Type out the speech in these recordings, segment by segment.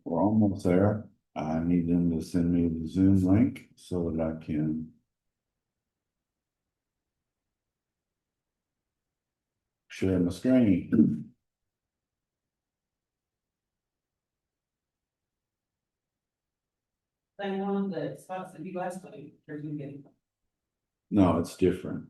We're almost there. I need them to send me the Zoom link so that I can share my screen. Then one of the spots that you guys played, or you getting? No, it's different.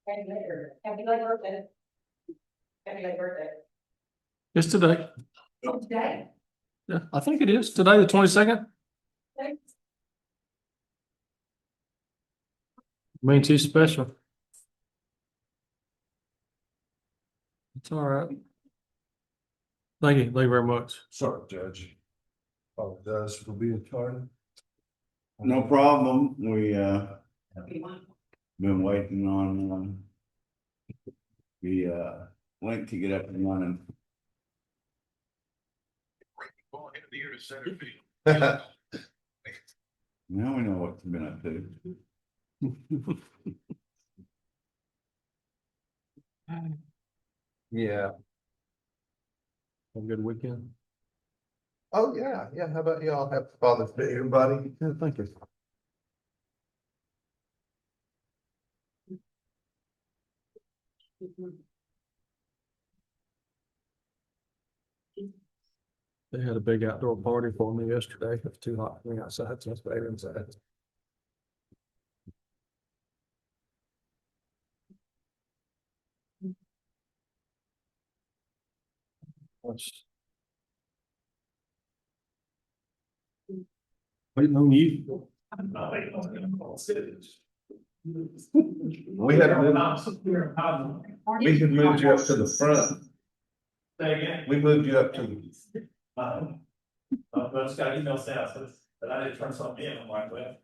Happy later. Happy late birthday. Happy late birthday. It's today. Oh, today. Yeah, I think it is. Today, the 22nd. Thanks. Means he's special. It's all right. Thank you. Thank you very much. Sorry, Judge. Apologize for being tardy. no problem. We, Happy one. been waiting on, the, link to get up and running. Now we know what you've been up to. Yeah. Have a good weekend. Oh, yeah, yeah. How about y'all? Happy Father's Day, everybody. Yeah, thank you. They had a big outdoor party for me yesterday. It was too hot for me outside, so I stayed inside. Waiting on you. We had we had moved you up to the front. We moved you up to the. But I just got email status, but I didn't turn something in, I'm like, well.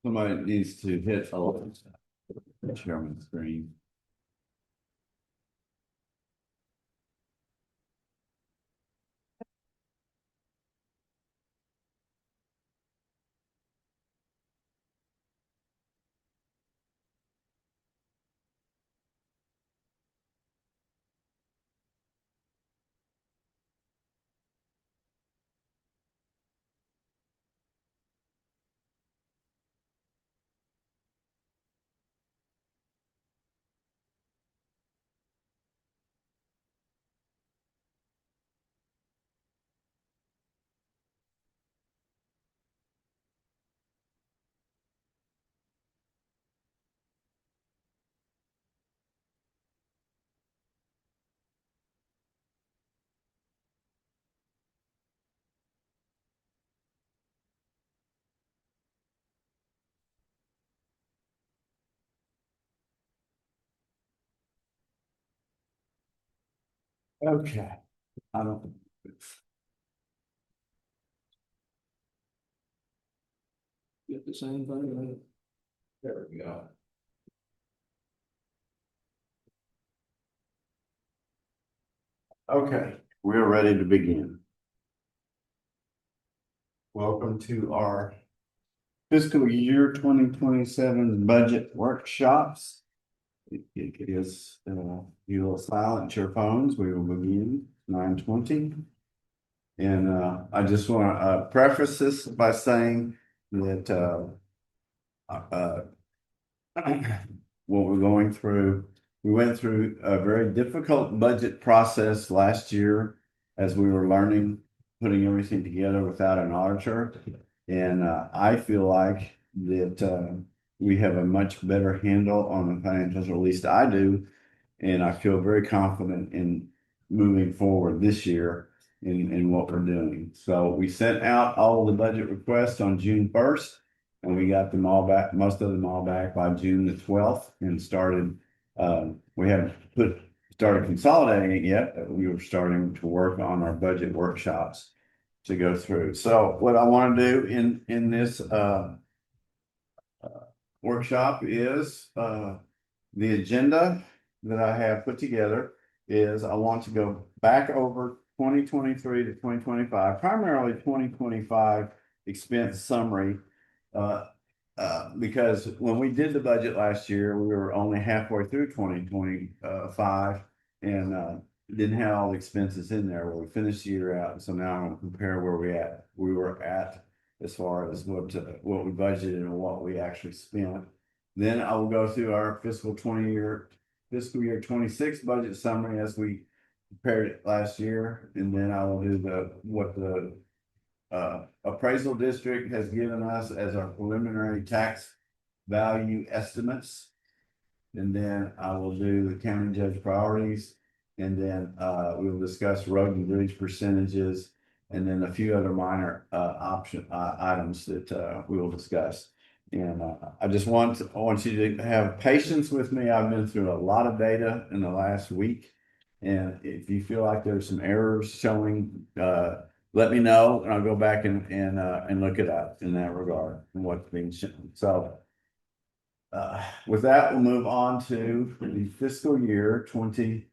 Somebody needs to hit the chairman's screen. Okay, I don't. Get the same thing. There we go. Okay, we're ready to begin. Welcome to our fiscal year 2027 budget workshops. It is, you will silence your phones. We will begin 9:20. And I just want to preface this by saying that what we're going through, we went through a very difficult budget process last year as we were learning, putting everything together without an auditor. And I feel like that we have a much better handle on the financials, or at least I do. And I feel very confident in moving forward this year in what we're doing. So we sent out all the budget requests on June 1st, and we got them all back, most of them all back by June the 12th, and started, we haven't started consolidating it yet, but we were starting to work on our budget workshops to go through. So what I want to do in this workshop is the agenda that I have put together is I want to go back over 2023 to 2025, primarily 2025 expense summary. because when we did the budget last year, we were only halfway through 2025 and, didn't have all the expenses in there. Well, we finished the year out. So now I'm gonna compare where we were at as far as what we budgeted and what we actually spent. Then I will go through our fiscal year 26 budget summary as we prepared it last year. And then I will do what the appraisal district has given us as our preliminary tax value estimates. And then I will do the county judge priorities. And then we will discuss road and bridge percentages. And then a few other minor items that we will discuss. And I want you to have patience with me. I've been through a lot of data in the last week. And if you feel like there's some errors showing, let me know and I'll go back and look it up in that regard and what's being shown. So with that, we'll move on to the fiscal year 20,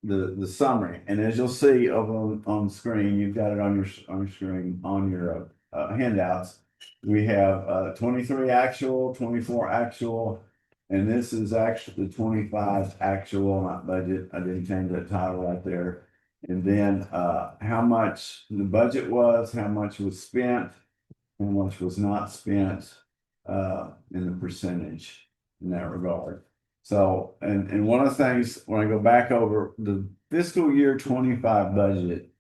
the summary. And as you'll see over on the screen, you've got it on your screen, on your handouts. We have 23 actual, 24 actual, and this is actually the 25 actual, not budget. I didn't change that title right there. And then how much the budget was, how much was spent, how much was not spent, in the percentage in that regard. So, and one of the things, when I go back over the fiscal year 25 budget,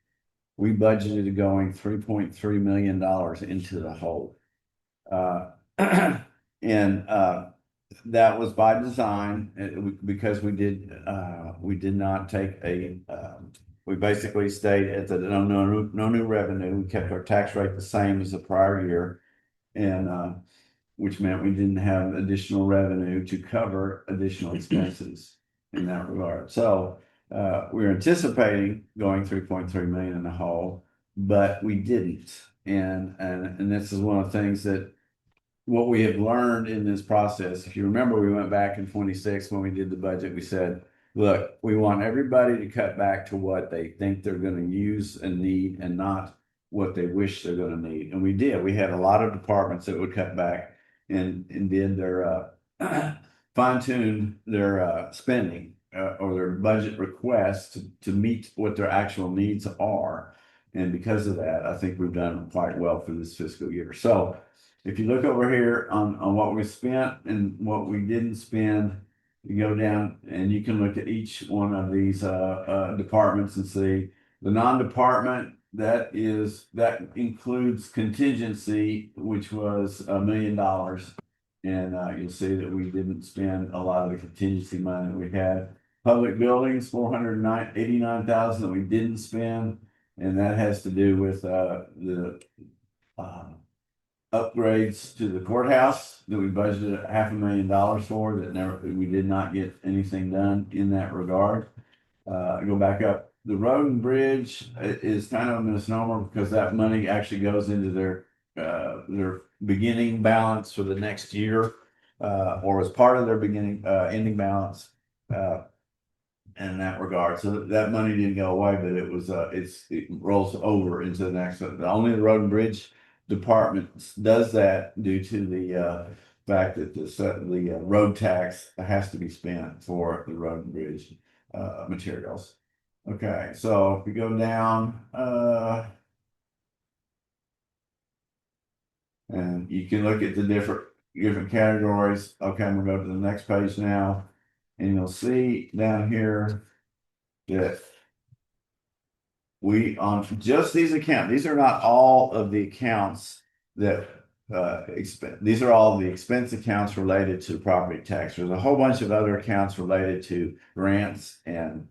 we budgeted going $3.3 million into the hole. And that was by design because we did not take we basically stayed at the no new revenue. We kept our tax rate the same as the prior year, and which meant we didn't have additional revenue to cover additional expenses in that regard. So we were anticipating going 3.3 million in the hole, but we didn't. And this is one of the things that what we have learned in this process. If you remember, we went back in 26 when we did the budget. We said, look, we want everybody to cut back to what they think they're going to use and need, and not what they wish they're going to need. And we did. We had a lot of departments that would cut back and did their fine-tune their spending or their budget requests to meet what their actual needs are. And because of that, I think we've done quite well for this fiscal year. So if you look over here on what we spent and what we didn't spend, you go down and you can look at each one of these departments and see the non-department. That includes contingency, which was $1 million. And you'll see that we didn't spend a lot of the contingency money that we had. Public buildings, $489,000 that we didn't spend. And that has to do with the upgrades to the courthouse that we budgeted $500,000 for, that we did not get anything done in that regard. Go back up. The road and bridge is kind of a misnomer because that money actually goes into their beginning balance for the next year, or as part of their ending balance, in that regard. So that money didn't go away, but it rolls over into the next. Only the road and bridge department does that due to the fact that the road tax has to be spent for the road and bridge materials. Okay, so if we go down, and you can look at the different categories. Okay, I'm gonna go to the next page now, and you'll see down here that on just these accounts, these are not all of the accounts that these are all the expense accounts related to property tax. There's a whole bunch of other accounts related to grants and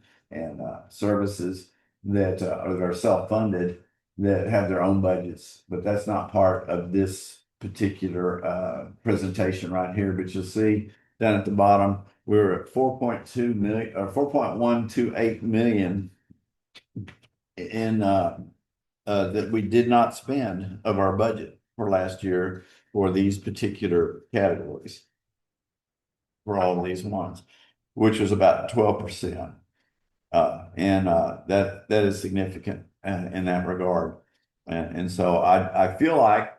services that are self-funded, that have their own budgets, but that's not part of this particular presentation right here. But you'll see down at the bottom, we're at 4.2 million or 4.128 million in that we did not spend of our budget for last year for these particular categories, for all of these ones, which was about 12%. And that is significant in that regard. And so I feel like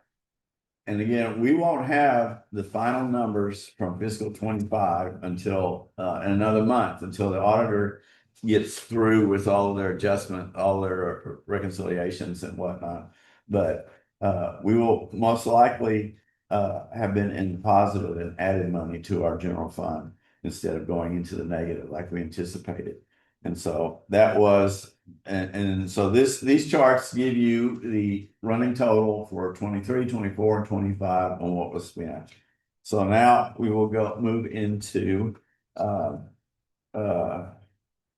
and again, we won't have the final numbers from fiscal 25 until, in another month, until the auditor gets through with all of their adjustment, all their reconciliations and whatnot. But, we will most likely, have been in the positive and added money to our general fund instead of going into the negative like we anticipated. And so that was, and so these charts give you the running total for 23, 24, and 25 on what was spent. So now we will move into,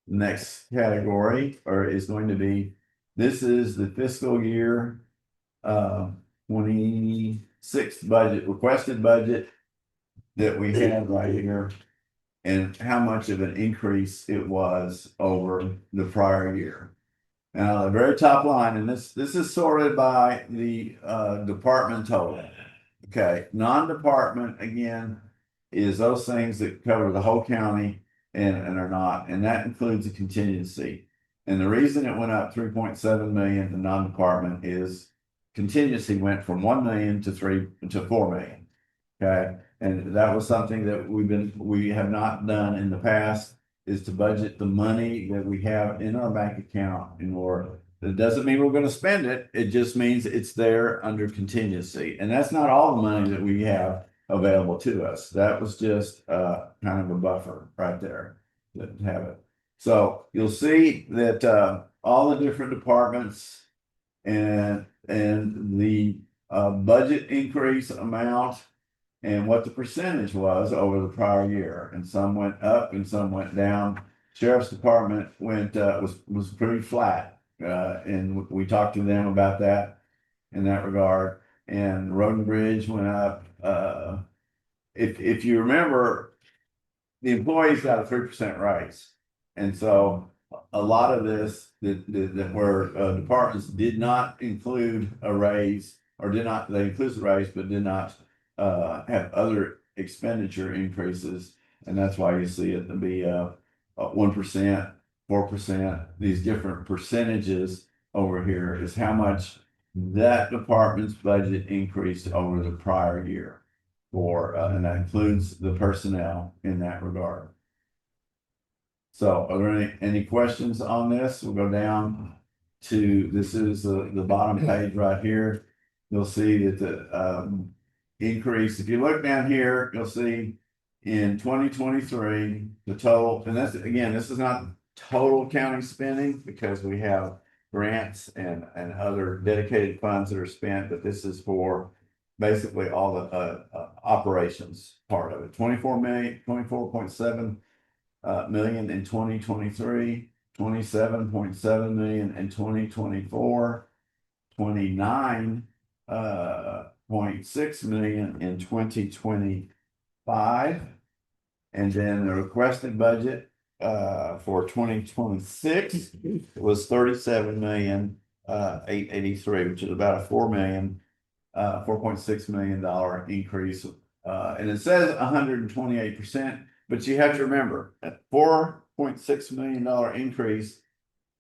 next category, or is going to be, this is the fiscal year, 26 budget, requested budget that we have right here, and how much of an increase it was over the prior year. Now, the very top line, and this is sorted by the department total. Okay, non-department again is those things that cover the whole county and are not, and that includes a contingency. And the reason it went up 3.7 million to non-department is contingency went from 1 million to 4 million. Okay, and that was something that we have not done in the past, is to budget the money that we have in our bank account in order. It doesn't mean we're going to spend it. It just means it's there under contingency. And that's not all the money that we have available to us. That was just kind of a buffer right there to have it. So you'll see that all the different departments and the budget increase amount and what the percentage was over the prior year, and some went up and some went down. Sheriff's Department went was pretty flat, and we talked to them about that in that regard. And Road and Bridge went up. If you remember, the employees got a 3% raise, and so a lot of this that where departments did not include a raise, or they included a raise but did not have other expenditure increases, and that's why you see it to be 1%, 4%. These different percentages over here is how much that department's budget increased over the prior year, and that includes the personnel in that regard. So, are there any questions on this? We'll go down to, this is the bottom page right here. You'll see that the increase, if you look down here, you'll see in 2023, the total, and that's, again, this is not total county spending because we have grants and other dedicated funds that are spent, but this is for basically all the operations part of it. 24.7 million in 2023, 27.7 million in 2024, 29.6 million in 2025, and then the requested budget for 2026 was 37 million 883, which is about a $4.6 million increase, and it says 128%, but you have to remember that $4.6 million increase,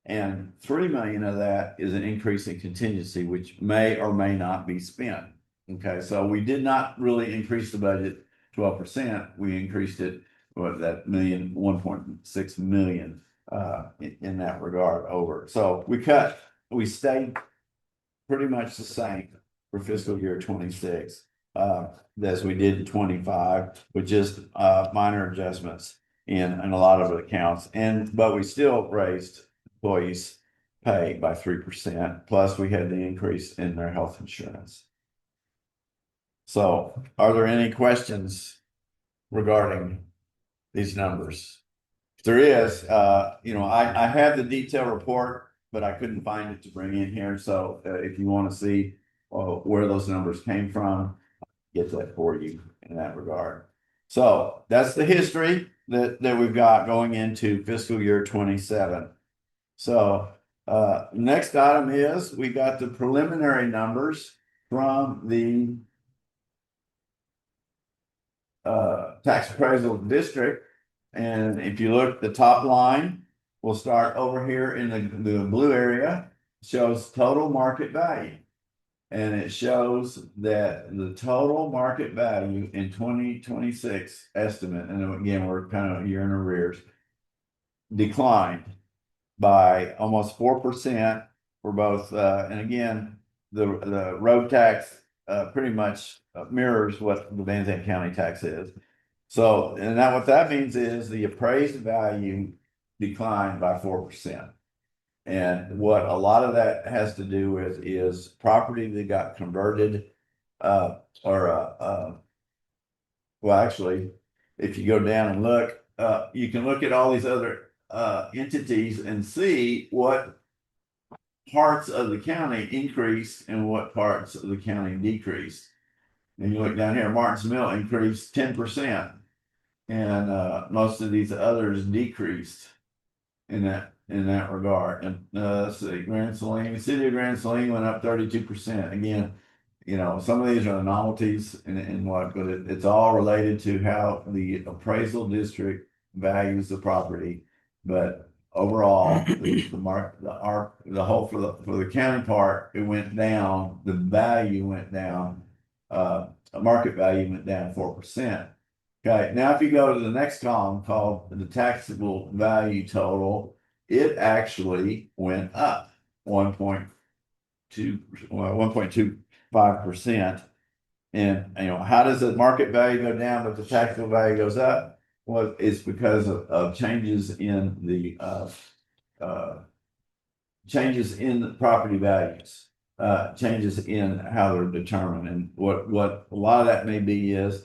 and 3 million of that is an increase in contingency, which may or may not be spent. Okay, so we did not really increase the budget 12%. We increased it, that 1.6 million in that regard over. So we stayed pretty much the same for fiscal year 26 as we did in 25, with just minor adjustments in a lot of accounts. But we still raised employees' pay by 3%. Plus, we had the increase in their health insurance. So, are there any questions regarding these numbers? If there is, I have the detailed report, but I couldn't find it to bring in here. So, if you want to see where those numbers came from, get that for you in that regard. So that's the history that we've got going into fiscal year 27. So next item is we got the preliminary numbers from the tax appraisal district. And if you look at the top line, we'll start over here in the blue area, shows total market value. And it shows that the total market value in 2026 estimate, and again, we're kind of a year in arrears, declined by almost 4% for both, and again, the road tax pretty much mirrors what the Van Zandt County tax is. So, and now what that means is the appraised value declined by 4%. And what a lot of that has to do with is property that got converted, well, actually, if you go down and look, you can look at all these other entities and see what parts of the county increased and what parts of the county decreased. And you look down here, Martin's Mill increased 10%, and most of these others decreased in that regard. And let's see, Grand Saline, the city of Grand Saline went up 32%. Again, you know, some of these are novelties and what, but it's all related to how the appraisal district values the property. But overall, the whole for the county part, it went down. The value went down. Market value went down 4%. Okay, now if you go to the next column called the taxable value total, it actually went up 1.25%. And you know, how does the market value go down but the taxable value goes up? Well, it's because of changes in the property values, changes in how they're determined. And what a lot of that may be is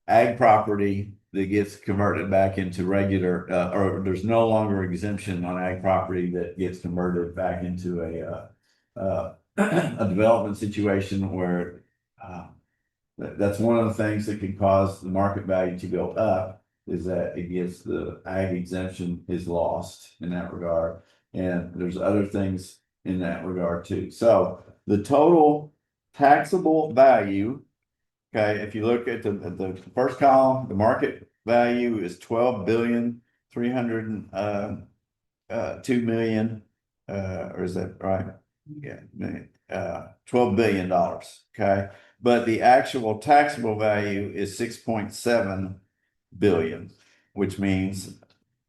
ag property that gets converted back into regular, or there's no longer exemption on ag property that gets converted back into a development situation where that's one of the things that can cause the market value to go up, is that it gets the ag exemption is lost in that regard. And there's other things in that regard too. So the total taxable value, okay, if you look at the first column, the market value is 12,302,000,000, or is that right? Yeah, $12 billion. Okay, but the actual taxable value is 6.7 billion, which means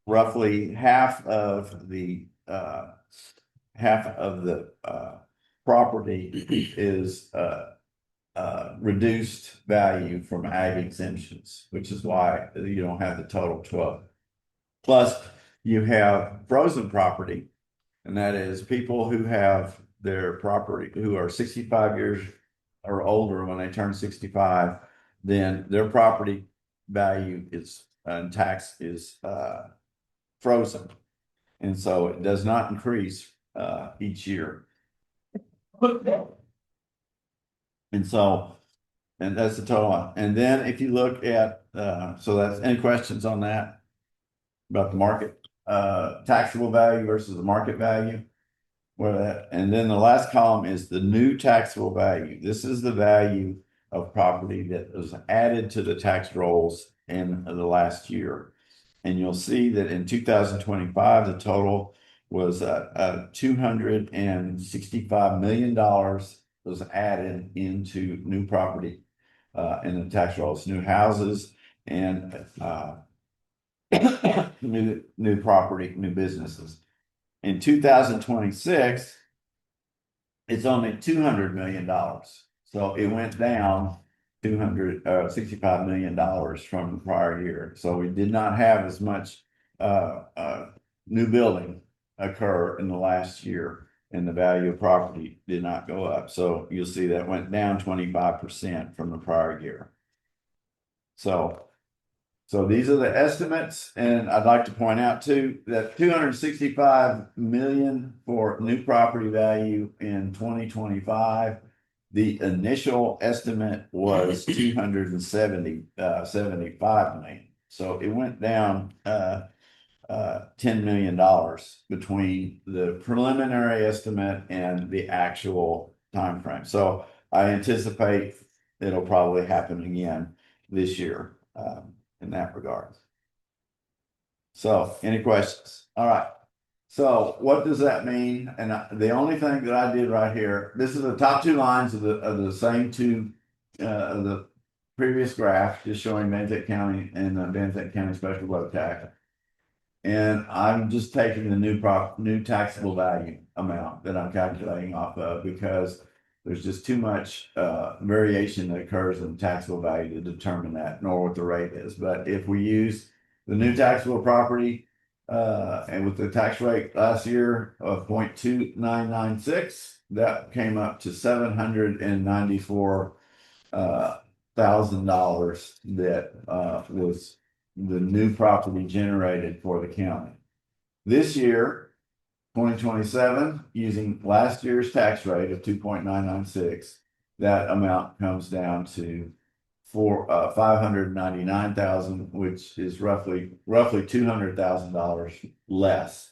roughly half of the property is reduced value from ag exemptions, which is why you don't have the total 12. Plus, you have frozen property, and that is people who have their property who are 65 years or older when they turn 65, then their property value is tax is frozen, and so it does not increase each year. And so, and that's the total. And then if you look at, so that's any questions on that about the market, taxable value versus the market value? Where that, and then the last column is the new taxable value. This is the value of property that was added to the tax rolls in the last year. And you'll see that in 2025, the total was $265 million was added into new property in the tax rolls, new houses and new property, new businesses. In 2026, it's only $200 million. So it went down $265 million from the prior year. So we did not have as much new building occur in the last year, and the value of property did not go up. So you'll see that went down 25% from the prior year. So these are the estimates, and I'd like to point out too that 265 million for new property value in 2025. The initial estimate was 275 million. So it went down $10 million between the preliminary estimate and the actual time frame. So I anticipate it'll probably happen again this year in that regard. So any questions? All right. So what does that mean? And the only thing that I did right here, this is the top two lines of the same two, of the previous graph, just showing Van County and the Van County special road tax. And I'm just taking the new taxable value amount that I'm calculating off of because there's just too much variation that occurs in taxable value to determine that, nor what the rate is. But if we use the new taxable property and with the tax rate last year of 0.2996, that came up to $794 $1,000 that was the new property generated for the county. This year, 2027, using last year's tax rate of 2.996, that amount comes down to $599,000, which is roughly $200,000 less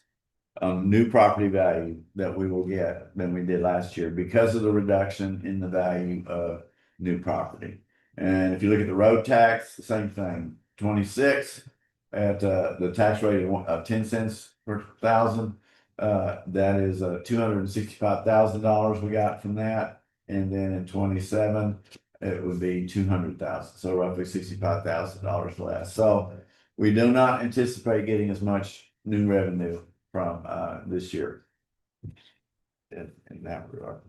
new property value that we will get than we did last year because of the reduction in the value of new property. And if you look at the road tax, the same thing, 26 at the tax rate of 10 cents per thousand. That is $265,000 we got from that. And then in 27, it would be 200,000. So roughly $65,000 less. So we do not anticipate getting as much new revenue from this year in that regard.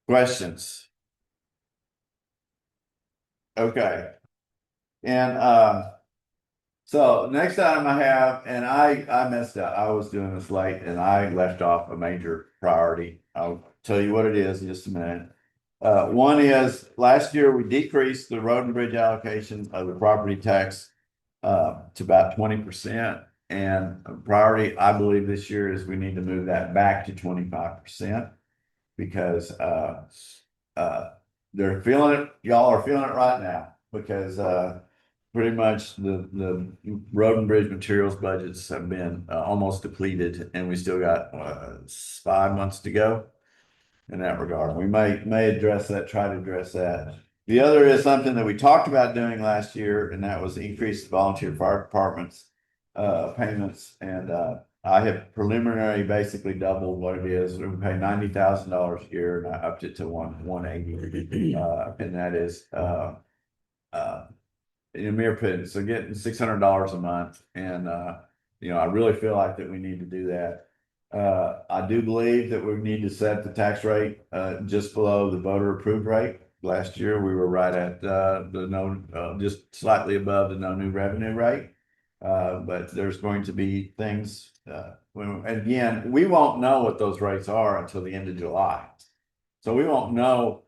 Questions? Okay. And so next item I have, and I messed up. I was doing this late and I left off a major priority. I'll tell you what it is in just a minute. One is last year we decreased the road and bridge allocation of the property tax to about 20%. And priority, I believe this year is we need to move that back to 25% because they're feeling it. Y'all are feeling it right now because pretty much the road and bridge materials budgets have been almost depleted, and we still got 5 months to go in that regard. We may address that, try to address that. The other is something that we talked about doing last year, and that was increase the volunteer fire departments payments. And I have preliminary basically doubled what it is. We pay $90,000 a year, and I upped it to 180. And that is in a mere pittance. So getting $600 a month, and I really feel like that we need to do that. I do believe that we need to set the tax rate just below the voter approved rate. Last year we were right at just slightly above the no new revenue rate. But there's going to be things and again, we won't know what those rates are until the end of July. So we won't know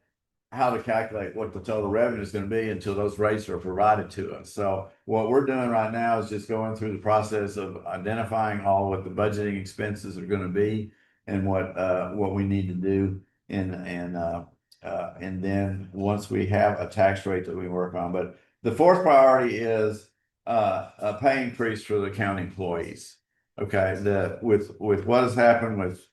how to calculate what the total revenue is going to be until those rates are provided to us. So what we're doing right now is just going through the process of identifying all what the budgeting expenses are going to be and what we need to do. And then once we have a tax rate that we work on, but the fourth priority is a pay increase for the county employees. Okay, with what has happened with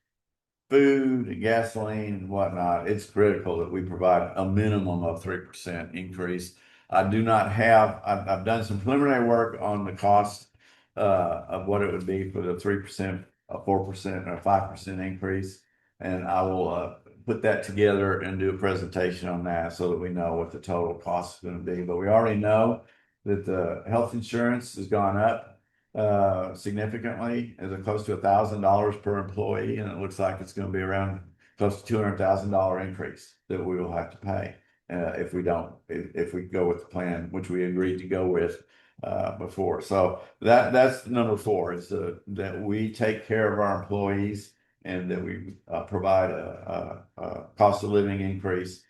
food and gasoline and whatnot, it's critical that we provide a minimum of 3% increase. I've done some preliminary work on the cost of what it would be for the 3%, a 4%, or a 5% increase. And I will put that together and do a presentation on that so that we know what the total cost is going to be. But we already know that the health insurance has gone up significantly, as close to $1,000 per employee, and it looks like it's going to be around close to $200,000 increase that we will have to pay if we go with the plan which we agreed to go with before. So that's number 4 is that we take care of our employees and that we provide a cost of living increase,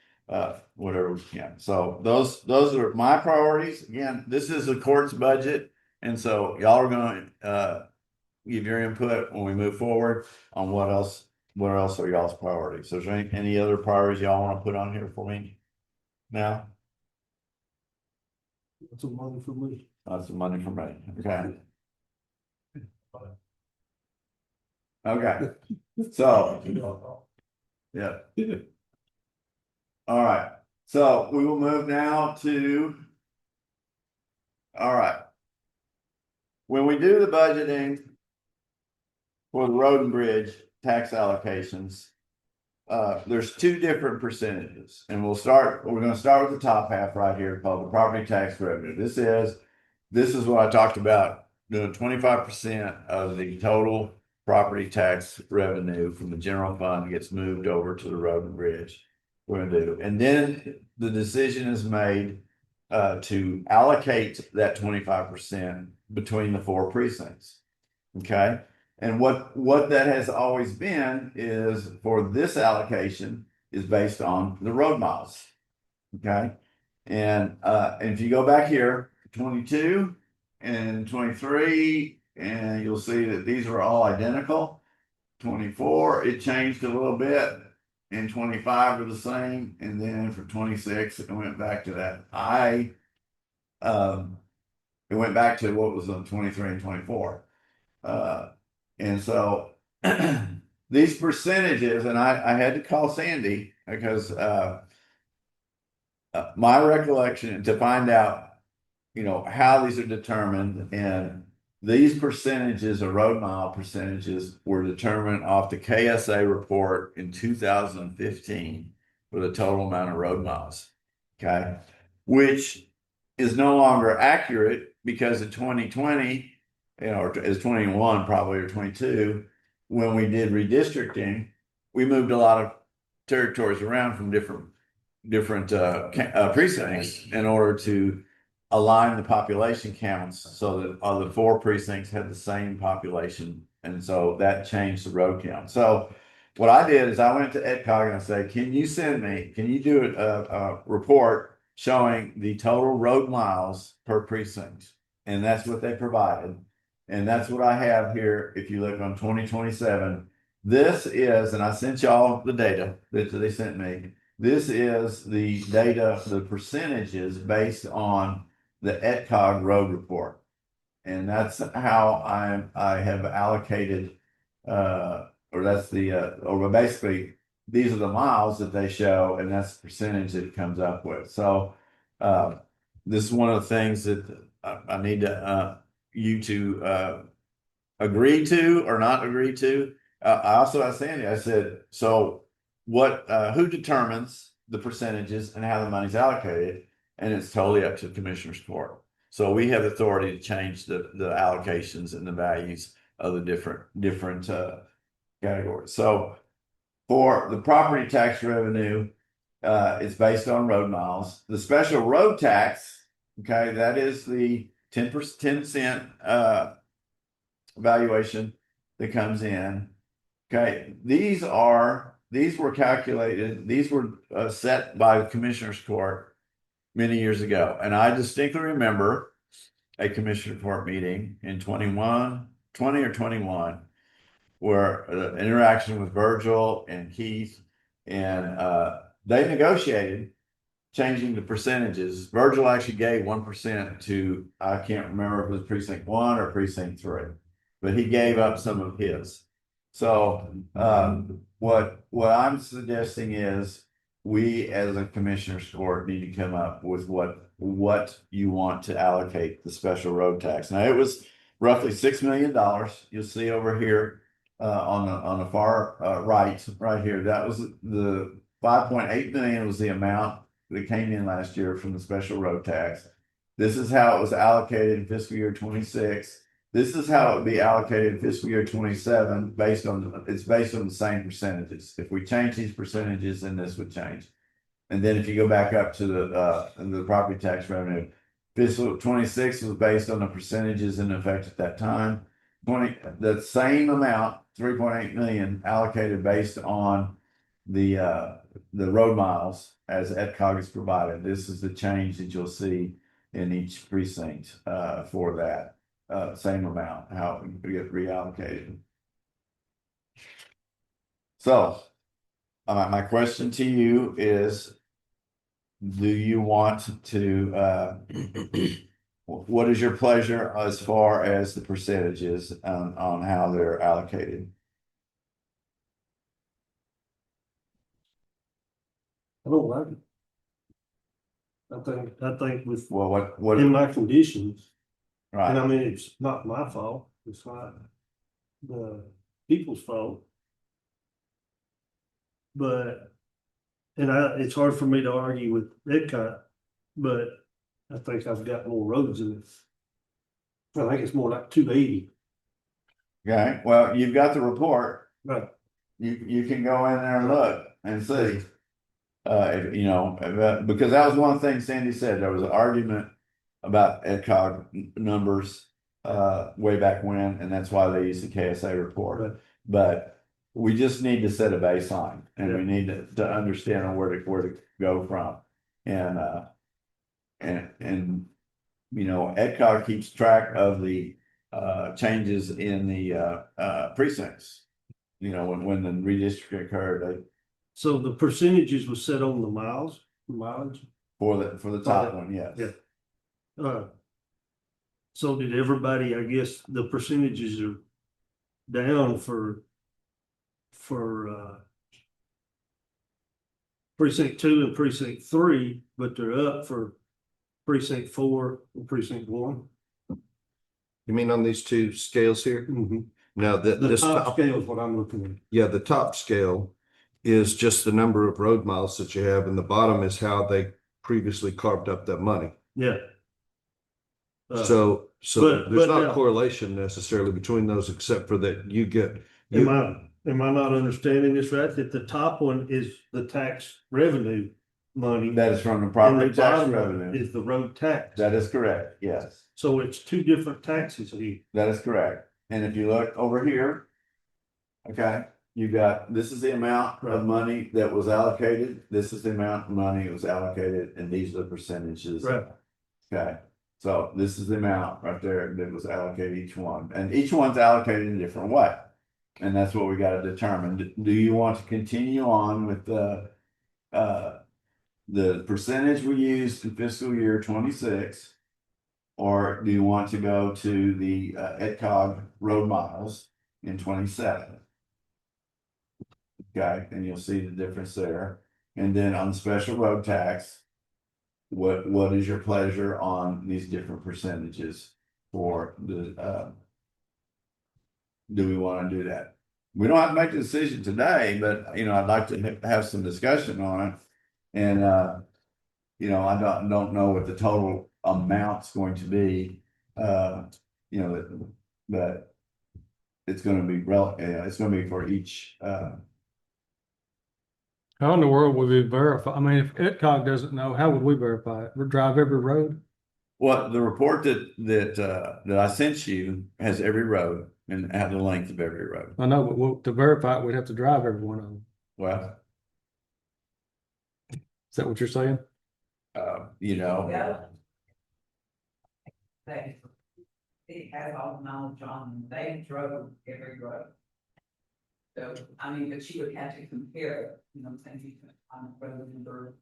whatever we can. So those are my priorities. Again, this is the court's budget. And so y'all are going to give your input when we move forward on what else are y'all's priorities. So is there any other priorities y'all want to put on here for me now? That's some money for me. That's some money for me. Okay. Okay. So, yeah. All right. So we will move now to, all right. When we do the budgeting, for the road and bridge tax allocations, there's two different percentages, and we're gonna start with the top half right here called the property tax revenue. This is what I talked about, doing 25% of the total property tax revenue from the general fund gets moved over to the road and bridge. We're gonna do, and then the decision is made to allocate that 25% between the four precincts. Okay, and what that has always been is for this allocation is based on the road miles. Okay, and if you go back here, 22 and 23, and you'll see that these are all identical. 24, it changed a little bit, and 25 are the same, and then for 26, it went back to that. It went back to what was on 23 and 24. And so these percentages, and I had to call Sandy because my recollection to find out, how these are determined, and these percentages or road mile percentages were determined off the KSA report in 2015 for the total amount of road miles. Okay, which is no longer accurate because in 2020, or is 21 probably, or 22, when we did redistricting, we moved a lot of territories around from different precincts in order to align the population counts so that all the four precincts had the same population, and so that changed the road count. So what I did is I went to EdCog and I said, can you do a report showing the total road miles per precinct? And that's what they provided. And that's what I have here. If you look on 2027, this is, and I sent y'all the data that they sent me. This is the data, the percentages based on the EdCog road report. And that's how I have allocated, or that's or basically these are the miles that they show, and that's the percentage that it comes up with. So this is one of the things that I need you to agree to or not agree to. I also asked Sandy, I said, so who determines the percentages and how the money's allocated? And it's totally up to the commissioner's court. So we have authority to change the allocations and the values of the different categories. So for the property tax revenue, it's based on road miles. The special road tax, okay, that is the 10 cent valuation that comes in. Okay, these were calculated, these were set by the commissioner's court many years ago. And I distinctly remember a commissioner court meeting in 20 or 21, where interaction with Virgil and Keith, and they negotiated changing the percentages. Virgil actually gave 1% to, I can't remember if it was precinct 1 or precinct 3, but he gave up some of his. So what I'm suggesting is we as a commissioner's court need to come up with what you want to allocate the special road tax. Now it was roughly $6 million. You'll see over here on the far right here. That was the 5.8 million was the amount that came in last year from the special road tax. This is how it was allocated in fiscal year 26. This is how it would be allocated in fiscal year 27 based on the same percentages. If we change these percentages, then this would change. And then if you go back up to the property tax revenue, fiscal 26 was based on the percentages in effect at that time. The same amount, 3.8 million, allocated based on the road miles as EdCog is provided. This is the change that you'll see in each precinct for that. Same amount, how it get reallocated. So, my question to you is, do you want to, what is your pleasure as far as the percentages on how they're allocated? I don't like it. I think with, Well, what, in my conditions, and right, I mean, it's not my fault, it's not people's fault. But, and it's hard for me to argue with Edcott, but I think I've got more roads in it. I think it's more like 280. Okay, well, you've got the report. Right. You can go in there and look and see. If, you know, because that was one of the things Sandy said, there was an argument about EdCog numbers way back when, and that's why they used the KSA report. Right. But we just need to set a baseline, and we Yeah. need to understand where to go from. And you know, EdCog keeps track of the changes in the precincts. You know, when the redistricting occurred, So the percentages was set on the mileage. for the top one, yes. Yeah. So did everybody, I guess, the percentages are down for precinct 2 and precinct 3, but they're up for precinct 4 and precinct 1. You mean on these two scales here? Mm-hmm. Now that The this top top, scale is what I'm looking at. yeah, the top scale is just the number of road miles that you have, and the bottom is how they previously carved up that money. Yeah. So but there's not now- correlation necessarily between those, except for that you get. Am I not understanding this right? That the top one is the tax revenue money. That is from the And property the tax bottom revenue. is the road tax. That is correct, yes, So it's two different taxes here. that is correct. And if you look over here, okay, you got, this is the amount Right. of money that was allocated, this is the amount of money that was allocated, and these are the percentages. Right. Okay, so this is the amount right there that was allocated each one, and each one's allocated in a different way. And that's what we gotta determine. Do you want to continue on with the percentage we used in fiscal year 26? Or do you want to go to the EdCog road miles in 27? Okay, and you'll see the difference there. And then on special road tax, what is your pleasure on these different percentages for the do we want to do that? We don't have to make the decision today, but you know, I'd like to have some discussion on it. And you know, I don't know what the total amount's going to be, you know, but it's gonna be it's gonna be for each How in the world would we verify? I mean, if EdCog doesn't know, how would we verify it? We drive every road? well, the report that I sent you has every road and have the length of every road. I know, but to verify it, we'd have to drive every one of them. Well, Is that what you're saying? you know, Yeah. It has all the knowledge on, them. They drove every road. So, I mean, but you would have to compare, it, you know, things you can on the road number.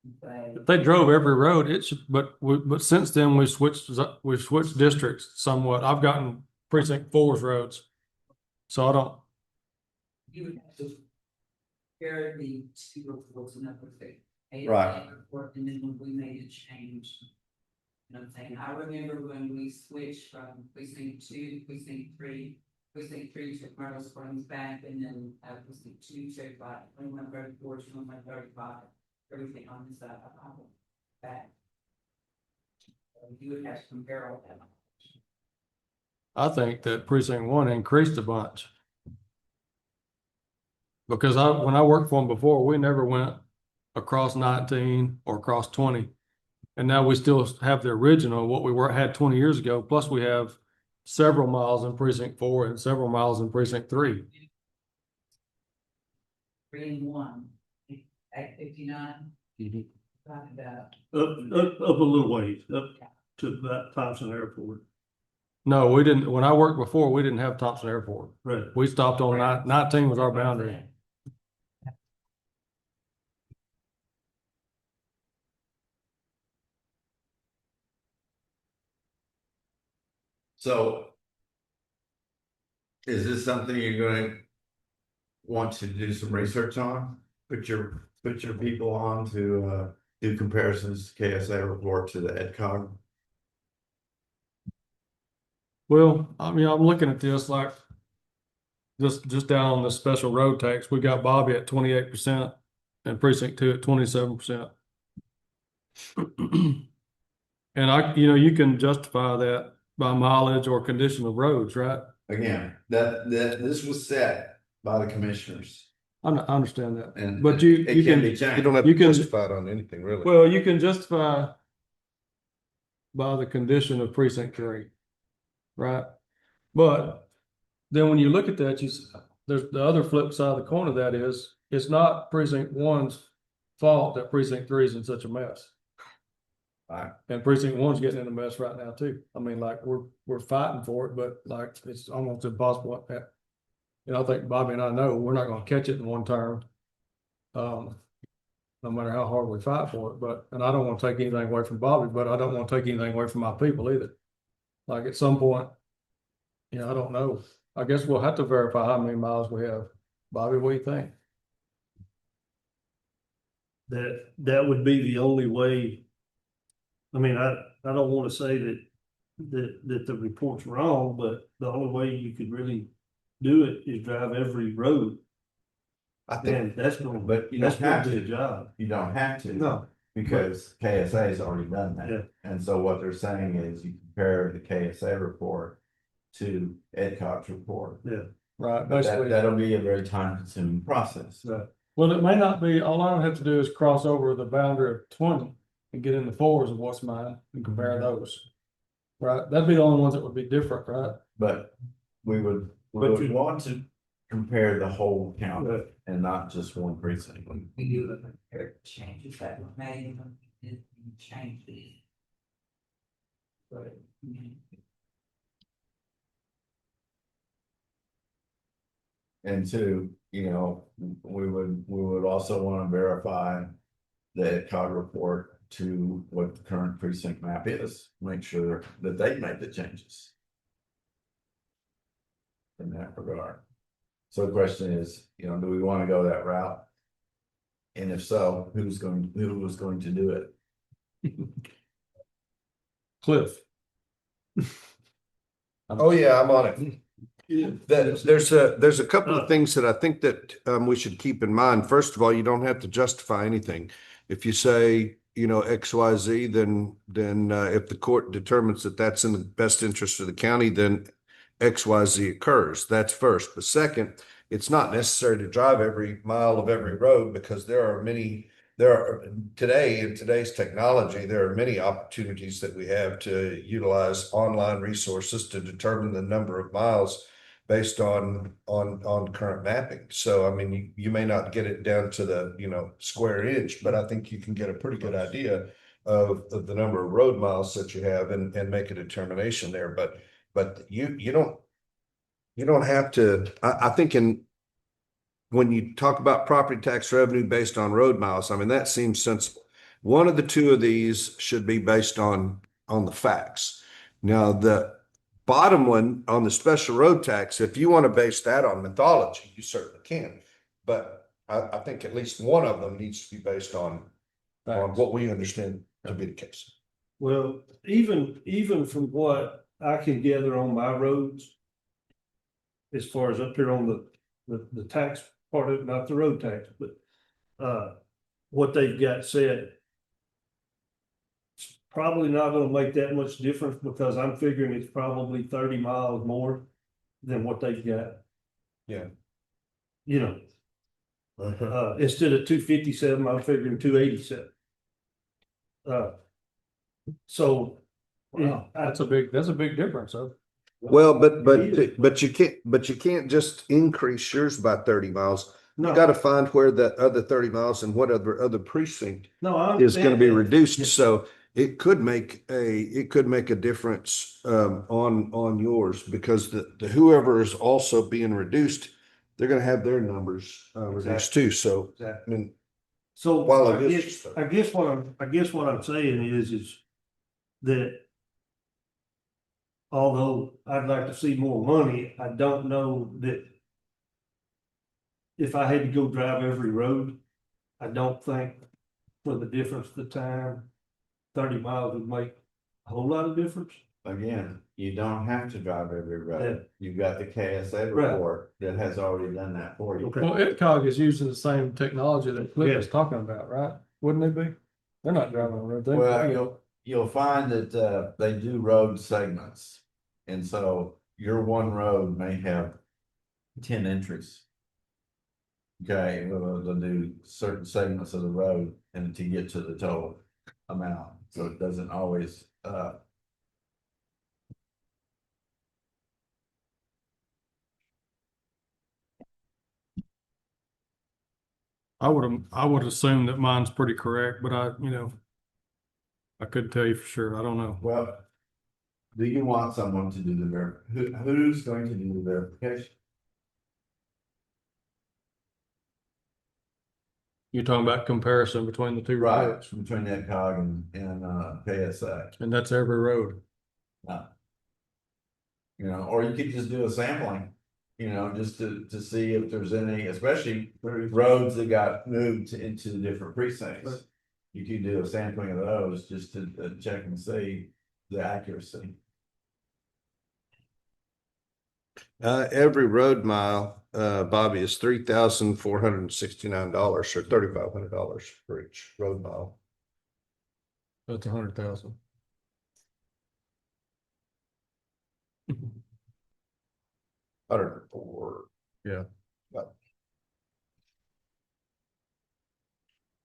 And say, If they drove every road, but since then we've switched districts somewhat. I've gotten precinct 4's roads. So I don't, you would have to compare the two reports and everything. Right. Report, and then when we made a change. You know what I'm saying? I remember when we switched from precinct 2 to precinct 3. Precinct 3 took Myrtle Springs back, and then precinct 2 took like 2134, 2135, everything on this side of the back. So you would have to compare all that. I think that precinct 1 increased a bunch. Because when I worked for them before, we never went across 19 or across 20. And now we still have the original, what we had 20 years ago, plus we have several miles in precinct 4 and several miles in precinct 3. 3 and 1, at 59. Mm-hmm. Talk about. Up a little ways, up to about Thompson Airport. No, we didn't. When I worked before, we didn't have Thompson Airport. Right. We stopped on 19 was our boundary. so is this something you're going to want to do some research on? Put your people on to do comparisons to KSA report to the EdCog? Well, I mean, I'm looking at this like just down on the special road tax, we got Bobby at 28% and precinct 2 at 27%. And you can justify that by mileage or condition of roads, right? Again, that this was set by the commissioners, I understand that, and but it you can can, be You changed. don't have You to can- justify it on anything, really. well, you can justify by the condition of precinct 3, right? But then when you look at that, there's the other flip side of the coin of that is, it's not precinct 1's fault that precinct 3 is in such a mess. Right. And precinct 1's getting in a mess right now too. I mean, like, we're fighting for it, but like, it's almost impossible. I think Bobby and I know we're not gonna catch it in one term. No matter how hard we fight for it, and I don't want to take anything away from Bobby, but I don't want to take anything away from my people either. Like, at some point, I don't know. I guess we'll have to verify how many miles we have. Bobby, what do you think? That would be the only way. I mean, I don't want to say that the report's wrong, but the only way you could really do it is drive every road. I think, And that's gonna, But you that's don't have gonna be to. a job. You don't have to. No. Because KSA has already done Yeah. that. And so what they're saying is you compare the KSA report to EDCOG's report. Right, But basically. that'll be a very time consuming process. Right. Well, it may not be, all I have to do is cross over the boundary of 20 and get in the 4s of what's mine and compare those. Right, that'd be the only ones that would be different, right? But we would want to compare the whole county and not just one precinct. We do the comparative changes that were made, and change these. Right. And two, we would also want to verify the EDCOG report to what the current precinct map is, make sure that they made the changes. In that regard. So the question is, do we want to go that route? And if so, who was going to do it? Cliff. oh yeah, I'm on it. There's a couple of things that I think that we should keep in mind. First of all, you don't have to justify anything. If you say, XYZ, then if the court determines that that's in the best interest of the county, then XYZ occurs. That's first. But second, it's not necessary to drive every mile of every road, because today, in today's technology, there are many opportunities that we have to utilize online resources to determine the number of miles based on current mapping. So, I mean, you may not get it down to the, square inch, but I think you can get a pretty good idea of the number of road miles that you have and make a determination there. But you don't have to, I think when you talk about property tax revenue based on road miles, I mean, that seems sensible. One of the two of these should be based on the facts. Now, the bottom one on the special road tax, if you want to base that on mythology, you certainly can. But I think at least one of them needs to be based on what we understand to be the case. Well, even from what I can gather on my roads, as far as up here on the tax part of it, not the road tax, but what they've got said, it's probably not gonna make that much difference, because I'm figuring it's probably 30 miles more than what they've got. Yeah. Instead of 257, I'm figuring 287. So. Wow, that's a big difference, though. Well, but you can't just increase yours by 30 miles. You No, got to find where that other 30 miles and what other precinct no, I is going to be understand that. reduced. Yes. So it could make a difference on yours, because the whoever is also being reduced, they're going to have their numbers reduced too. So I Exactly. mean, So while I it guess, is, I guess what I'm saying is that although I'd like to see more money, I don't know that if I had to go drive every road, I don't think for the difference of the time, 30 miles would make a whole lot of difference. again, you don't have to drive every Yeah. road. You've got the KSA Right. report that has already done that for you. Okay. Well, ITCOG is using the same technology that Cliff Yeah. is talking about, right? Wouldn't it be? They're not driving on the road. Well, you'll find that, they do road segments. And so your one road may have 10 entries. Okay, well, they'll do certain segments of the road and to get to the total amount, so it doesn't always, I would assume that mine's pretty correct, but I couldn't tell you for sure. I don't know. well. Do you want someone to do who's going to do the verification? You're talking about comparison between the two Right, roads, between that cog and KSA. and that's every road. Or you could just do a sampling, just to see if there's any, especially roads that got moved into different precincts. You could do a sampling of those just to check and see the accuracy. Every road mile, Bobby, is $3,469 or $3,500 for each road mile. That's 100,000. $104. Yeah.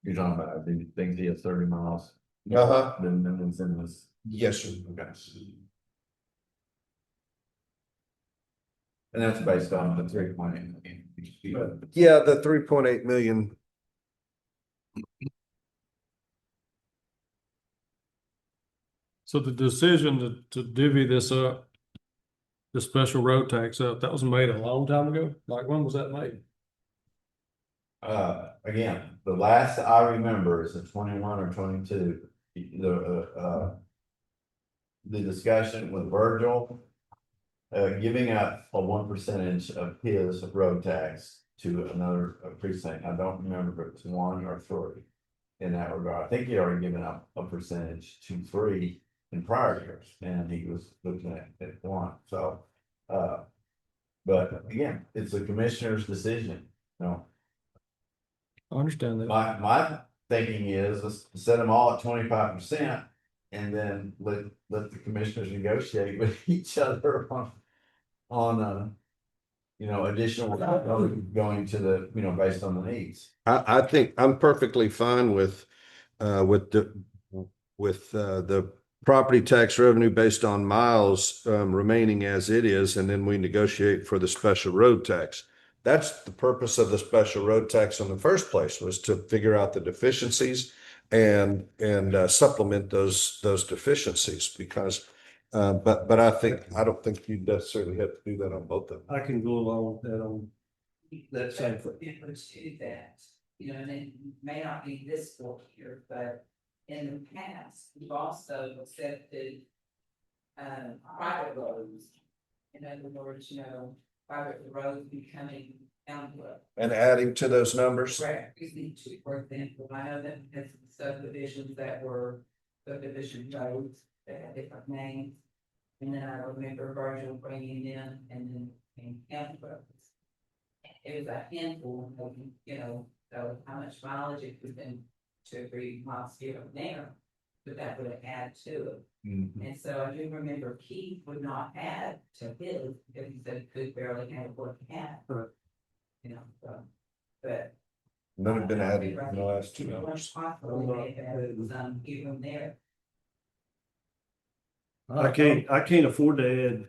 You're talking about, the things he has 30 miles. Uh-huh. Then it's in this. Yes, sir. Okay. And that's based on the 3.8. Yeah, the 3.8 million. So the decision to divvy this up, the special road tax up, that was made a long time ago. Like, when was that made? Again, the last I remember is a 21 or 22, the discussion with Virgil, giving up a 1% of his road tax to another precinct. I don't remember if it's 1 or 3 in that regard. I think he already given up a percentage to 3 in prior years, and he was looking at 1. So, but again, it's a commissioner's decision, I understand that. My thinking is, let's set them all at 25%. And then let the commissioners negotiate with each other on additional going to the, based on the needs. I think I'm perfectly fine with the property tax revenue based on miles remaining as it is, and then we negotiate for the special road tax. That's the purpose of the special road tax in the first place, was to figure out the deficiencies and supplement those deficiencies, because but I don't think you necessarily have to do that on both of them. I can go along with that on that same thing. It would do that, and it may not be this school year, but in the past, we've also accepted private roads. In other words, private roads becoming county roads. And adding to those numbers. Right, we need to, for example, I know that has subdivisions that were subdivision roads that had different names. And then I remember Virgil bringing in and then county roads. It was a handful of, so how much mileage it would have been 2 or 3 miles here and there, but that would add to it. And so I do remember Keith would not add to his, because he said could barely have what he had. Right. But. None have been added in the last 2 It was hours. possible they had some here and there. I can't afford to add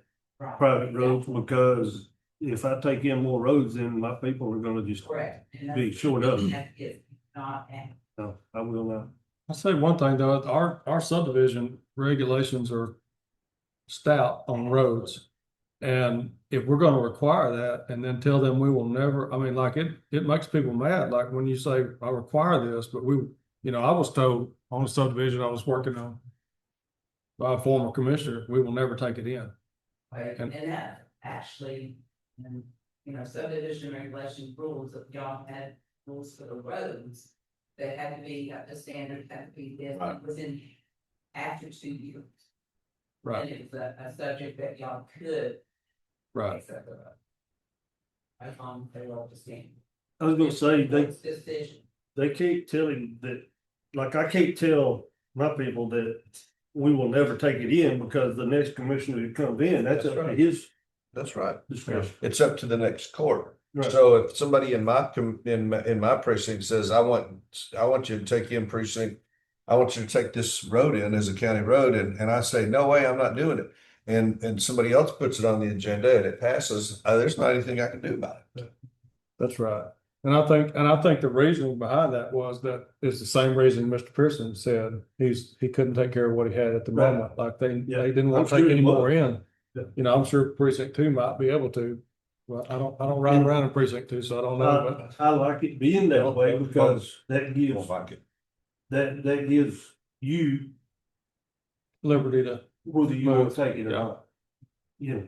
private roads, because if I take in more roads, then my people are gonna just Correct. And be that's- short of them. that is not, No, I will not. I'll say one thing though, our subdivision regulations are stout on roads. And if we're gonna require that and then tell them we will never, I mean, like it makes people mad, like when you say, I require this, but I was told on a subdivision I was working on by a former commissioner, we will never take it in. right, and that actually, subdivision regulation rules, if y'all had rules for the roads. That had to be, the standard had to be Right. within, after 2 years. Right. And it's a subject that y'all could. Right. accept it. As long as they all understand. I was gonna say, It's decision. they can't tell him that, like, I can't tell my people that we will never take it in because the next commissioner who comes in, that's up That's to right. his That's right. discretion. It's up to the next court. Right. So if somebody in my precinct says, I want you to take in precinct, I want you to take this road in as a county road, and I say, no way, I'm not doing it. And somebody else puts it on the agenda and it passes, there's not anything I can do about it. That's right. And I think the reasoning behind that was that it's the same reason Mr. Pearson said he couldn't take care of what he had at the Right. moment. Like they Yeah. didn't want I'm to take sure any he more was. in. Yeah. You know, I'm sure precinct 2 might be able to. Well, I don't ride around in precinct 2, so I don't know, but I like it being that way because that gives, Don't like it. that gives you liberty to, whether you want Move. to take it or Yeah. not. Yeah.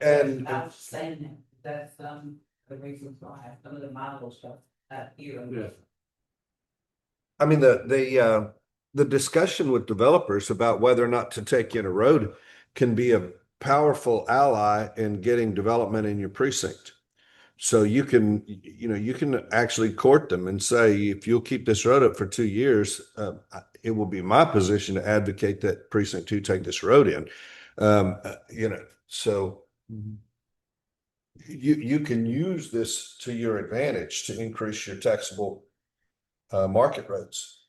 And I was saying that's, the reasons why some of the model stuff here. Yeah. I mean, the discussion with developers about whether or not to take in a road can be a powerful ally in getting development in your precinct. So you can actually court them and say, if you'll keep this road up for 2 years, it will be my position to advocate that precinct 2 take this road in. So you can use this to your advantage to increase your taxable market rates.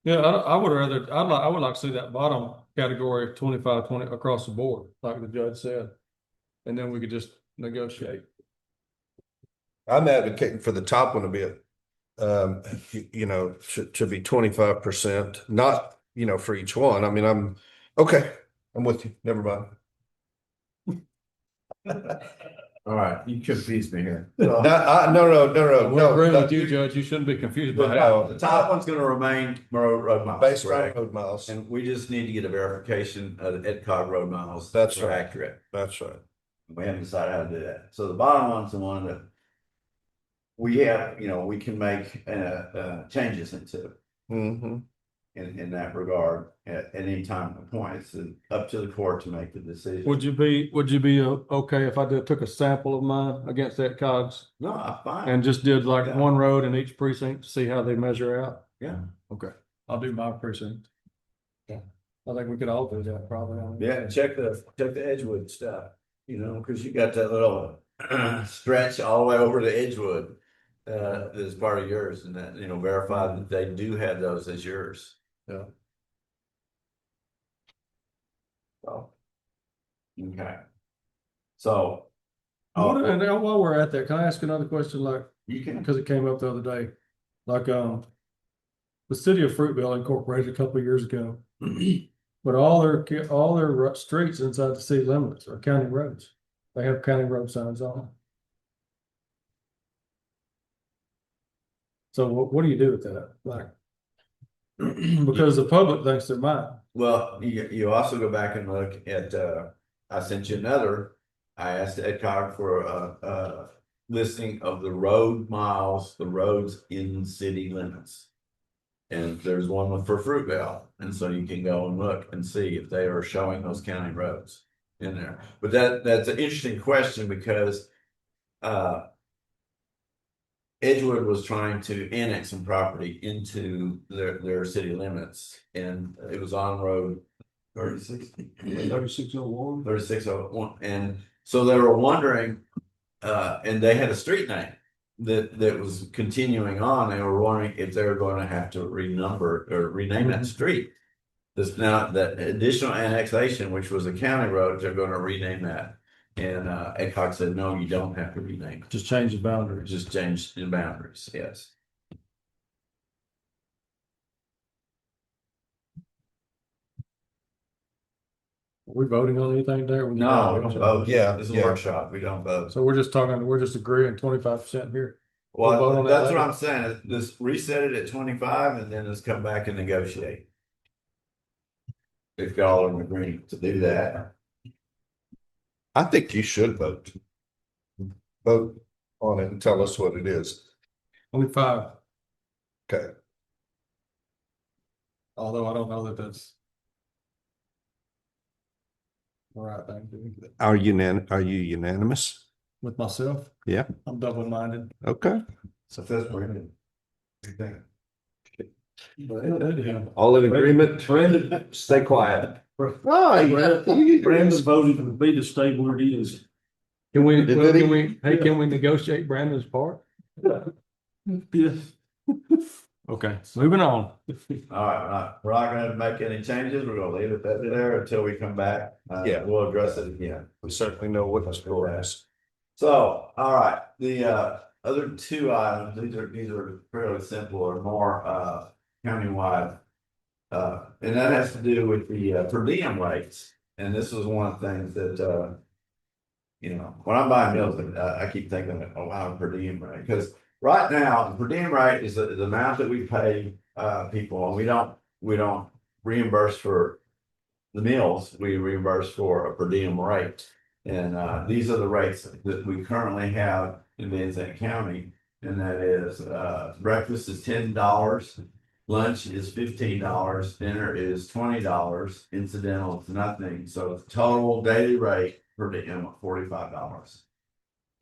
yeah, I would like to see that bottom category 25-20 across the board, like the judge said. And then we could just negotiate. I'm advocating for the top one to be to be 25%, not, for each one. I mean, I'm with you. Never mind. All right, you confused me here. No, We're agreeing no. with you, Judge. You shouldn't be confused by No, that. The top one's gonna remain road miles, Based on correct? road miles. And we just need to get a verification of the EdCog road miles. That's are right. accurate. That's right. We haven't decided how to do that. So the bottom one's the one that we have, we can make changes into Mm-hmm. in that regard at any time and point. It's up to the court to make the decision. Would you be okay if I took a sample of mine against that COGS No, I'm fine. and just did like Yeah. one road in each precinct to see how they measure out? Yeah, Okay, I'll do my precinct. Yeah, I think we could all do that probably. yeah, check the Edgewood stuff, because you got that little stretch all the way over to Edgewood. That's part of yours, and that, verify that they do have those as yours. Yeah. So. Okay. So. And then while we're at that, can I ask another question? Like, You can. because it came up the other day, like, the city of Fruitvale incorporated a couple of years ago, but all their streets inside the city limits are county roads. They have county road signs on them. So what do you do with that? Like, because the public thinks they're mine. Well, you also go back and look at, I sent you another, I asked EdCog for a listing of the road miles, the roads in city limits. And there's one for Fruitvale, and so you can go and look and see if they are showing those county roads in there. But that's an interesting question because, Edgewood was trying to annex some property into their city limits, and it was on road 36. 3601. 3601, and so they were wondering, and they had a street name that was continuing on. They were wondering if they were going to have to renumber or rename that street. This now that additional annexation, which was a county road, they're going to rename that. And EdCog said, no, you don't have to rename it. Just change the boundaries. Just change the boundaries, yes. Are we voting on anything there? No, we don't vote. Yeah, This is a yeah. workshop. We don't vote. So we're just agreeing 25% here. We'll vote Well, on that that's what later. I'm saying. Just reset it at 25 and then just come back and negotiate. If y'all are in agreement to do that. I think you should vote. Vote on it and tell us what it is. Only 5. Okay, Although I don't know that that's the right thing to do. are you unanimous? With myself, Yeah, I'm double-minded. okay. So that's Brandon. What do you think? All in agreement? Brandon, Stay quiet. Brandon voted for me to stay where he is. Can we, Did well, he? can we, hey, can we negotiate Brandon's part? Yeah. Okay, moving on. All right, we're not gonna make any changes. We're gonna leave it there until we come back. Yeah. We'll address it again. We certainly know what the score is. So, all right, the other two items, these are fairly simple or more countywide. And that has to do with the per diem rates. And this was one of the things that you know, when I'm buying meals, I keep thinking, oh wow, per diem rate. Because right now, the per diem rate is the amount that we pay people, and we don't reimburse for the meals, we reimburse for a per diem rate. And these are the rates that we currently have in Van Zandt County. And that is, breakfast is $10, lunch is $15, dinner is $20, incidental is nothing. So the total daily rate per diem of $45.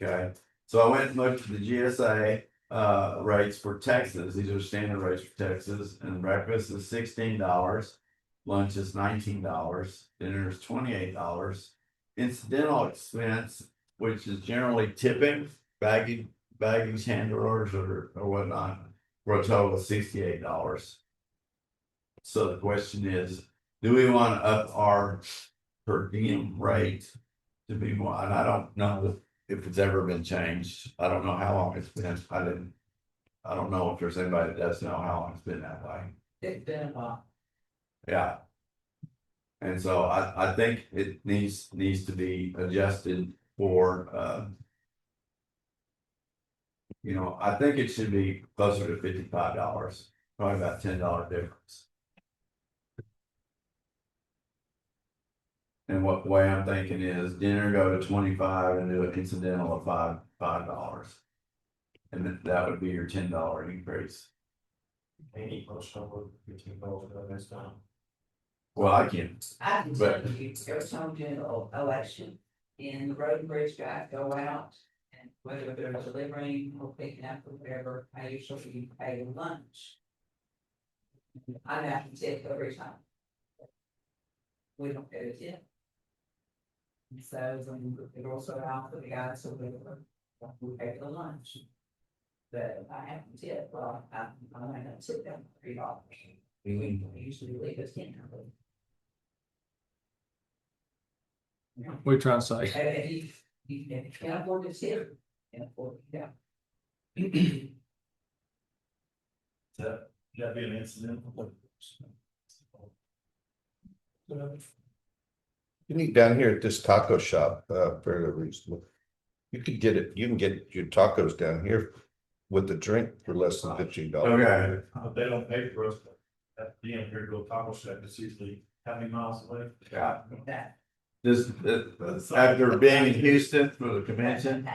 Okay, so I went and looked at the GSA rates for Texas. These are standard rates for Texas, and breakfast is $16. Lunch is $19, dinner is $28. Incidental expense, which is generally tipping, baggage handlers or whatnot, for a total of $68. So the question is, do we want to up our per diem rate to be more? And I don't know if it's ever been changed. I don't know how long it's been. I don't know if there's anybody that does know how long it's been that way. It's been a while. Yeah. And so I think it needs to be adjusted for you know, I think it should be closer to $55, probably about $10 difference. And what way I'm thinking is dinner go to 25 and do an incidental of $5. And that would be your $10 increase. Any post over $15 for the next time. Well, I can, I can But- tell you, every time general election, and the road and bridge guys go out, and whether they're delivering or picking up or whatever, I usually pay lunch. I have to tip every time. We don't get a tip. And so, when it also out for the guys who deliver, we pay for lunch. But I have to tip, well, I might not tip them $3. We usually leave us $10. We try to say, If you can't afford to tip, can't afford to, yeah. That'd be an incident. You need down here at this taco shop, fairly reasonable. You can get your tacos down here with the drink for less than $15. okay, They don't pay for us, but at the end, here to go taco shack, it's usually how many miles away? yeah. That. This, after being in Houston for the convention,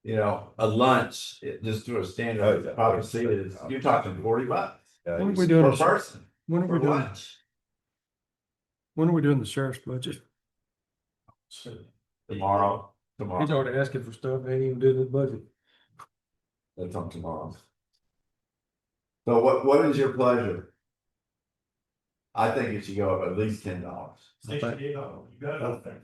you know, a lunch, just to a standard prophecy is, you're talking $40 when are we doing, per the- person when are for we doing, lunch. when are we doing the sheriff's budget? Tomorrow, He's already asking for stuff, ain't even doing his budget. that's on tomorrow. So what is your pleasure? I think it should go up at least $10. $68, you got it out there.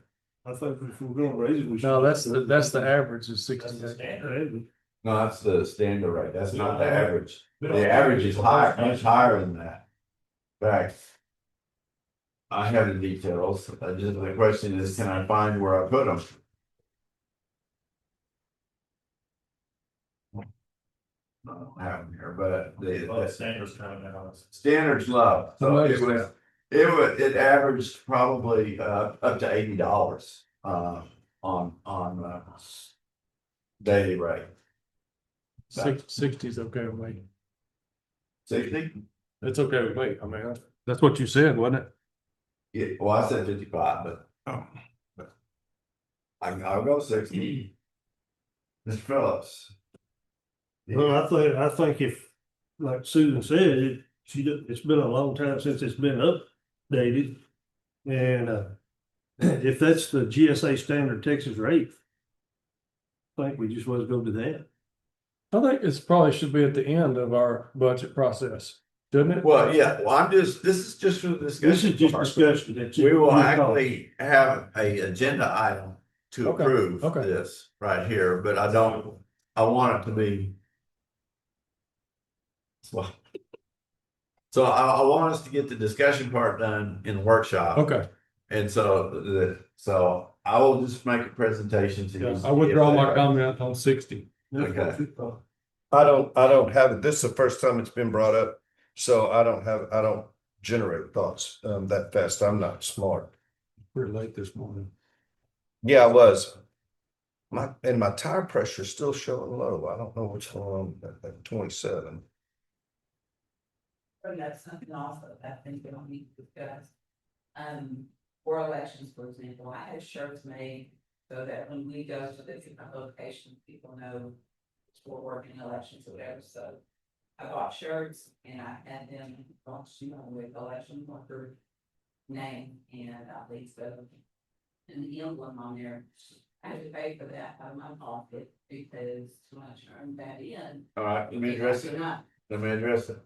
I think if we're gonna raise it, we should. No, that's the average is That's the 68. standard. No, that's the standard rate. That's not the average. We don't- The average is higher, much higher than that. In fact, I have the details. Just the question is, can I find where I put them? I don't have them here, but Well, the the standard's kind of now. standard's low. How So much it is was, it averaged probably up to $80 on daily rate. 60 is okay with me. 60? It's okay with me. I mean, that's what you said, wasn't it? Yeah, well, I said 55, but Oh. I'll go 60. Mr. Phillips. Well, I think like Susan said, it's been a long time since it's been updated. And, if that's the GSA standard Texas rate, I think we just want to go to that. I think it's probably should be at the end of our budget process, shouldn't it? Well, yeah, well, this is just for the This is discussion. just part. discussion. That's it. We will We'll talk. actually have a agenda item to Okay, approve okay. this right here, but I want it to be. So I want us to get the discussion part done in the workshop. Okay, And so I will just make a presentation to you. I withdraw my comment on 60. Okay. I don't have it. This is the first time it's been brought up, so I don't generate thoughts, that fast. I'm not smart. Pretty late this morning. Yeah, I was. My tire pressure is still showing low. I don't know what's going on at 27. Bring up something also that I think we don't need to discuss. For elections, for example, I have shirts made so that when we go to the different locations, people know we're working elections or whatever, so. I bought shirts and I had them, with election worker name and at least an emblem on there. I had to pay for that out of my pocket because when I turned that in. All right, let me address I it. did not. Let me address it.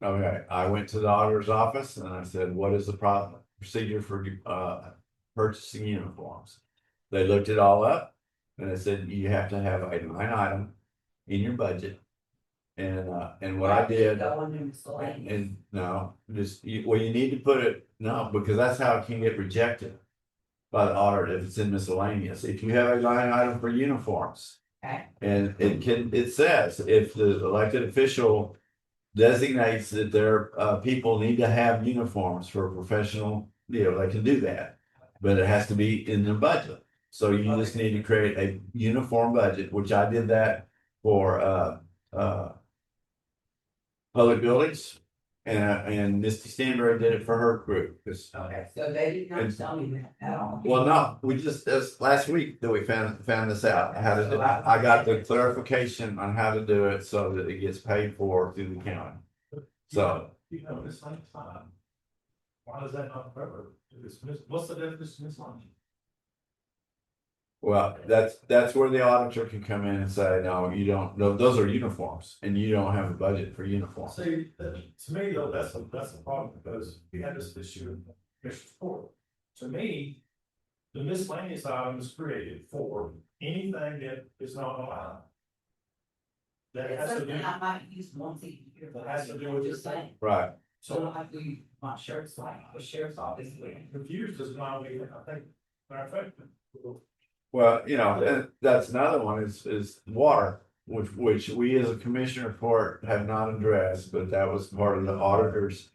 Okay, I went to the auditor's office and I said, what is the procedure for purchasing uniforms? They looked it all up and they said, you have to have a line item in your budget. And what I did, Go under miscellaneous. and no, you need to put it, no, because that's how it can get rejected by the auditor if it's in miscellaneous. If you have a line item for uniforms, Okay. and it says if the elected official designates that their people need to have uniforms for a professional deal, they can do that. But it has to be in the budget. So you just need to create a uniform budget, which I did that for public buildings. And Misty Stanbury did it for her group. Okay, so they did not tell me that at all. Well, no, that's last week that we found this out. How to do, I got the clarification on how to do it so that it gets paid for through the county. So, You know, this like, why does that not cover? What's the definition of miscellaneous? well, that's where the auditor can come in and say, no, you don't, no, those are uniforms and you don't have a budget for uniforms. See, to me though, that's a problem because we had this issue in Commissioner's Court. To me, the miscellaneous item is created for anything that is not allowed. That It's has to do, something I might use once a year. That has to do with Just saying, Right. so I don't have to use my shirts like the sheriff's office. confused is why we, I think, matter of fact. Well, and that's another one is water, which we as a commissioner court have not addressed, but that was part of the auditor's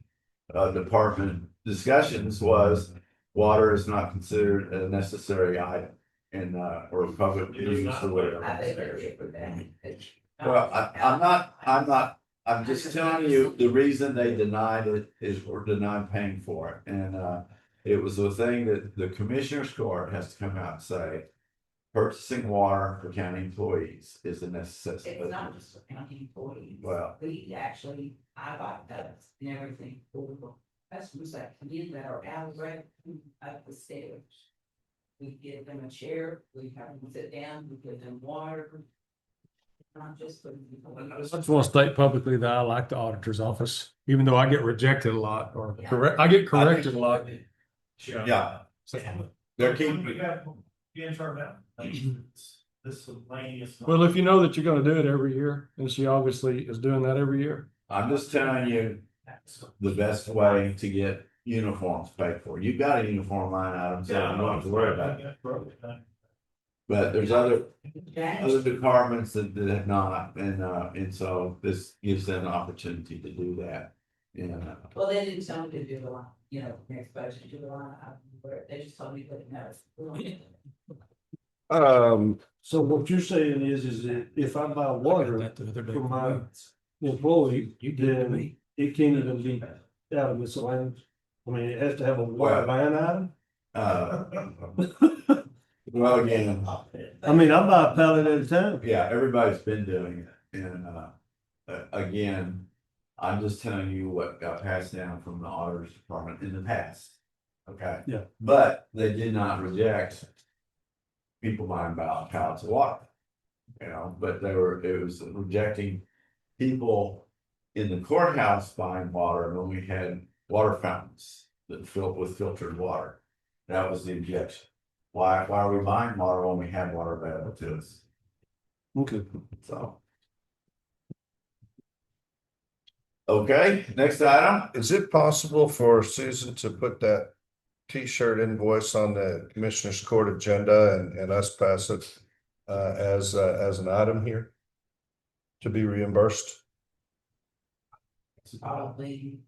department discussions was water is not considered a necessary item in or public use or whatever. I think they're good with that. Well, I'm just telling you, the reason they denied it is we're denied paying for it. And it was a thing that the commissioner's court has to come out and say, purchasing water for county employees is a necessity. It's not just for county employees. Well- We actually, I bought those and everything for customers that come in that are out of breath up the stairs. We give them a chair, we have them sit down, we give them water. Not just for. I just want to state publicly that I like the auditor's office, even though I get rejected a lot or I get corrected a lot. Yeah, So, they're We keeping, got, being turned out. This lane is. well, if you know that you're going to do it every year, and she obviously is doing that every year. I'm just telling you the best way to get uniforms paid for. You've got a uniform line item, so you don't have to worry about it. But there's other departments that have not, and so this gives them an opportunity to do that. Well, they didn't tell me to do the line, next budget, do the line, they just told me to know. So what you're saying is that if I buy water That the other day. for my employee, then it can't even be out of miscellaneous. I mean, it has to have a water line item. Well, again, I mean, I buy a pallet at a time. yeah, everybody's been doing it, and again, I'm just telling you what got passed down from the auditor's department in the past. Okay? Yeah. But they did not reject people buying pallets of water. You know, but it was rejecting people in the courthouse buying water when we had water fountains that filled with filtered water. That was the objection. Why are we buying water when we have water available to us? Okay. So. Okay, next item. Is it possible for Susan to put that T-shirt invoice on the Commissioners Court agenda and us pass it as an item here to be reimbursed? Probably.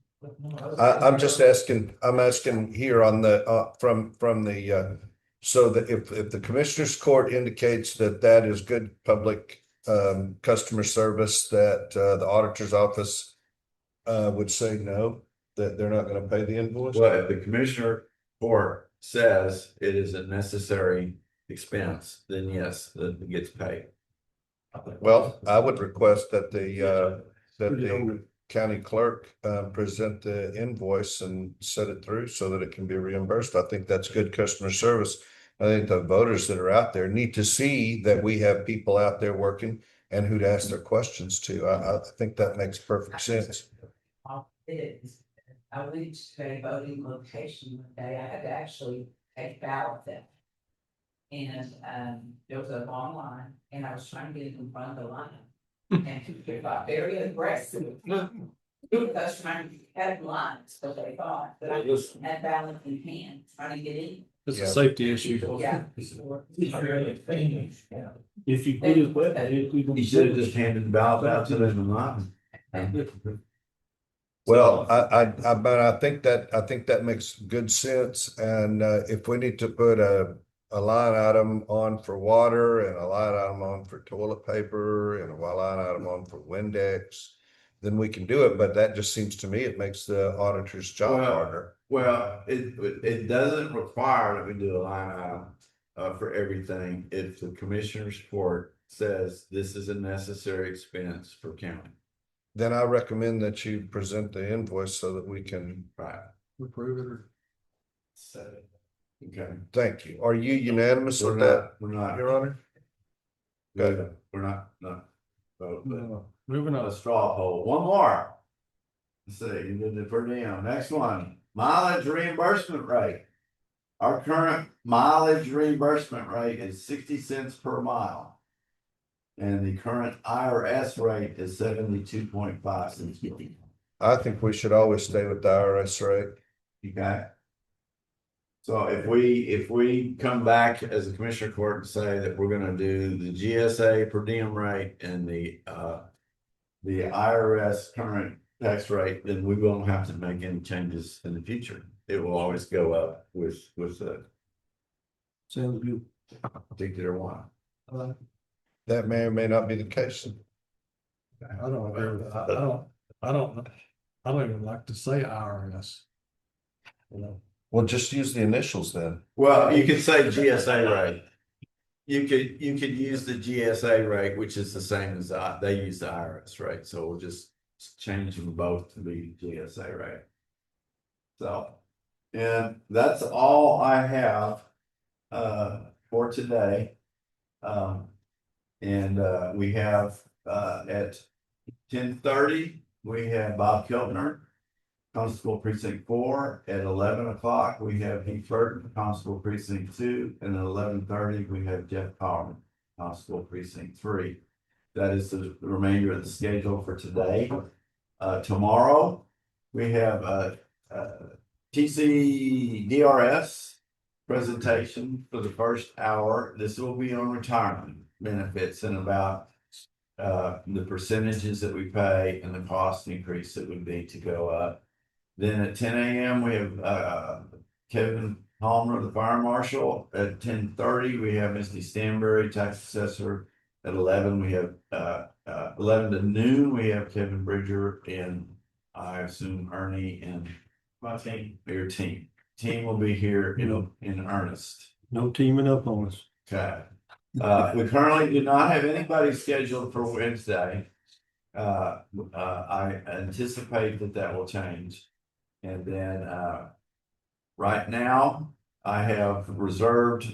I'm just asking, I'm asking here on the, from the, so that if the Commissioners Court indicates that that is good public customer service, that the auditor's office would say no, that they're not gonna pay the invoice? Well, if the commissioner court says it is a necessary expense, then yes, it gets paid. Well, I would request that the county clerk present the invoice and set it through so that it can be reimbursed. I think that's good customer service. I think the voters that are out there need to see that we have people out there working and who'd ask their questions to. I think that makes perfect sense. I went to a voting location one day. I had to actually take ballot them. And there was a long line and I was trying to get in front of the line. And people got very aggressive. Because trying to have lines, but they thought that I was had ballot in hand, trying to get in. It's a safety issue. Yeah. If you put it wet, You should have just handed the ballot out to them in line. Well, but I think that makes good sense. And if we need to put a line item on for water and a line item on for toilet paper and a line item on for Windex, then we can do it. But that just seems to me, it makes the auditor's job harder. Well, it doesn't require that we do a line item for everything if the commissioner's court says this is a necessary expense for county. Then I recommend that you present the invoice so that we can. Right. Approve it or. Okay. Thank you. Are you unanimous We're with that, not, we're not, Your Honor? good. We're not, vote, but No, moving a on. straw poll. One more. Let's see, you did the per diem. Next one, mileage reimbursement rate. Our current mileage reimbursement rate is 60 cents per mile. And the current IRS rate is 72.5 cents. I think we should always stay with the IRS rate. Okay. So if we come back as a commissioner court and say that we're gonna do the GSA per diem rate and the IRS current tax rate, then we won't have to make any changes in the future. It will always go up with the sounds good. particular one. That may or may not be the case. I don't agree with that. I don't even like to say IRS. You know, Well, just use the initials then. Well, you could say GSA rate. You could use the GSA rate, which is the same as they use the IRS rate. So we'll just change them both to be GSA rate. So, and that's all I have for today. We have at 10:30, we have Bob Kiltner, Constable Precinct 4. At 11 o'clock, we have Heath Burton, Constable Precinct 2. And at 11:30, we have Jeff Collin, Constable Precinct 3. That is the remainder of the schedule for today. Tomorrow, we have TCDRS presentation for the first hour. This will be on retirement benefits and about the percentages that we pay and the cost increase that would be to go up. Then at 10 a.m. we have Kevin Palmer, the fire marshal. At 10:30 we have Misty Stanbury, tax assessor. At 11 we have 11 to noon we have Kevin Bridger and I assume Ernie and My team. your team. Team will be here in earnest. No teaming up on us. Okay. We currently do not have anybody scheduled for Wednesday. I anticipate that that will change. And then, right now, I have reserved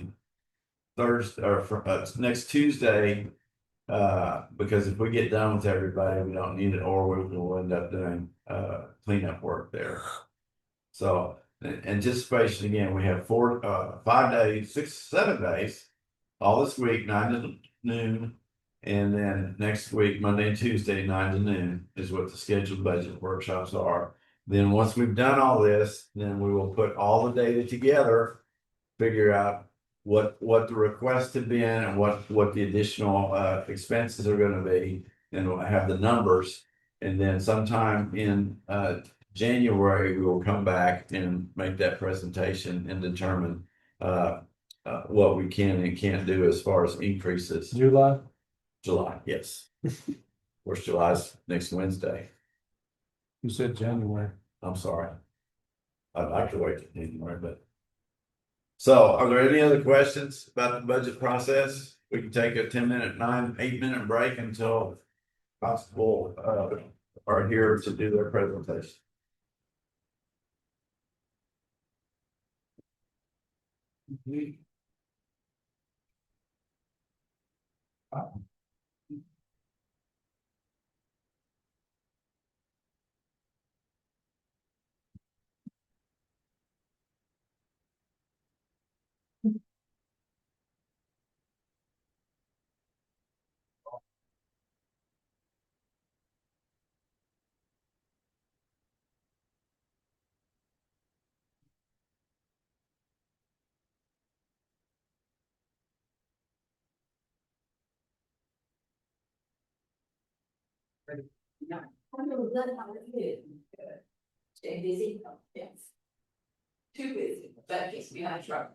Thursday, or next Tuesday. Because if we get done with everybody, we don't need it, or we will end up doing, cleanup work there. So, anticipation, again, we have 5 days, 7 days, all this week, 9 to noon. And then next week, Monday and Tuesday, 9 to noon is what the scheduled budget workshops are. Then once we've done all this, then we will put all the data together, figure out what the requests have been and what the additional expenses are gonna be. And we'll have the numbers. And then sometime in January, we will come back and make that presentation and determine what we can and can't do as far as increases. July? July, yes. Of course, July's next Wednesday. You said January. I'm sorry. I'd like to wait till January, but. So are there any other questions about the budget process? We can take a 10-minute, 8-minute break until possible, are here to do their presentation. No. I'm really glad how it is. Stay busy, yes. Too busy, that gets me out of trouble.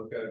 Okay.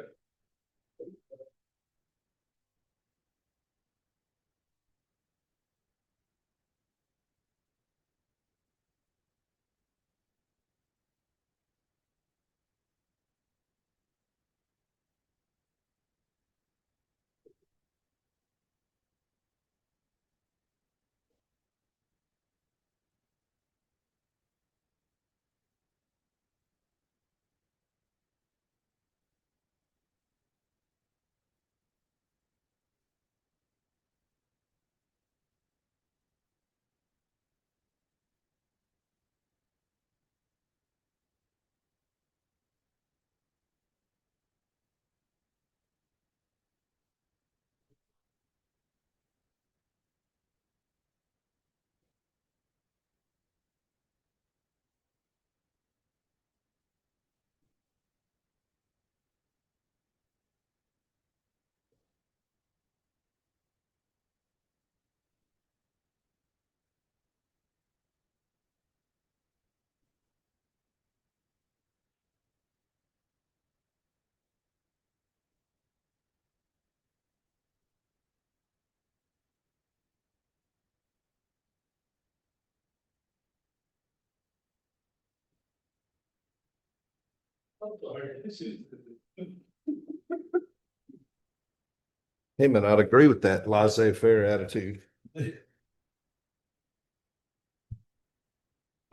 He may not agree with that laissez-faire attitude.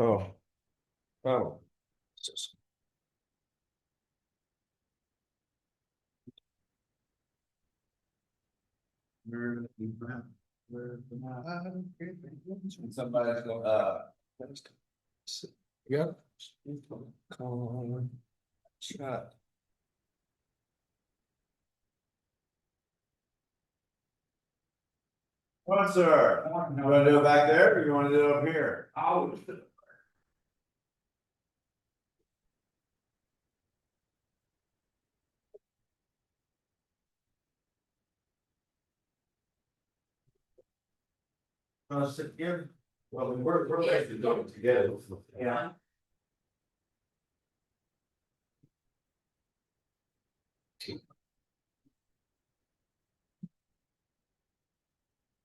Oh. Oh. Somebody's going, Yep. Shot. What, sir? You wanna do it back there or you wanna do it up here? Sit here. Well, we're basically doing it together. Yeah.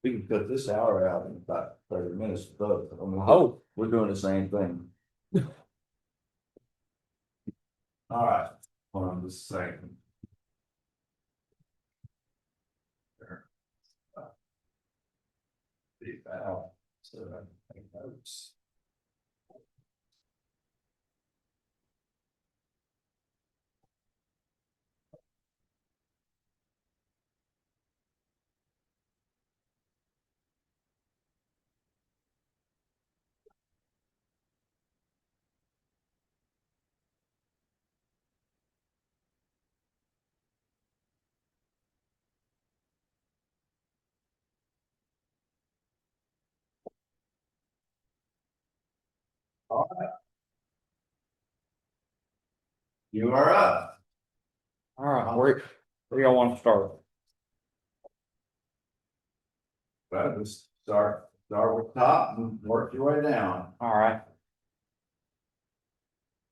We can cut this hour out in about 30 minutes both. Oh, we're doing the same thing. All right, hold on just a second. Leave that out, so I can take notes. All right. You are up. All right, where y'all want to start? Well, just start with top and work your way down. All right.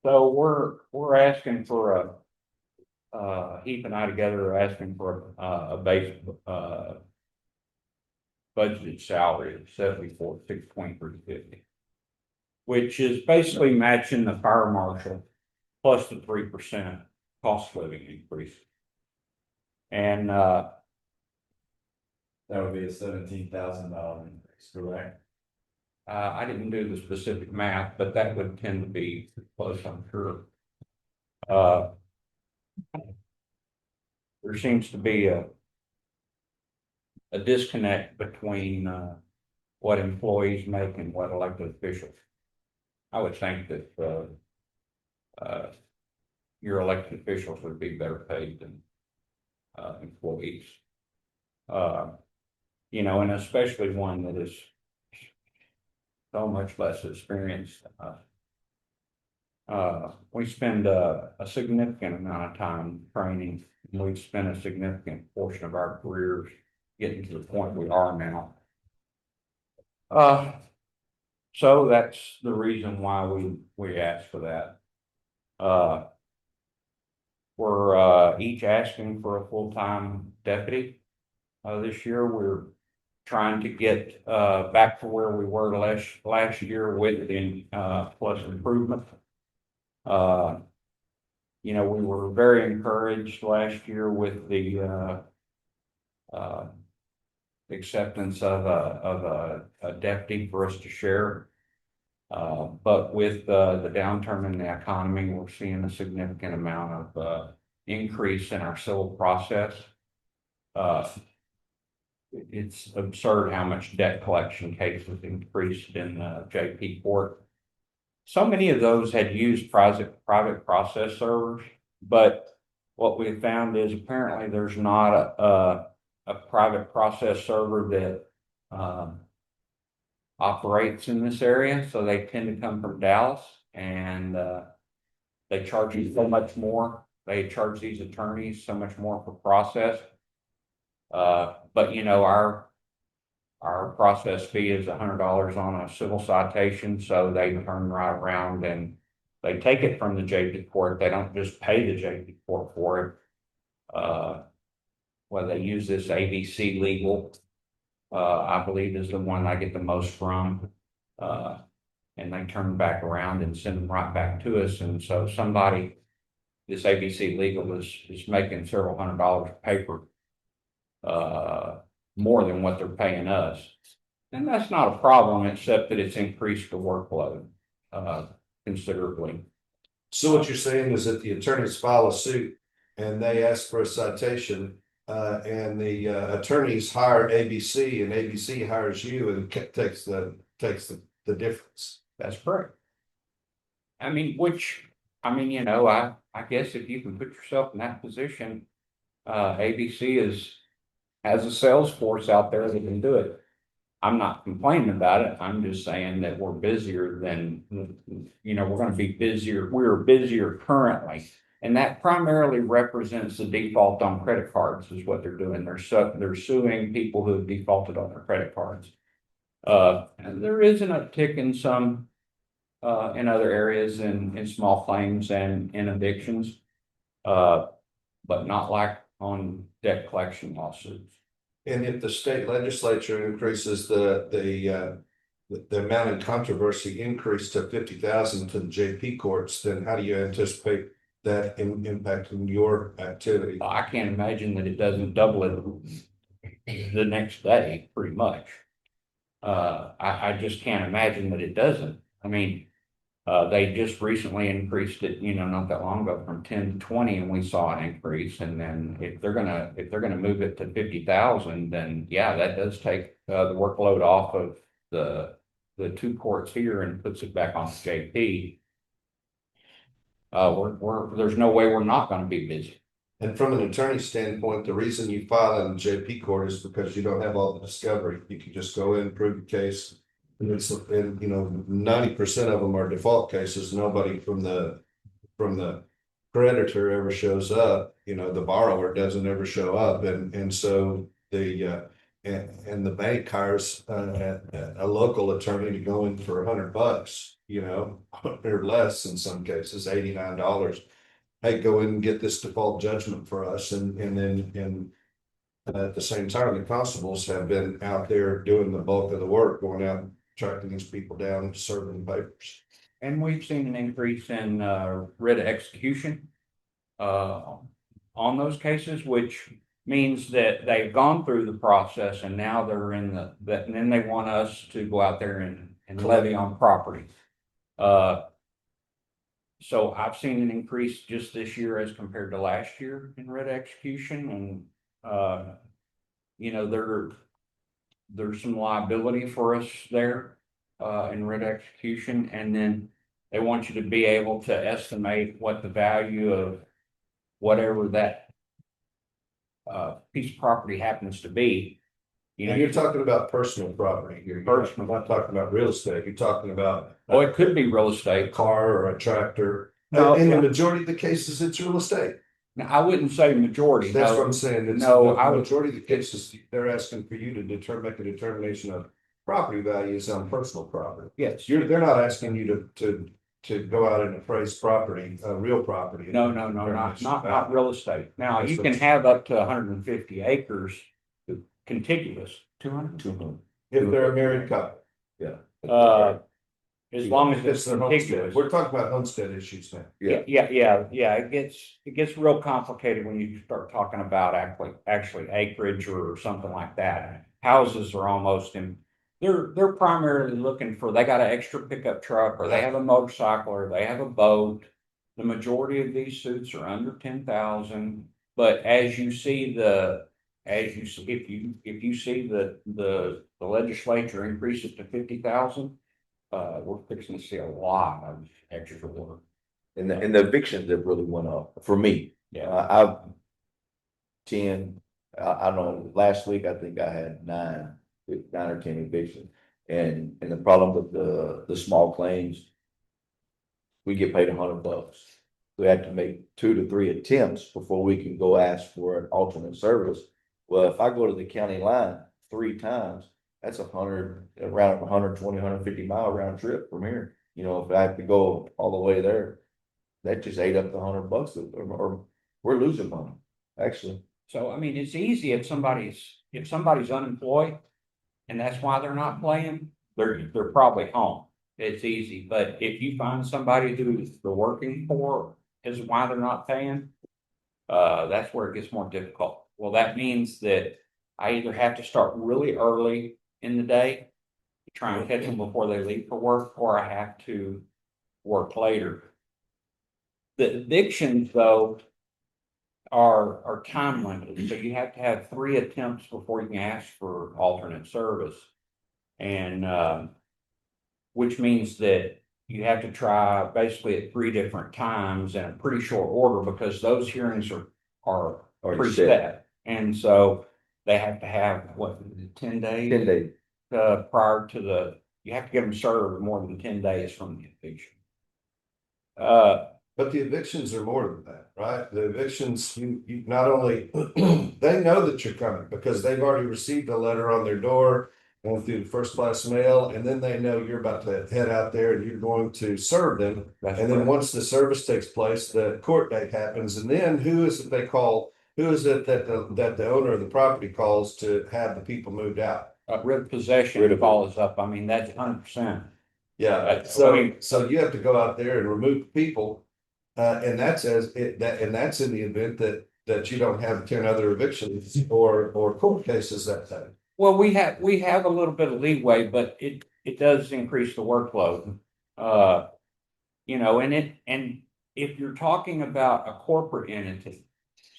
So we're asking for Heath and I together are asking for a base, budgeted salary of 74,623.50, which is basically matching the fire marshal plus the 3% cost of living increase. And, That would be a $17,000 increase, correct? I didn't do the specific math, but that would tend to be close, I'm sure. There seems to be a disconnect between, what employees make and what elected officials. I would think that, your elected officials would be better paid than, employees. You know, and especially one that is so much less experienced than us. We spend a significant amount of time training, and we've spent a significant portion of our careers getting to the point we are now. So that's the reason why we asked for that. We're each asking for a full-time deputy. This year, we're trying to get back to where we were last year with the plus improvement. You know, we were very encouraged last year with the acceptance of a deputy for us to share. But with the downturn in the economy, we're seeing a significant amount of increase in our civil process. It's absurd how much debt collection cases increased in JP Court. So many of those had used private process servers, but what we found is apparently there's not a private process server that operates in this area, so they tend to come from Dallas, and they charge you so much more. They charge these attorneys so much more for process. But you know, our process fee is $100 on a civil citation, so they turn right around and they take it from the JP court. They don't just pay the JP court for it. Well, they use this ABC Legal, I believe is the one I get the most from. And they turn back around and send them right back to us. And so this ABC Legal is making several $100s a paper, more than what they're paying us. And that's not a problem, except that it's increased the workload considerably. So what you're saying is that the attorneys file a suit and they ask for a citation, and the attorneys hire ABC and ABC hires you and takes the difference. That's correct. I mean, you know, I guess if you can put yourself in that position, ABC has a sales force out there that can do it. I'm not complaining about it. I'm just saying that we're busier than, you know, we're going to be busier. We're busier currently. And that primarily represents the default on credit cards is what they're doing. They're suing people who have defaulted on their credit cards. And there is an uptick in some, in other areas in small claims and in evictions, but not like on debt collection lawsuits. And if the state legislature increases the amount in controversy increase to 50,000 to the JP courts, then how do you anticipate that impacting your activity? I can't imagine that it doesn't double it the next day, pretty much. I just can't imagine that it doesn't. I mean, they just recently increased it, you know, not that long ago from 10 to 20, and we saw an increase. And then if they're gonna move it to 50,000, then yeah, that does take the workload off of the two courts here and puts it back on JP. There's no way we're not going to be busy. And from an attorney standpoint, the reason you file in the JP court is because you don't have all the discovery. You can just go in, prove the case. And you know, 90% of them are default cases. Nobody from the creditor ever shows up. You know, the borrower doesn't ever show up, and so and the bank hires a local attorney to go in for $100, you know, or less in some cases, $89. Hey, go in and get this default judgment for us, and then at the same time, the constables have been out there doing the bulk of the work, going out and tracking these people down, serving papers. And we've seen an increase in writ of execution on those cases, which means that they've gone through the process and now they're in and then they want us to go out there and levy on property. So I've seen an increase just this year as compared to last year in writ of execution, and you know, there's some liability for us there in writ of execution, and then they want you to be able to estimate what the value of whatever that piece of property happens to be. You know, And you're talking about personal property here. You're not talking about real estate. You're talking about it could be real a estate. car or a tractor. No, In yeah. the majority of the cases, it's real estate. Now, I wouldn't say majority. That's no. what I'm saying. It's No, the I would- majority of the cases, they're asking for you to make a determination of property values on personal property. Yes. They're not asking you to to go out and appraise property, real property. No, not real estate. Now, you can have up to 150 acres contiguous, 200. If they're a married couple. As long as If it's their homestead. contiguous. We're talking about homestead issues now. Yeah. It gets real complicated when you start talking about actually acreage or something like that. Houses are almost they're primarily looking for, they got an extra pickup truck, or they have a motorcycle, or they have a boat. The majority of these suits are under 10,000, but as you see if you see the legislature increase it to 50,000, we're fixing to see a lot of extra work. And the evictions have really went up for me. Yeah. I've 10, I don't know, last week I think I had 9 or 10 evictions. And the problem with the small claims, we get paid $100. We have to make 2 to 3 attempts before we can go ask for an alternate service. Well, if I go to the county line 3 times, that's around 120, 150 mile round trip from here. You know, if I have to go all the way there, that just ate up the $100, or we're losing money, actually. So, I mean, it's easy if somebody's unemployed and that's why they're not playing, they're probably home. It's easy, but if you find somebody who they're working for is why they're not paying, that's where it gets more difficult. Well, that means that I either have to start really early in the day to try and catch them before they leave for work, or I have to work later. The evictions, though, are time limited, so you have to have 3 attempts before you can ask for alternate service, and which means that you have to try basically at 3 different times in a pretty short order, because those hearings are Already preset, and so they have to have 10 days. 10 days. Prior to you have to get them served more than 10 days from the eviction. But the evictions are more than that, right? The evictions, you not only, they know that you're coming because they've already received a letter on their door, going through first class mail, and then they know you're about to head out there and you're going to serve them. And then once the service takes place, the court date happens, and then who is it they call? Who is it that the owner of the property calls to have the people moved out? Writ of possession follows up. I mean, that's 100%. Yeah, so you have to go out there and remove people, and that's in the event that you don't have 10 other evictions or court cases that day. Well, we have a little bit of leeway, but it does increase the workload. You know, and if you're talking about a corporate entity,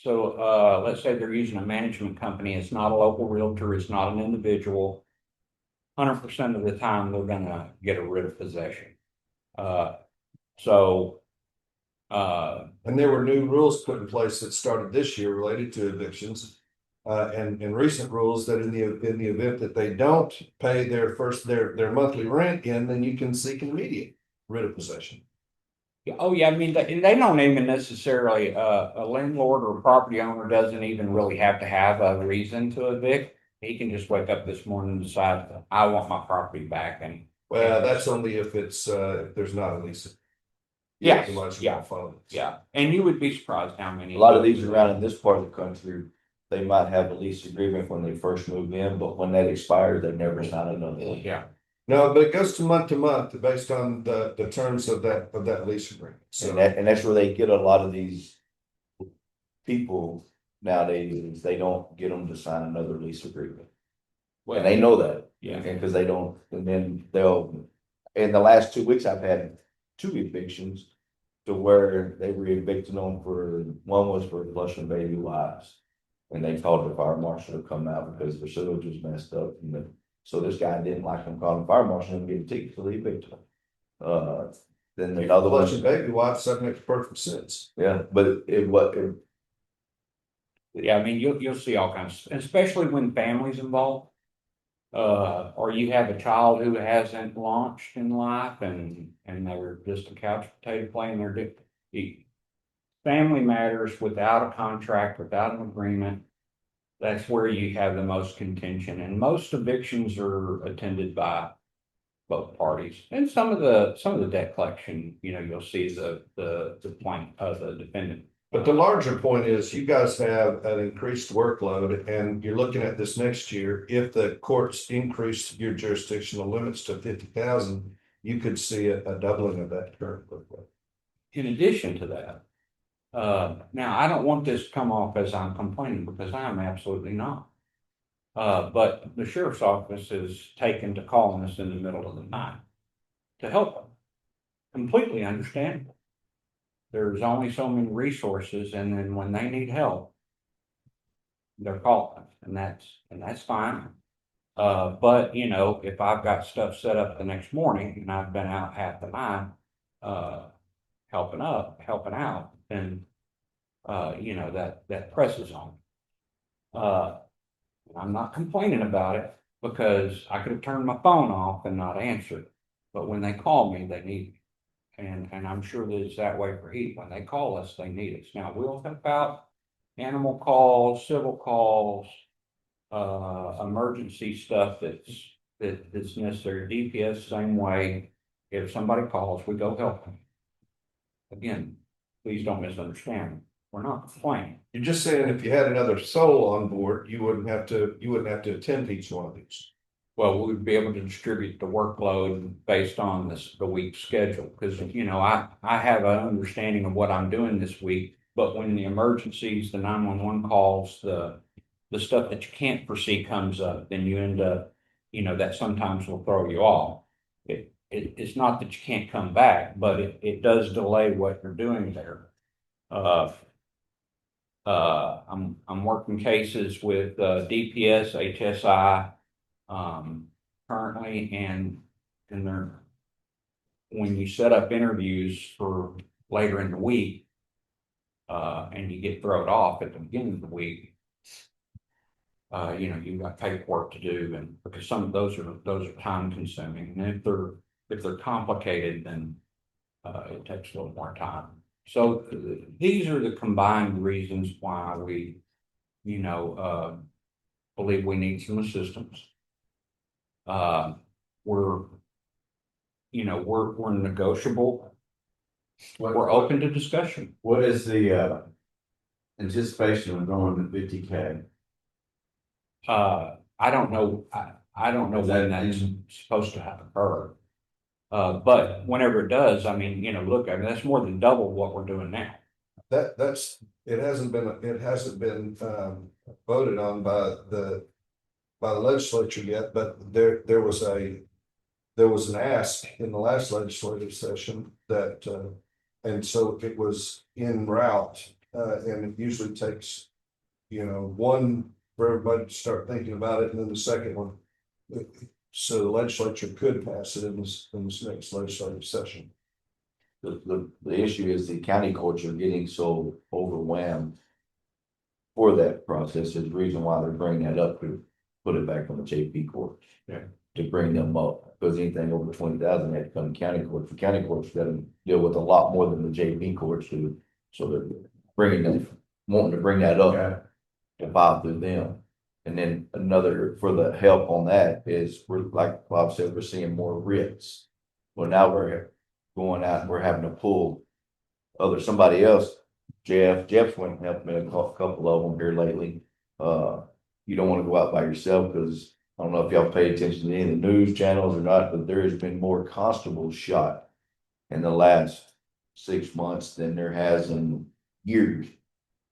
so let's say they're using a management company, it's not a local realtor, it's not an individual. 100% of the time they're gonna get a writ of possession. And there were new rules put in place that started this year related to evictions. And recent rules that in the event that they don't pay their monthly rent then you can seek immediate writ of possession. Oh, yeah, I mean, they don't even necessarily, a landlord or a property owner doesn't even really have to have a reason to evict. He can just wake up this morning and decide, I want my property back, and. Well, that's only if it's, if there's not a lease. Yes, Otherwise, yeah. Yeah, and you would be surprised how many. A lot of these around in this part of the country, they might have a lease agreement when they first move in, but when that expires, they never sign another one. Yeah. No, but it goes to month based on the terms of that lease agreement. So And that's where they get a lot of these people nowadays, they don't get them to sign another lease agreement. And they know that. Yeah. Because they don't, and then in the last 2 weeks, I've had 2 evictions to where they were evicting them one was for flushing baby wives. And they called the fire marshal to come out because the sewage was messed up. So this guy didn't like them calling the fire marshal and getting tickets for the eviction. Then another one. flushing baby wives, that makes perfect sense. Yeah, but Yeah, I mean, you'll see all kinds, especially when families involved. Or you have a child who hasn't launched in life and they're just a couch potato playing family matters without a contract, without an agreement. That's where you have the most contention, and most evictions are attended by both parties. And some of the debt collection, you'll see the point of the defendant. But the larger point is you guys have an increased workload and you're looking at this next year. If the courts increase your jurisdictional limits to 50,000, you could see a doubling of that current workload. In addition to that, now I don't want this to come off as I'm complaining, because I am absolutely not. But the sheriff's office is taken to calling us in the middle of the night to help them. Completely understandable. There's only so many resources, and then when they need help, they're calling, and that's fine. But if I've got stuff set up the next morning and I've been out half the night, helping out, then that presses on. I'm not complaining about it, because I could have turned my phone off and not answered. But when they call me, they need me. And I'm sure that it's that way for Heath. When they call us, they need us. Now, we'll help out animal calls, civil calls, emergency stuff that's necessary. DPS, same way. If somebody calls, we go help them. Again, please don't misunderstand me. We're not complaining. You're just saying if you had another soul on board, you wouldn't have to attend each one of these. Well, we'd be able to distribute the workload based on the week's schedule, because, I have an understanding of what I'm doing this week, but when the emergencies, the 911 calls, the stuff that you can't foresee comes up, then you end up, that sometimes will throw you off. It's not that you can't come back, but it does delay what you're doing there. I'm working cases with DPS, HSI, currently, and when you set up interviews for later in the week, and you get thrown off at the beginning of the week, you've got paperwork to do, and because some of those are time consuming, and if they're complicated, then it takes a little more time. So these are the combined reasons why we, believe we need some assistance. We're negotiable. We're open to discussion. What is the anticipation of going to 50K? I don't know. I don't know when that's supposed to occur. But whenever it does, look, that's more than double what we're doing now. It hasn't been voted on by the legislature yet, but there was an ask in the last legislative session that, and so it was en route, and it usually takes, one for everybody to start thinking about it, and then the second one. So the legislature could pass it in this next legislative session. The issue is the county courts are getting so overwhelmed for that process. Is the reason why they're bringing that up, to put it back on the JP court. Yeah. To bring them up, because anything over 20,000 had to come to county court. The county courts got to deal with a lot more than the JP courts do. So they're wanting to bring that up to file through them. And then another, for the help on that, is we're, like Bob said, we're seeing more writs. Well, now we're going out and we're having to pull somebody else. Jeff's went and helped me a couple of them here lately. You don't want to go out by yourself, because I don't know if y'all pay attention to any of the news channels or not, but there has been more constables shot in the last 6 months than there has in years.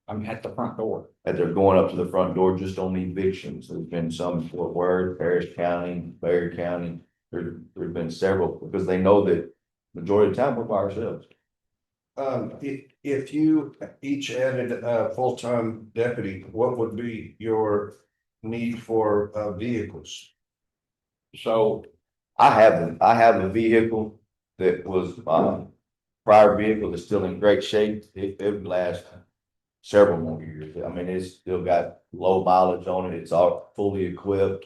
I'm at the front door. That they're going up to the front door just on evictions. There's been some in Fort Worth, Harris County, Bexar County. There's been several, because they know that majority of the time we're by ourselves. If you each added a full-time deputy, what would be your need for vehicles? So I have a vehicle that was prior vehicle that's still in great shape. It would last several more years. It's still got low mileage on it. It's all fully equipped.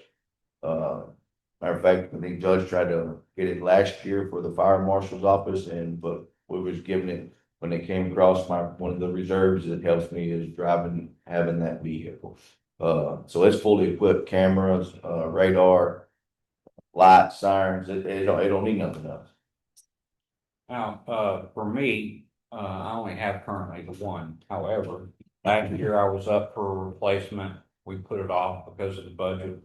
Matter of fact, I think Judge tried to get it last year for the fire marshal's office, but we was giving it when it came across one of the reserves that helps me is having that vehicle. So it's fully equipped, cameras, radar, lights, sirens, it don't need nothing else. Now, for me, I only have currently the one. However, last year I was up for replacement. We put it off because of the budget.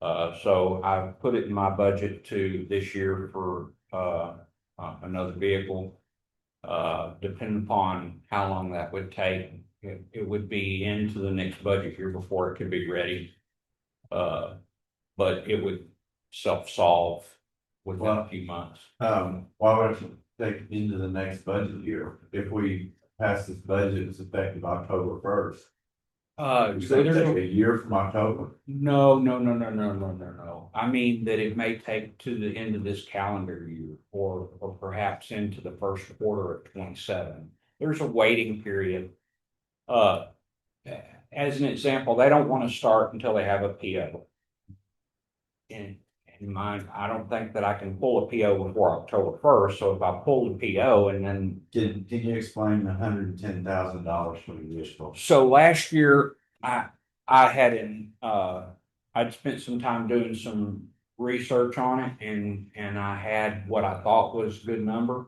So I put it in my budget to this year for, another vehicle. Depending upon how long that would take, it would be into the next budget year before it could be ready. But it would self-solve within a few months. Why would it take into the next budget year? If we pass this budget, it's effective October first. You say There's take a year from October? no. I mean that it may take to the end of this calendar year or perhaps into the first quarter of 27. There's a waiting period. As an example, they don't want to start until they have a PO. In mind, I don't think that I can pull a PO before October 1st. So if I pull the PO and then Can you explain the $110,000 for the vehicle? so last year, I had I'd spent some time doing some research on it and I had what I thought was a good number.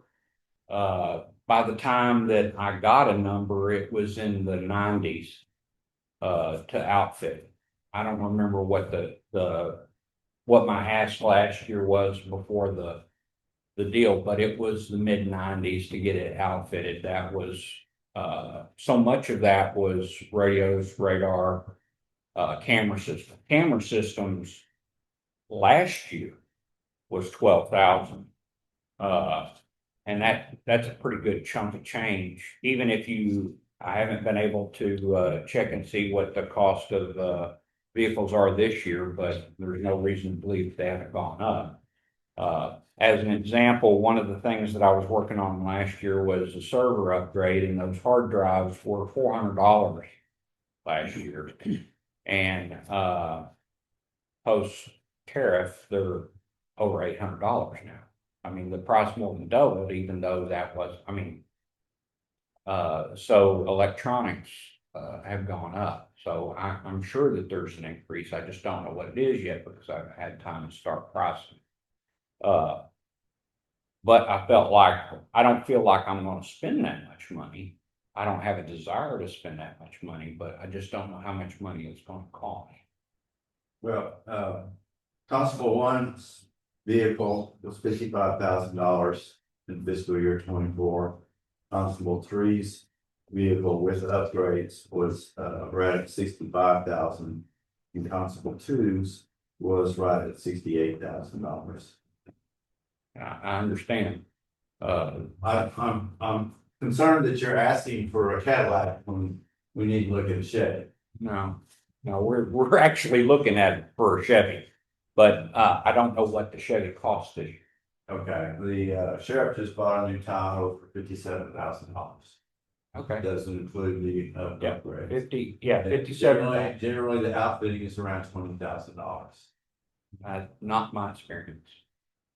By the time that I got a number, it was in the 90s, to outfit. I don't remember what what my ask last year was before the deal, but it was the mid 90s to get it outfitted. That was, so much of that was radios, radar, camera system. Camera systems last year was 12,000. And that's a pretty good chunk of change. Even if I haven't been able to check and see what the cost of vehicles are this year, but there's no reason to believe they haven't gone up. As an example, one of the things that I was working on last year was a server upgrade, and those hard drives were $400 last year. And post tariff, they're over $800 now. I mean, the price more than doubled, even though that was, I mean, so electronics have gone up. So I'm sure that there's an increase. I just don't know what it is yet because I haven't had time to start pricing. But I don't feel like I'm going to spend that much money. I don't have a desire to spend that much money, but I just don't know how much money it's going to cost. Well, Constable One's vehicle was $55,000 in fiscal year 24. Constable Three's vehicle with upgrades was right at 65,000. And Constable Two's was right at $68,000. I understand. I'm concerned that you're asking for a Cadillac when we need to look at a Chevy. No, we're actually looking at it for a Chevy, but I don't know what the Chevy cost is. Okay, the sheriff just bought a new Tahoe for $57,000. Okay. Doesn't include the upgrade. 57. Generally, the outfitting is around $20,000. Not my experience.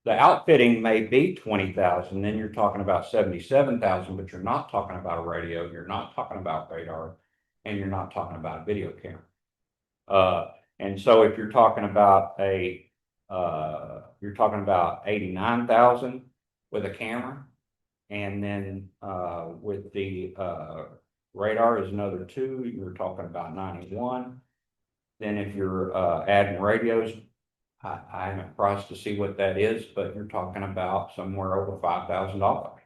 The outfitting may be 20,000, then you're talking about 77,000, but you're not talking about a radio, you're not talking about radar, and you're not talking about a video camera. And so if you're talking about you're talking about 89,000 with a camera, and then with the radar is another 2, you're talking about 91. Then if you're adding radios, I haven't priced to see what that is, but you're talking about somewhere over $5,000.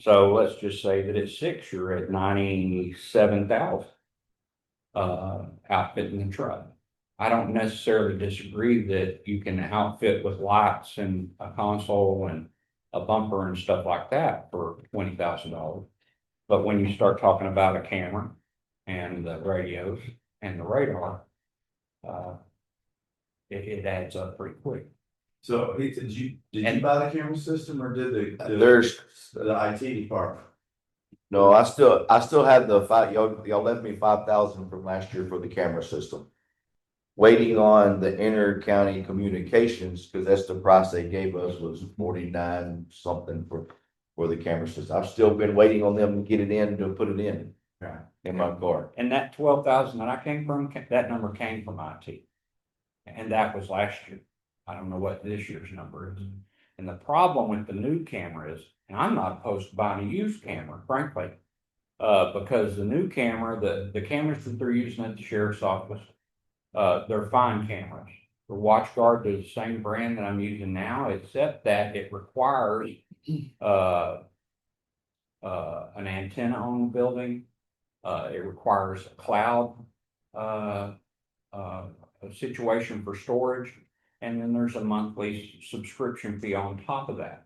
So let's just say that at 6, you're at 97,000 outfitting the truck. I don't necessarily disagree that you can outfit with lights and a console and a bumper and stuff like that for $20,000. But when you start talking about a camera and the radios and the radar, it adds up pretty quick. So did you buy the camera system or did There's the IT department? No, I still have the y'all left me 5,000 from last year for the camera system. Waiting on the inter-county communications, because that's the price they gave us, was 49 something for the camera system. I've still been waiting on them to get it in, to put it in my car. And that 12,000 that I came from, that number came from IT. And that was last year. I don't know what this year's number is. And the problem with the new cameras, and I'm not opposed to buying a used camera, frankly. Because the new camera, the cameras that they're using at the sheriff's office, they're fine cameras. The WatchGuard is the same brand that I'm using now, except that it requires, an antenna on the building. It requires a cloud, a situation for storage, and then there's a monthly subscription fee on top of that.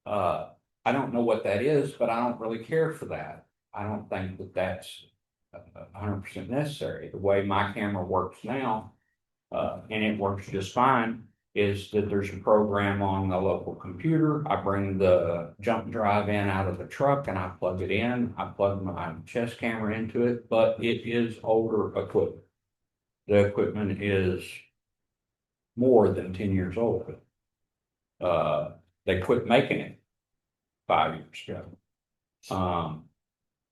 I don't know what that is, but I don't really care for that. I don't think that that's 100% necessary. The way my camera works now, and it works just fine, is that there's a program on the local computer. I bring the jump drive in out of the truck and I plug it in. I plug my chest camera into it, but it is older equipment. The equipment is more than 10 years old. They quit making it 5 years ago.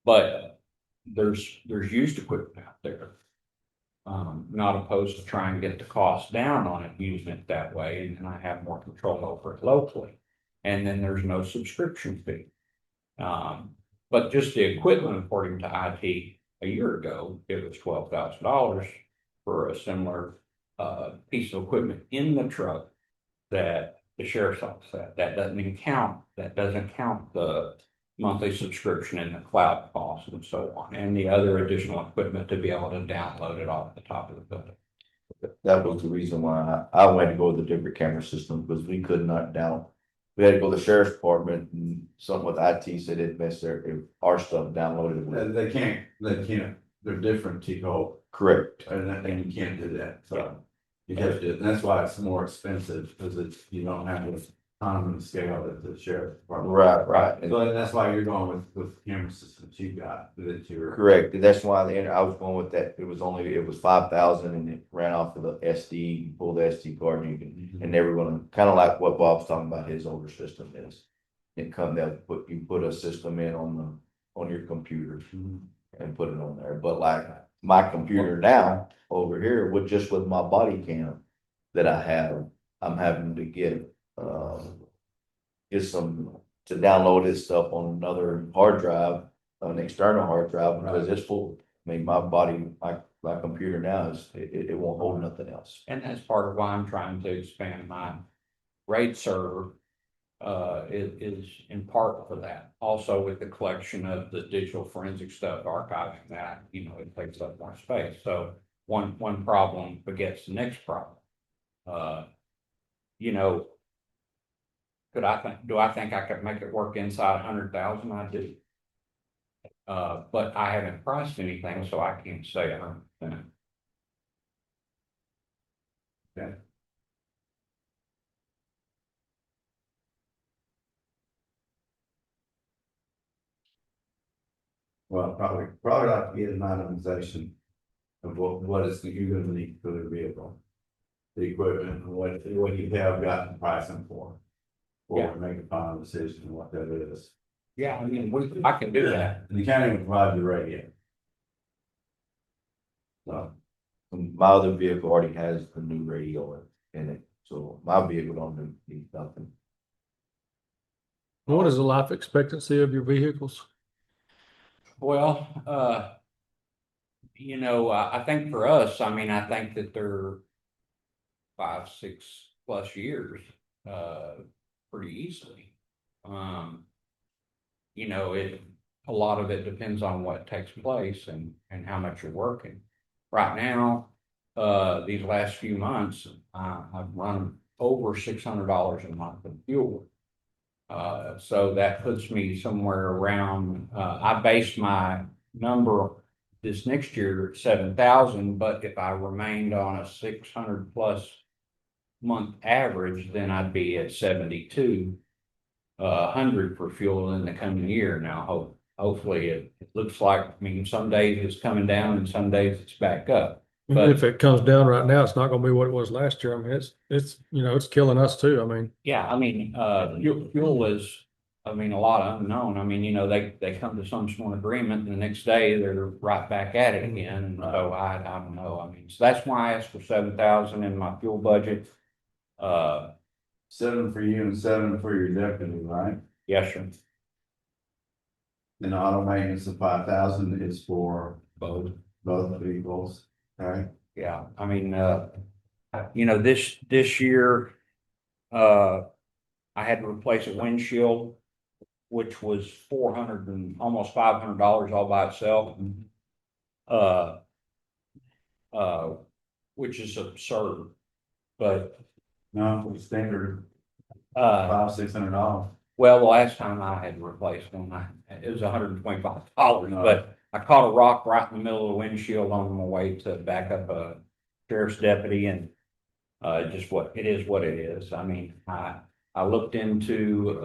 But there's used equipment out there. Not opposed to trying to get the cost down on it, using it that way, and then I have more control over it locally. And then there's no subscription fee. But just the equipment, according to IT, a year ago, it was $12,000 for a similar piece of equipment in the truck that the sheriff's office had. That doesn't count the monthly subscription and the cloud cost and so on, and the other additional equipment to be able to download it off the top of the building. That was the reason why I went to go with a different camera system, because we could not down. We had to go to the sheriff's department, and something with IT said it messed our stuff downloaded. They can't, they're different, Tico, Correct. and you can't do that, so. You have to, and that's why it's more expensive, because you don't have the economy scale that the sheriff's department. Right. So that's why you're going with camera systems you got, that you're. Correct. That's why I was going with that. It was 5,000 and it ran off of the SD, you pull the SD card and you can, and they were gonna, kind of like what Bob's talking about his older system is. You put a system in on your computer and put it on there. But like my computer now over here with my body cam that I have, I'm having to get some to download this stuff on another hard drive, an external hard drive, because it's full. I mean, my computer now it won't hold nothing else. And that's part of why I'm trying to expand my RAID server, is in part for that. Also with the collection of the digital forensic stuff, archiving that, it takes up more space. So one problem begets the next problem. Do I think I could make it work inside 100,000? I do. But I haven't priced anything, so I can't say 100%. Okay. Well, probably like to get an itemization of what is you're gonna need for the vehicle. The equipment, and what you have gotten pricing for. Or make a final decision on what that is. Yeah, I mean, I can do that. And the county will provide the radio. So, My other vehicle already has the new radio in it, so my vehicle don't need nothing. What is the life expectancy of your vehicles? Well, I think for us, I think that they're 5-6+ years, pretty easily. A lot of it depends on what takes place and how much you're working. Right now, these last few months, I've run over $600 a month in fuel. So that puts me somewhere around, I based my number this next year at 7,000, but if I remained on a 600+ month average, then I'd be at 7,200 for fuel in the coming year. Now, hopefully it looks like, some days it's coming down and some days it's back up. But if it comes down right now, it's not gonna be what it was last year. It's killing us too. yeah, fuel is, a lot unknown. They come to some sort of agreement and the next day they're right back at it again. And so I don't know. So that's why I asked for 7,000 in my fuel budget. 7 for you and 7 for your deputy, right? yes, sir, And auto maintenance of 5,000 is for both. both vehicles, right? Yeah, I mean, this year, I had to replace a windshield, which was almost $500 all by itself. Uh, uh, which is absurd, but, No, for the standard, uh, $600. well, the last time I had to replace one, it was $125, No. but I caught a rock right in the middle of the windshield on my way to back up a sheriff's deputy, and just it is what it is. I mean, I looked into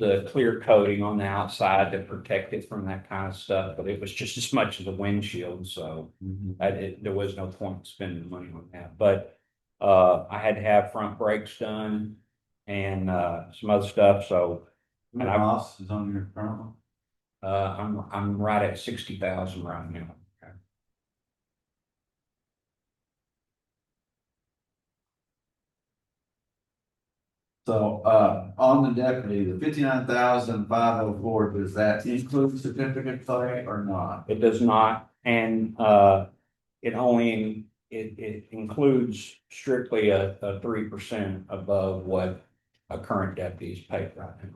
the clear coating on the outside to protect it from that kind of stuff, but it was just as much as a windshield, so there was no point spending money on that. But I had to have front brakes done and some other stuff, so What else is on your current one? I'm right at 60,000 right now. So, on the deputy, the 59,504, does that include certificate pay or not? It does not, and it includes strictly a 3% above what a current deputy is paid right now.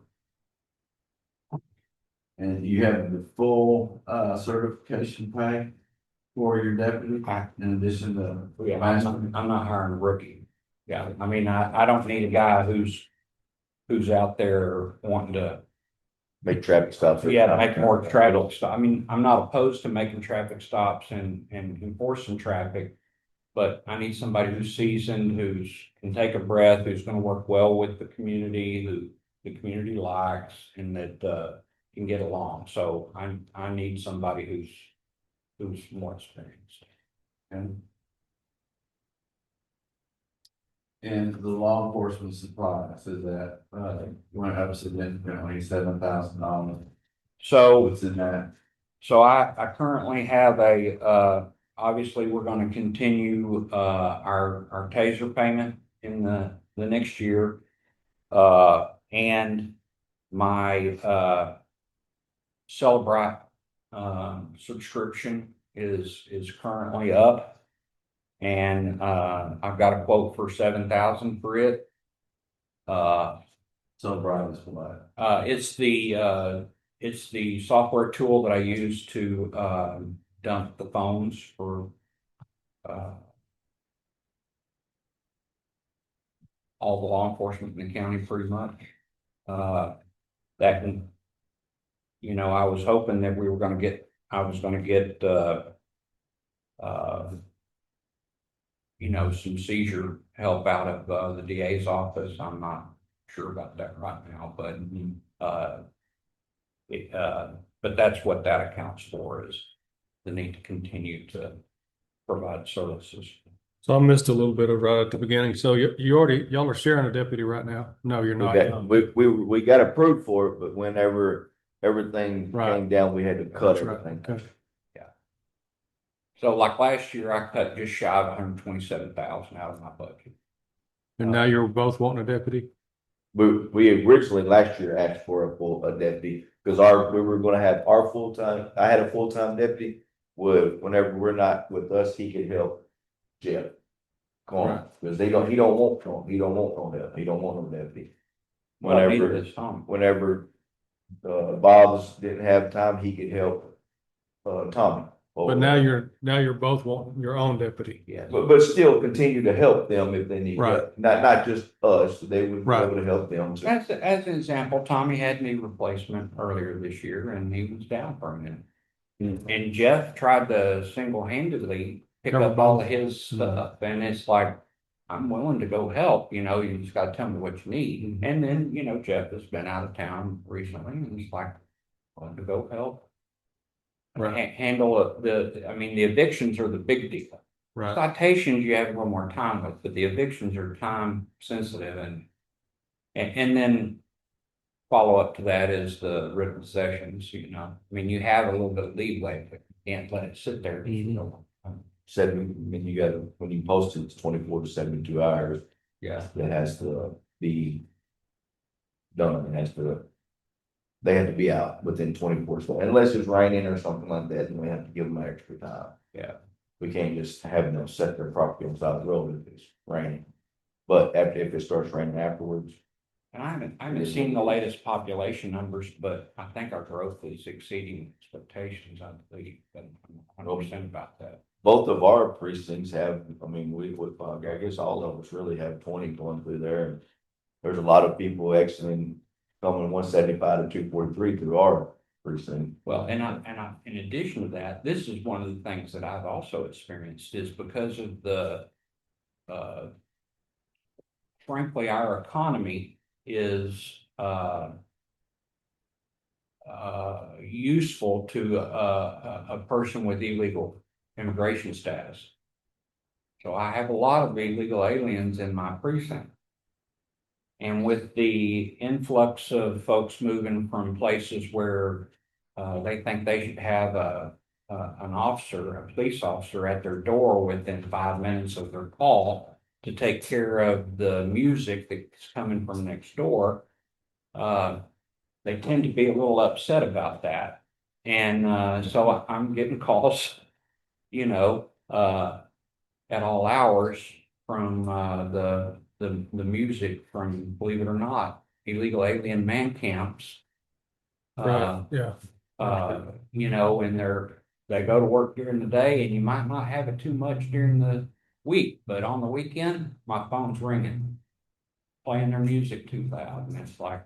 And you have the full, certification pay for your deputy in addition to. Yeah, I'm not hiring a rookie. Yeah, I mean, I don't need a guy who's out there wanting to, Make traffic stops. every yeah, time. make more traffic stop. I mean, I'm not opposed to making traffic stops and enforcing traffic. But I need somebody who's seasoned, can take a breath, who's gonna work well with the community, who the community likes, and that can get along. So I need somebody who's more experienced. And the law enforcement supplies, is that, went up significantly, $7,000. So What's in that? So I currently have obviously, we're gonna continue, our taser payment in the next year. And my, Celebrite, subscription is currently up. And, I've got a quote for 7,000 for it. So Brian is what? It's the software tool that I use to dump the phones for all the law enforcement in the county pretty much. That can, I was hoping that I was gonna get some seizure help out of the DA's office. I'm not sure about that right now, but but that's what that accounts for, is the need to continue to provide services. So I missed a little bit of right at the beginning. So y'all are sharing a deputy right now? No, you're not. We got approved for it, but whenever everything Right. came down, we had to cut That's right. everything. Okay. So like last year, I cut just shy of 127,000 out of my budget. And now you're both wanting a deputy? We originally last year asked for a deputy, because we were gonna have our full-time, I had a full-time deputy. Whenever we're not with us, he could help Jeff. Come on, because he don't want no help, he don't want no deputy. Well, neither does Tom. Whenever Bob's didn't have time, he could help Tommy. But now you're both wanting your own deputy. Yeah. But still continue to help them if they need Right. help, not just us, they would be Right. able to help them. too. As an example, Tommy had knee replacement earlier this year and he was down for a minute. And Jeff tried to single-handedly pick Cover up all both. of his stuff, and it's like, I'm willing to go help, you just gotta tell me what you need. And then, Jeff has been out of town recently, and he's like, willing to go help. Right. Handle the evictions are the big deal. Right. Citations you have a little more time with, but the evictions are time sensitive, and then follow up to that is the written sessions, you have a little bit of leeway, but you can't let it sit there. when you got, when you post it, it's 24 to 72 hours. Yeah. That has to be done, it has to, they have to be out within 24, so unless it's raining or something like that, then we have to give them extra time. Yeah. We can't just have them set their property on the side of the road if it's raining. But after, if it starts raining afterwards, And I haven't seen the latest population numbers, but I think our growth is exceeding expectations, I believe, but I'm 100% about that. both of our precincts have, I mean, I guess all of us really have 20 going through there. There's a lot of people exiting, coming 175 to 243 through our precinct. Well, in addition to that, this is one of the things that I've also experienced is because of the, frankly, our economy is, useful to a person with illegal immigration status. So I have a lot of illegal aliens in my precinct. And with the influx of folks moving from places where they think they should have an officer, a police officer at their door within 5 minutes of their call to take care of the music that's coming from next door, they tend to be a little upset about that. And so I'm getting calls, you know, at all hours from the music from, believe it or not, illegal alien man camps. Right, yeah. You know, and they go to work during the day and you might not have it too much during the week, but on the weekend, my phone's ringing, playing their music too loud, and it's like,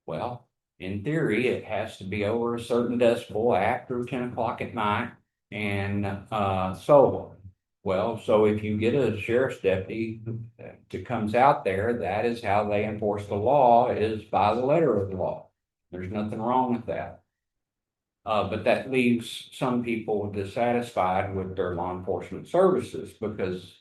well, in theory, it has to be over a certain decibel after 10 o'clock at night. And so if you get a sheriff's deputy that comes out there, that is how they enforce the law, is by the letter of the law. There's nothing wrong with that. But that leaves some people dissatisfied with their law enforcement services because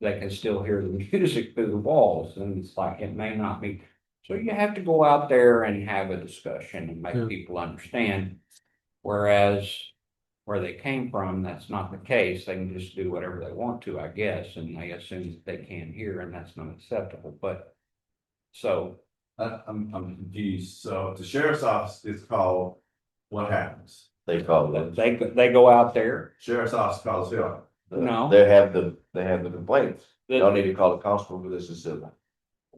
they can still hear the music through the walls, and it's like, it may not be. So you have to go out there and have a discussion and make people understand. Whereas where they came from, that's not the case. They can just do whatever they want to, I guess, and they assume that they can't hear, and that's not acceptable. But so I'm confused. So the sheriff's office is called, what happens? They call it. they go out there. Sheriff's office calls who? No. They have the complaints. The- Y'all need to call the constable for this is civil.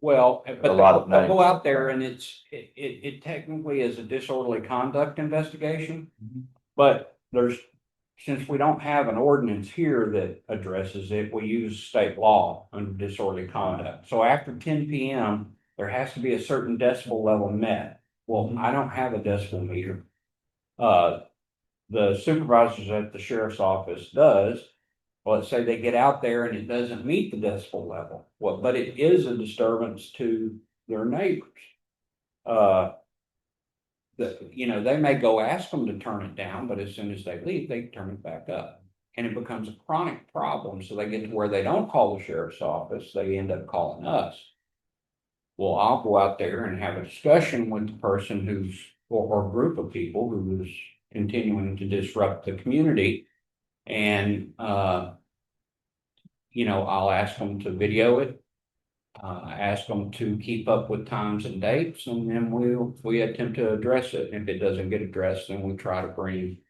Well, but lot they'll of go out there and it technically is a disorderly conduct investigation. But since we don't have an ordinance here that addresses it, we use state law under disorderly conduct. So after 10 PM, there has to be a certain decibel level met. Well, I don't have a decibel meter. The supervisors at the sheriff's office does. Well, let's say they get out there and it doesn't meet the decibel level. Well, but it is a disturbance to their neighbors. They may go ask them to turn it down, but as soon as they leave, they turn it back up. And it becomes a chronic problem. So they get to where they don't call the sheriff's office, they end up calling us. Well, I'll go out there and have a discussion with the person or group of people who is continuing to disrupt the community. And, I'll ask them to video it. Ask them to keep up with times and dates, and then we attempt to address it. If it doesn't get addressed, then we try to bring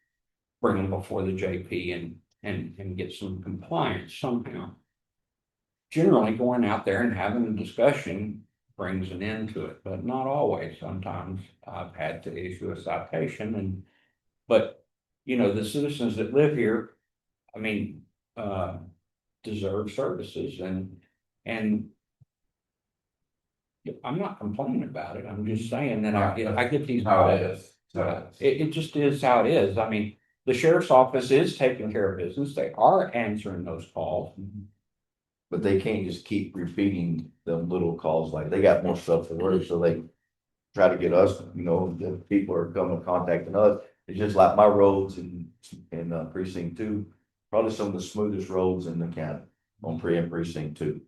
them before the JP and get some compliance somehow. Generally, going out there and having a discussion brings an end to it, but not always. Sometimes I've had to issue a citation, but the citizens that live here, I mean, deserve services, and I'm not complaining about it. I'm just saying that I get these. How it is. It just is how it is. I mean, the sheriff's office is taking care of business. They are answering those calls. But they can't just keep repeating the little calls, like they got more stuff to work, so they try to get us, the people are coming contacting us. It's just like my roads in precinct 2, probably some of the smoothest roads in the county on precinct 2.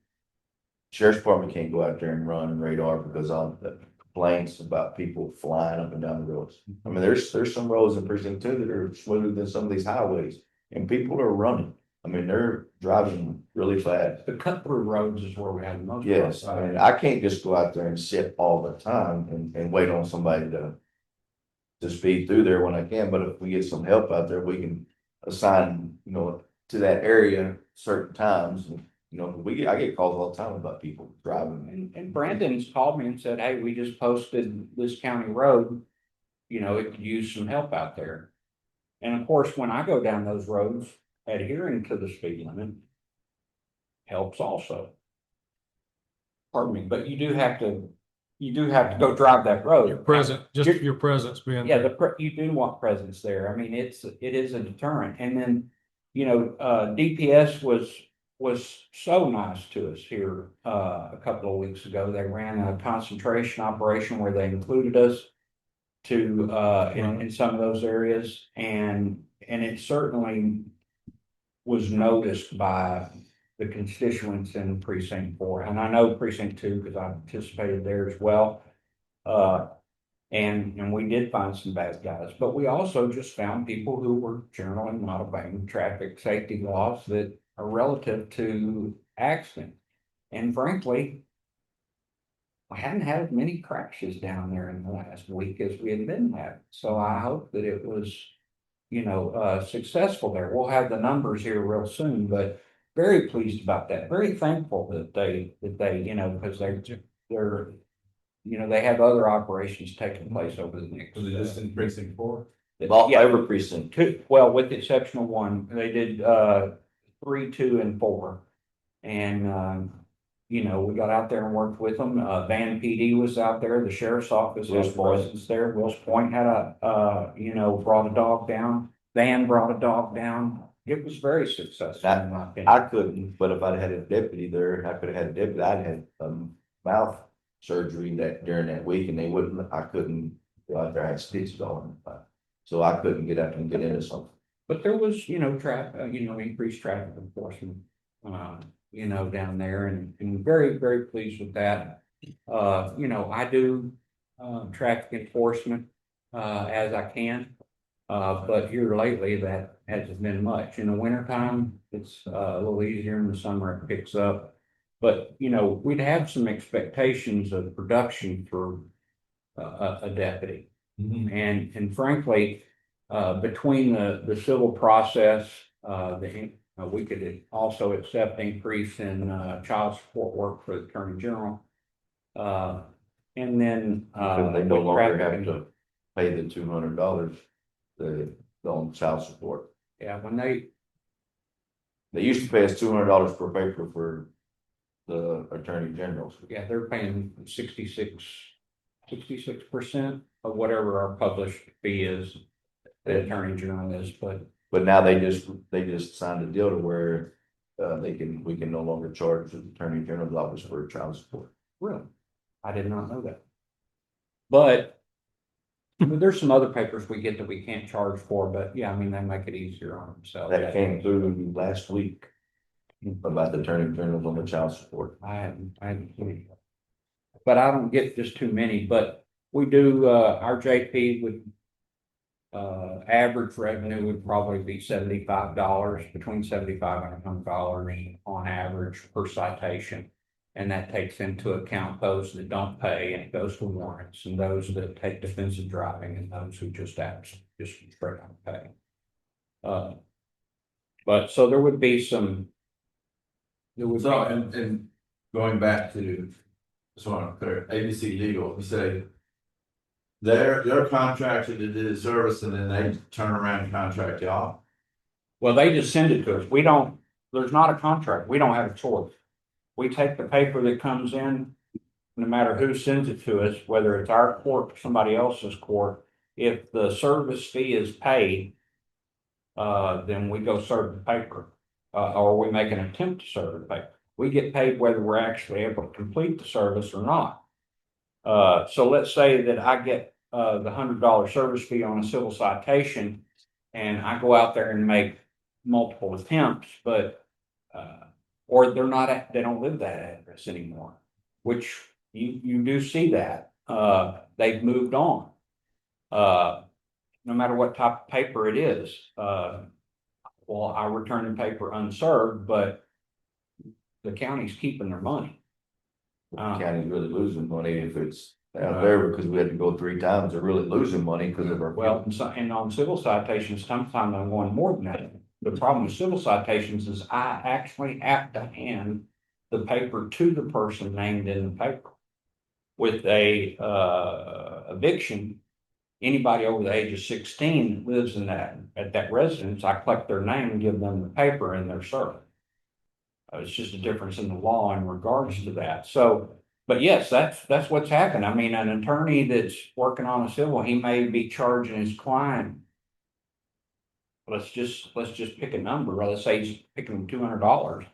Sheriff's Department can't go out there and run and radar because of the complaints about people flying up and down the roads. I mean, there's some roads in precinct 2 that are smoother than some of these highways. and people are running. I mean, they're driving really fast. The cut through roads is where we have the most. Yes, I problem. mean, I can't just go out there and sit all the time and wait on somebody to speed through there when I can, but if we get some help out there, we can assign, to that area certain times. I get calls all the time about people driving. And Brandon's called me and said, hey, we just posted this county road. It could use some help out there. And of course, when I go down those roads, adhering to the speed limit helps also. Pardon me, but you do have to go drive that road. Your present, just your presence being. Yeah, there. you do want presence there. I mean, it is a deterrent. And then, DPS was so nice to us here, a couple of weeks ago. They ran a concentration operation where they included us to, in some of those areas. And it certainly was noticed by the constituents in precinct 4. And I know precinct 2 because I participated there as well. And we did find some bad guys, but we also just found people who were generally not obeying traffic safety laws that are relative to accident. And frankly, I hadn't had as many crashes down there in the last week as we had been having. So I hope that it was, successful there. We'll have the numbers here real soon, but very pleased about that. Very thankful that they, because they're they have other operations taking place over the next. Was it just in precinct 4? All Yeah, every precinct. well, with the exception of one, they did 3, 2, and 4. And we got out there and worked with them. Van PD was out there, the sheriff's office Wills had Point. presence there. Wills Point had brought a dog down. Van brought a dog down. It was very successful in my opinion. I couldn't, but if I'd had a deputy there, I could have had a deputy. I'd had mouth surgery during that week, and I couldn't go out there. I had stitches on, so I couldn't get out and get into something. But there was, increased traffic enforcement, down there, and very, very pleased with that. I do traffic enforcement as I can, but here lately that hasn't been much. In the wintertime, it's a little easier. In the summer, it picks up. But, we'd have some expectations of production for a deputy. And frankly, between the civil process, we could also accept increase in child support work for the attorney general. And then Because they no with longer traffic have to pay the $200 on child support. Yeah, when they used to pay us $200 per paper for the attorney generals. Yeah, they're paying 66% of whatever our published fee is, the attorney general is, But now they just signed a deal to where we can no longer charge the attorney general's office for child support. really, I did not know that. But there's some other papers we get that we can't charge for, but yeah, I mean, they make it easier on themselves. That came through last week about the attorney general's on the child support. I haven't seen it. But I don't get just too many, but we do, our JP would, average revenue would probably be $75, between $75 and $100 on average per citation. And that takes into account those that don't pay, and it goes to warrants, and those that take defensive driving, and those who just straight out pay. But so there would be some. So, and going back to, just want to clear, ABC Legal, you say they're contracted to do the service and then they turn around and contract y'all? Well, they just send it to us. There's not a contract. We don't have a choice. We take the paper that comes in, no matter who sends it to us, whether it's our court or somebody else's court. If the service fee is paid, then we go serve the paper, or we make an attempt to serve the paper. We get paid whether we're actually able to complete the service or not. So let's say that I get the $100 service fee on a civil citation, and I go out there and make multiple attempts, but or they don't live that address anymore, which you do see that. They've moved on. No matter what type of paper it is. well, I return the paper unserved, but the county's keeping their money. The county's really losing money if it's out there because we had to go 3 times. They're really losing money because of our. Well, and on civil citations, sometimes I'm going more than that. The problem with civil citations is I actually have to hand the paper to the person named in the paper. With a eviction, anybody over the age of 16 that lives in at that residence, I collect their name and give them the paper and they're served. It's just a difference in the law in regards to that. So, but yes, that's what's happened. I mean, an attorney that's working on a civil, he may be charging his client. Let's just pick a number. Let's say he's picking $200.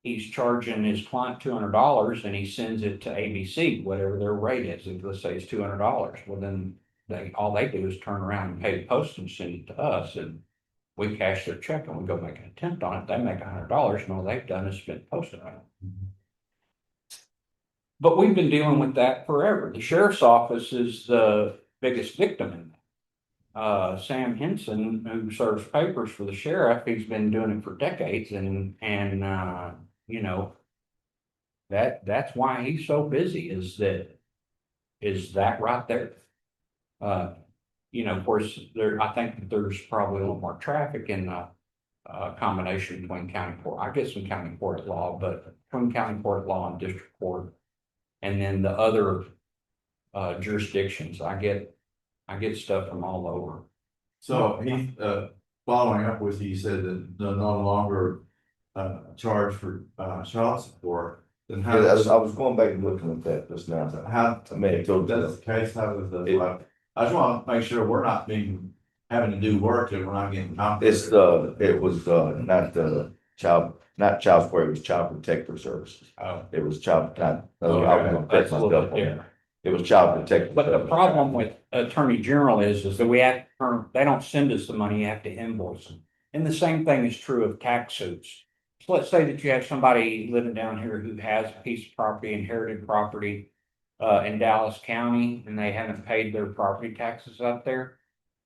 He's charging his client $200 and he sends it to ABC, whatever their rate is. Let's say it's $200. Well, then all they do is turn around and pay the postage, send it to us, and we cash their check and we go make an attempt on it. They make $100, and all they've done is spend postage on it. But we've been dealing with that forever. The sheriff's office is the biggest victim in that. Sam Henson, who serves papers for the sheriff, he's been doing it for decades, and you know, that's why he's so busy, is that right there. You know, of course, I think that there's probably a little more traffic in the combination between county court, I guess in county court at law, but between county court at law and district court, and then the other jurisdictions. I get stuff from all over. So he, following up with you, said that they're no longer charge for child support. Then Yeah, how I does, was going back and looking at that just now. how, I mean, if that's the case, how does It- the, I just want to make sure we're not having to do work and we're not getting it's compensated. it was not child support, it was child protective services. Oh, It was child, not, I was Okay, gonna correct that's a little myself bit on that. different. It was child protective. But the services. problem with Attorney General is that we have, they don't send us the money, you have to invoice them. And the same thing is true of tax suits. So let's say that you have somebody living down here who has a piece of property, inherited property, in Dallas County, and they haven't paid their property taxes up there.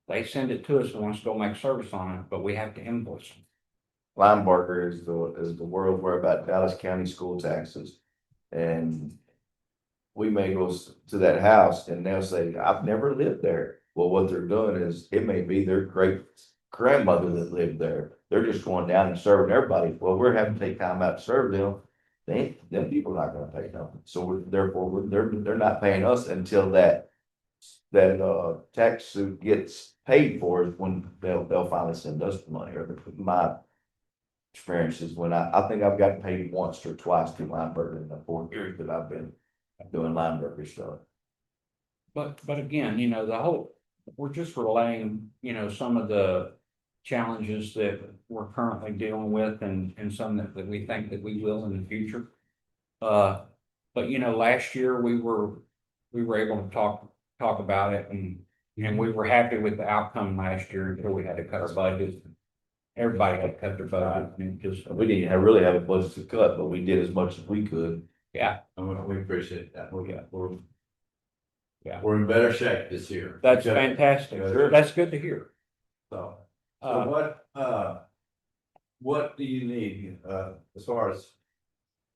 They send it to us and want us to go make service on it, but we have to invoice them. Linebarger is the world where about Dallas County school taxes. And we may go to that house and they'll say, I've never lived there. Well, what they're doing is, it may be their great grandmother that lived there. They're just going down and serving everybody. Well, we're having to take time out to serve them. Them people are not gonna pay nothing. So they're not paying us until that tax suit gets paid for, is when they'll finally send us the money. Or my experience is when I think I've gotten paid once or twice through Lineberger in the 4 years that I've been doing Lineberger stuff. But again, you know, we're just relaying, you know, some of the challenges that we're currently dealing with, and some that we think that we will in the future. But you know, last year we were able to talk about it, and we were happy with the outcome last year until we had to cut our budget. Everybody had to cut their budget, and just, We didn't really have a budget to cut, but we did as much as we could. yeah, We appreciate that. Yeah. We're in better shape this year. that's Okay. fantastic. Sure. That's good to hear. So, Uh, what do you need, as far as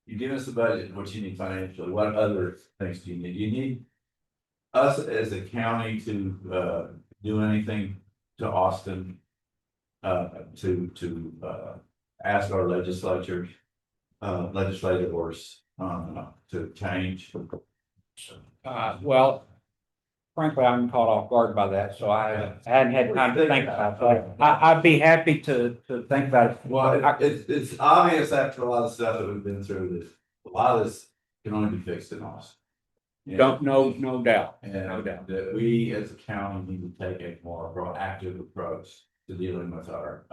you give us a budget, what you need financially, what other things do you need? You need us as a county to, do anything to Austin, to ask our legislators, to change. Well, frankly, I'm caught off guard by that, so I hadn't had time to think about it. I'd be happy to think about it. Well, it's obvious after a lot of stuff that we've been through that a lot of this can only be fixed in Austin. No doubt. And No doubt. that we as a county need to take a more proactive approach to dealing with our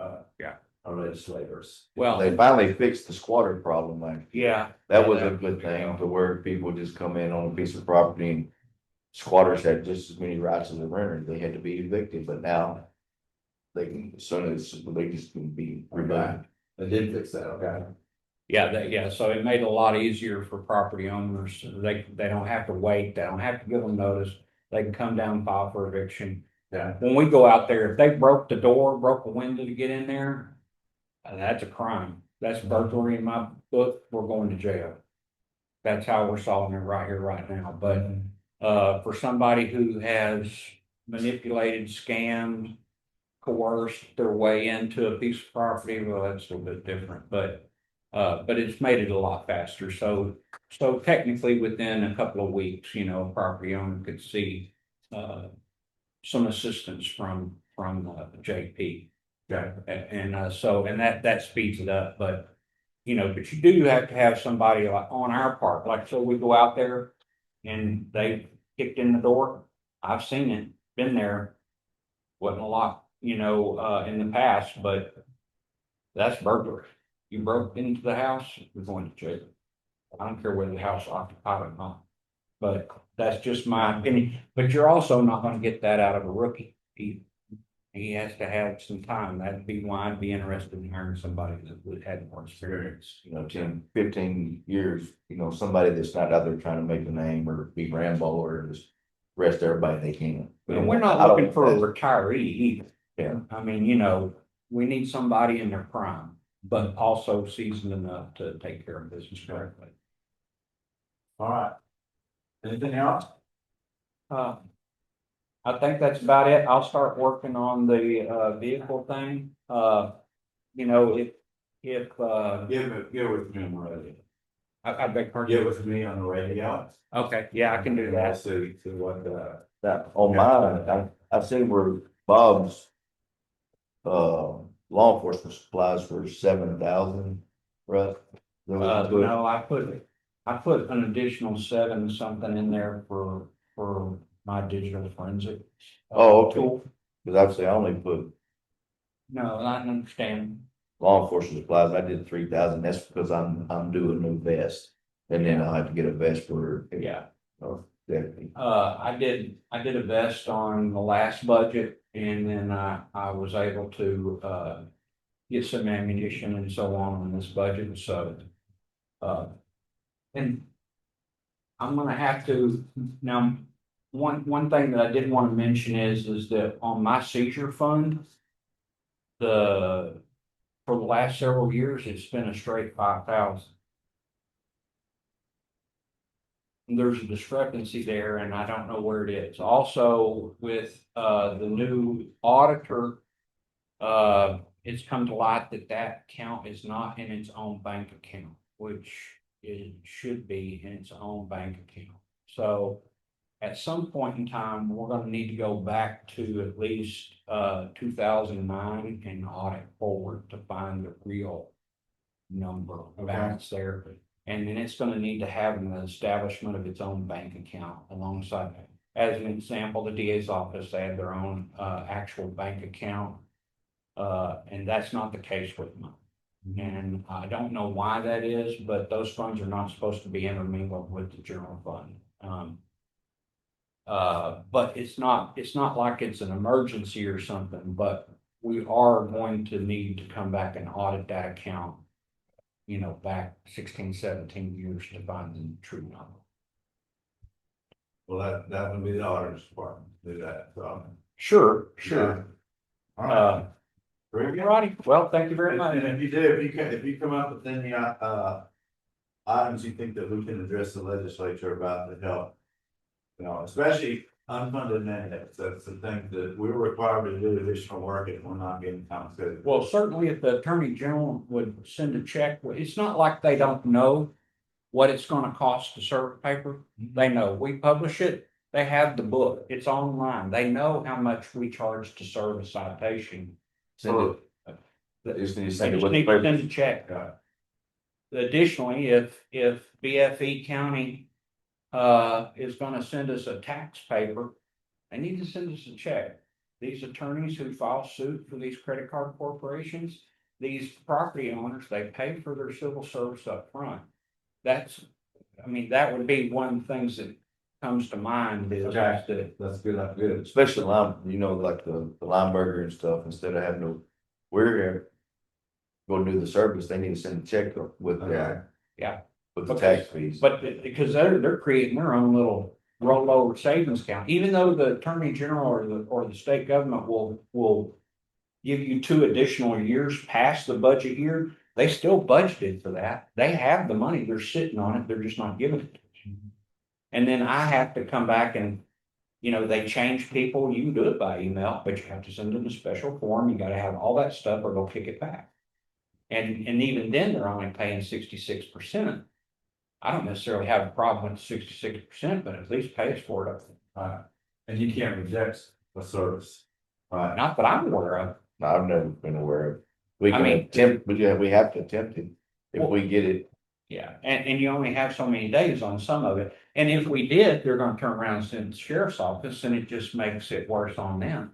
legislators. Well, They finally fixed the squatter problem, like, yeah. that was a good thing, to where people just come in on a piece of property and squatters had just as many rights as the renter. They had to be evicted, but now they can, as soon as they just can be removed. They did fix that, okay? Yeah, so it made it a lot easier for property owners. They don't have to wait, they don't have to give them notice. They can come down and file for eviction. Yeah. When we go out there, if they broke the door, broke a window to get in there, that's a crime. That's burglary in my book. We're going to jail. That's how we're solving it right here, right now. But, for somebody who has manipulated, scammed, coerced their way into a piece of property, well, that's a little bit different, but it's made it a lot faster. So technically within a couple of weeks, you know, a property owner could see, some assistance from, JP. Okay. And that speeds it up, but, you know, but you do have to have somebody like on our part, like, so we go out there and they kicked in the door. I've seen it, been there. Wasn't a lot, you know, in the past, but that's burglary. You broke into the house, you're going to jail. I don't care whether the house is occupied or not. But that's just my opinion. But you're also not gonna get that out of a rookie. He has to have some time. That'd be why I'd be interested in hiring somebody that would have more experience. You know, 10, 15 years, you know, somebody that's not out there trying to make a name or be Rambo or just arrest everybody they can. And we're not I don't- looking for a retiree either. Yeah. I mean, you know, we need somebody in their prime, but also seasoned enough to take care of business correctly. All right. Anything else? I think that's about it. I'll start working on the vehicle thing. You know, if Give with me on the radio. I beg pardon. Get with me on the radio. Okay, yeah, I can do that. See what, That, on mine, I seen where Bob's, law enforcement supplies for 7,000, right? No, I put an additional 7 something in there for my digital forensic. Oh, okay. Tool. Cause obviously I only put No, I understand. law enforcement supplies, I did 3,000, that's because I'm doing a new vest. And then I'll have to get a vest for. Yeah. Deputy. I did a vest on the last budget and then I was able to, get some ammunition and so on this budget, so. And I'm gonna have to, now, one thing that I did want to mention is that on my seizure fund, for the last several years, it's been a straight 5,000. There's a discrepancy there and I don't know where it is. Also with the new auditor, it's come to light that account is not in its own bank account, which it should be in its own bank account. So at some point in time, we're gonna need to go back to at least 2009 and audit forward to find the real number balance there. And then it's gonna need to have an establishment of its own bank account alongside that. As an example, the DA's office, they have their own actual bank account. And that's not the case with mine. And I don't know why that is, but those funds are not supposed to be intermingled with the general fund. But it's not like it's an emergency or something, but we are going to need to come back and audit that account. You know, back 16, 17 years to find the true number. well, that would be the auditor's department to do that, so. Sure. All right. Very good. Alrighty, well, thank you very much. And if you do, if you come up with any, items you think that we can address the legislature about to help. You know, especially unfunded mandates, that's the thing that we're required to do additional work and we're not getting compensated. Well, certainly if the Attorney General would send a check, it's not like they don't know what it's gonna cost to serve a paper. They know, we publish it, they have the book, it's online, they know how much we charge to serve a citation. Send it. They just need to They send it just with need the to send a papers. check. Yeah. Additionally, if BFE County is gonna send us a tax paper, they need to send us a check. These attorneys who file suit for these credit card corporations, these property owners, they pay for their civil service up front. That would be one of the things that comes to mind is Okay. that, That's good, that's good. Especially lime, you know, like the lime burger and stuff, instead of having to, we're here. Go do the service, they need to send a check with Okay. their. Yeah. With the tax fees. but because they're creating their own little rollover savings account, even though the attorney general or the state government will give you 2 additional years past the budget year, they still budgeted for that. They have the money, they're sitting on it, they're just not giving it to you. And then I have to come back and, they change people, you can do it by email, but you have to send them a special form, you gotta have all that stuff or they'll kick it back. And even then, they're only paying 66%. I don't necessarily have a problem with 66%, but at least pay us for it. Right. And you can't reject a service. Right. Not that I'm aware of. I've never been aware of. We I can mean- attempt, but yeah, we have to attempt it if we get it. Yeah, and you only have so many days on some of it. And if we did, they're gonna turn around and send it to the sheriff's office and it just makes it worse on them.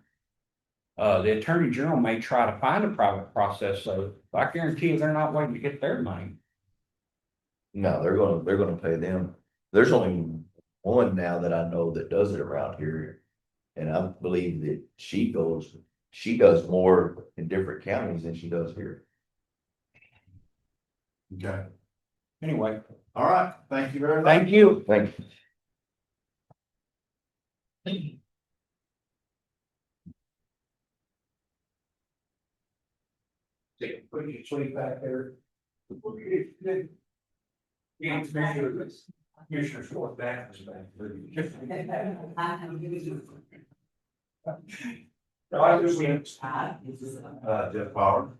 The attorney general may try to find a private process, so I guarantee you they're not waiting to get their money. No, they're gonna pay them. There's only one now that I know that does it around here. And I believe that she does more in different counties than she does here. Okay. Anyway, All right. Thank you very much. thank you. Thank you. Put your sleep back there. Yeah, Commissioner Short back is back. No, I just went. Jeff Power.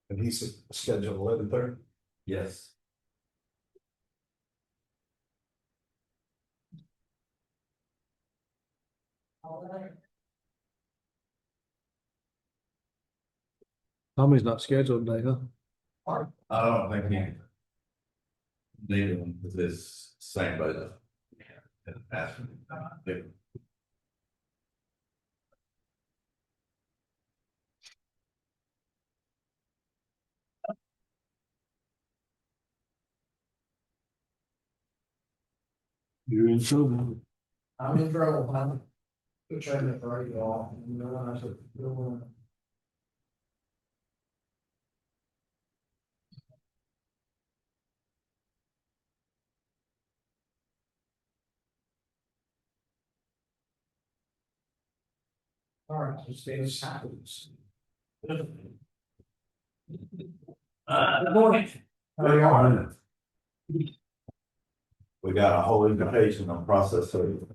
And he's scheduled 11:30. Yes. Tommy's not scheduled today, huh? I don't think he. Needed him with this same budget. You're in trouble. I'm in trouble, man. Good training for y'all. You know, I said, all right, let's stay in silence. Good morning. We got a whole education on process serving.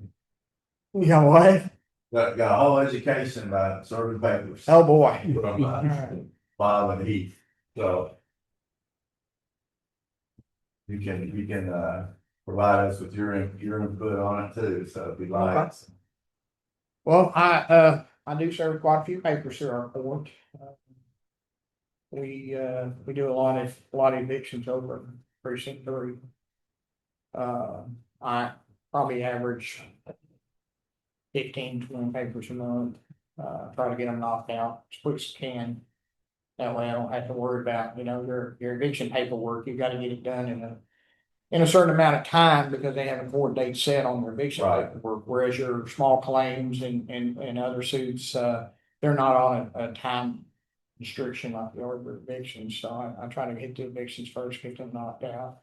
You got what? Got a whole education about serving papers. Oh, boy. From Bob and Heath, so. You can provide us with your input on it too, so if you like. Well, I do serve quite a few papers through our court. We do a lot of evictions over in precinct 3. I probably average 15, 20 papers a month, try to get them knocked out as quick as I can. That way I don't have to worry about, your eviction paperwork, you gotta get it done in a certain amount of time because they have a court date set on their eviction Right. paperwork, whereas your small claims and other suits, they're not on a time restriction like the other evictions, so I try to hit the evictions first, get them knocked out.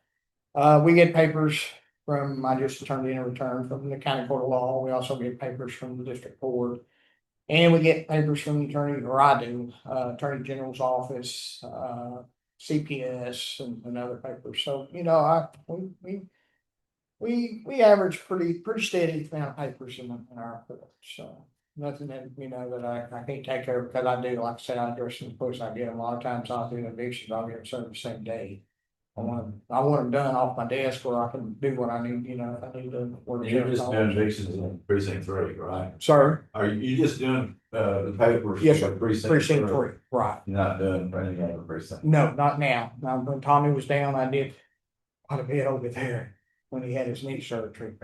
We get papers from, I just turned in a return from the county court of law, we also get papers from the district court. And we get papers from the attorney, or I do, Attorney General's office, CPS and other papers, so, we average pretty steady amount of papers in our court, so. Nothing that, that I can't take care of, because I do, like I said, I address them, of course, I get them, a lot of times I'll do evictions, I'll get them served the same day. I want them done off my desk where I can do what I need, if I need to. work You're just on. doing evictions in precinct 3, right? Sir, Are you just doing the papers? Yes, for sir. Precinct precinct 3, right. You're not doing for any other precinct? No, not now. Now, when Tommy was down, I did quite a bit over there when he had his knee surgery.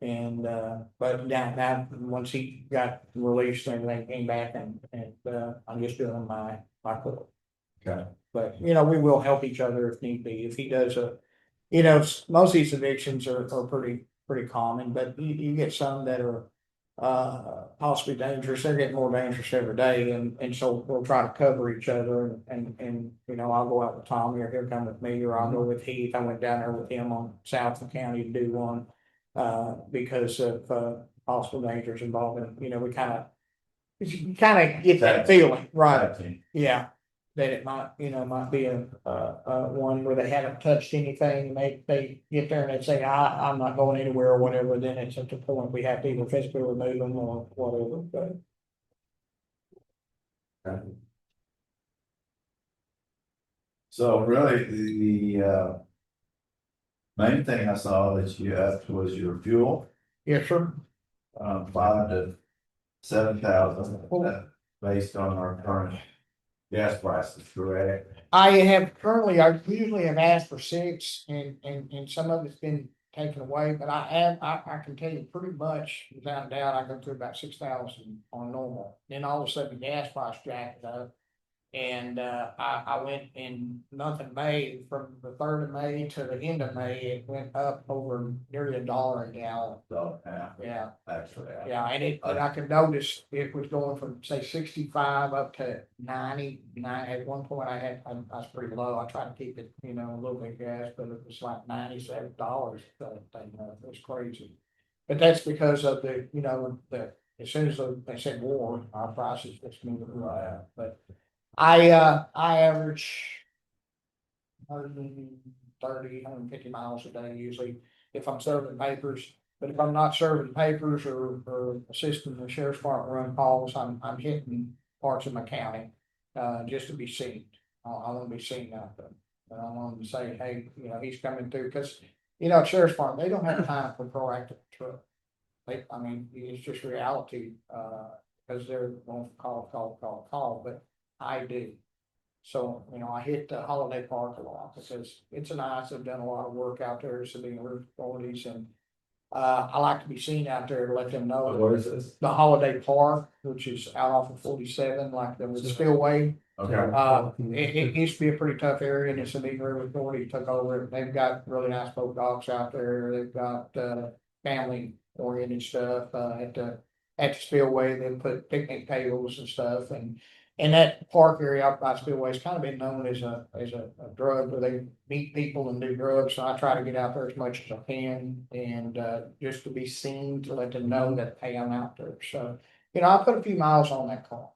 And, but now, once he got released and everything came back and, I'm just doing my court. Okay. But, we will help each other if need be. If he does most of these evictions are pretty common, but you get some that are possibly dangerous. They're getting more dangerous every day, and so we'll try to cover each other. And you know, I'll go out with Tommy, or he'll come with me, or I'll go with Heath. I went down there with him on South County to do one because of possible dangers involving. You know, you kind of get that feeling, right? Yeah, that it might, you know, might be a one where they haven't touched anything, they get there and they say, I'm not going anywhere or whatever, then it's at the point we have to either physically remove them or whatever, but. So really, the main thing I saw that you asked was your fuel, Yes, sir. 5 to 7,000, based on our current gas prices, correct? I usually have asked for 6 and some of it's been taken away, but I can tell you pretty much without a doubt, I go through about 6,000 on normal. Then all of a sudden the gas price jacked up. And I went in month of May, from the 3rd of May to the end of May, it went up over nearly $1 a gallon. So, Yeah, actually. yeah, and I can notice it was going from, say, 65 up to 99. At one point I was pretty low. I tried to keep it, you know, a little bit gas, but it was like $97. It was crazy. But that's because of the, you know, as soon as they said war, our prices just moved right up, but. I average 130, 150 miles a day usually if I'm serving papers. But if I'm not serving papers or assisting the sheriff's department run calls, I'm hitting parts of my county, just to be seen. I want to be seen out there. And I want them to say, hey, you know, he's coming through, because, you know, sheriff's department, they don't have time for proactive patrol. I mean, it's just reality, because they're going to call, but I do. So, you know, I hit the Holiday Park a lot because it's nice. I've done a lot of work out there, civilian roof authorities, and I like to be seen out there to let them know. Where is this? The Holiday Park, which is out off of 47, like the spillway. Okay. It used to be a pretty tough area, and the civilian roof authority took over it. They've got really nice boat docks out there. They've got family oriented stuff at the spillway. They put picnic tables and stuff, and that park area out by spillway has kind of been known as a drug where they meet people and do drugs. So I try to get out there as much as I can, and just to be seen, to let them know that, hey, I'm out there. So, you know, I put a few miles on that car.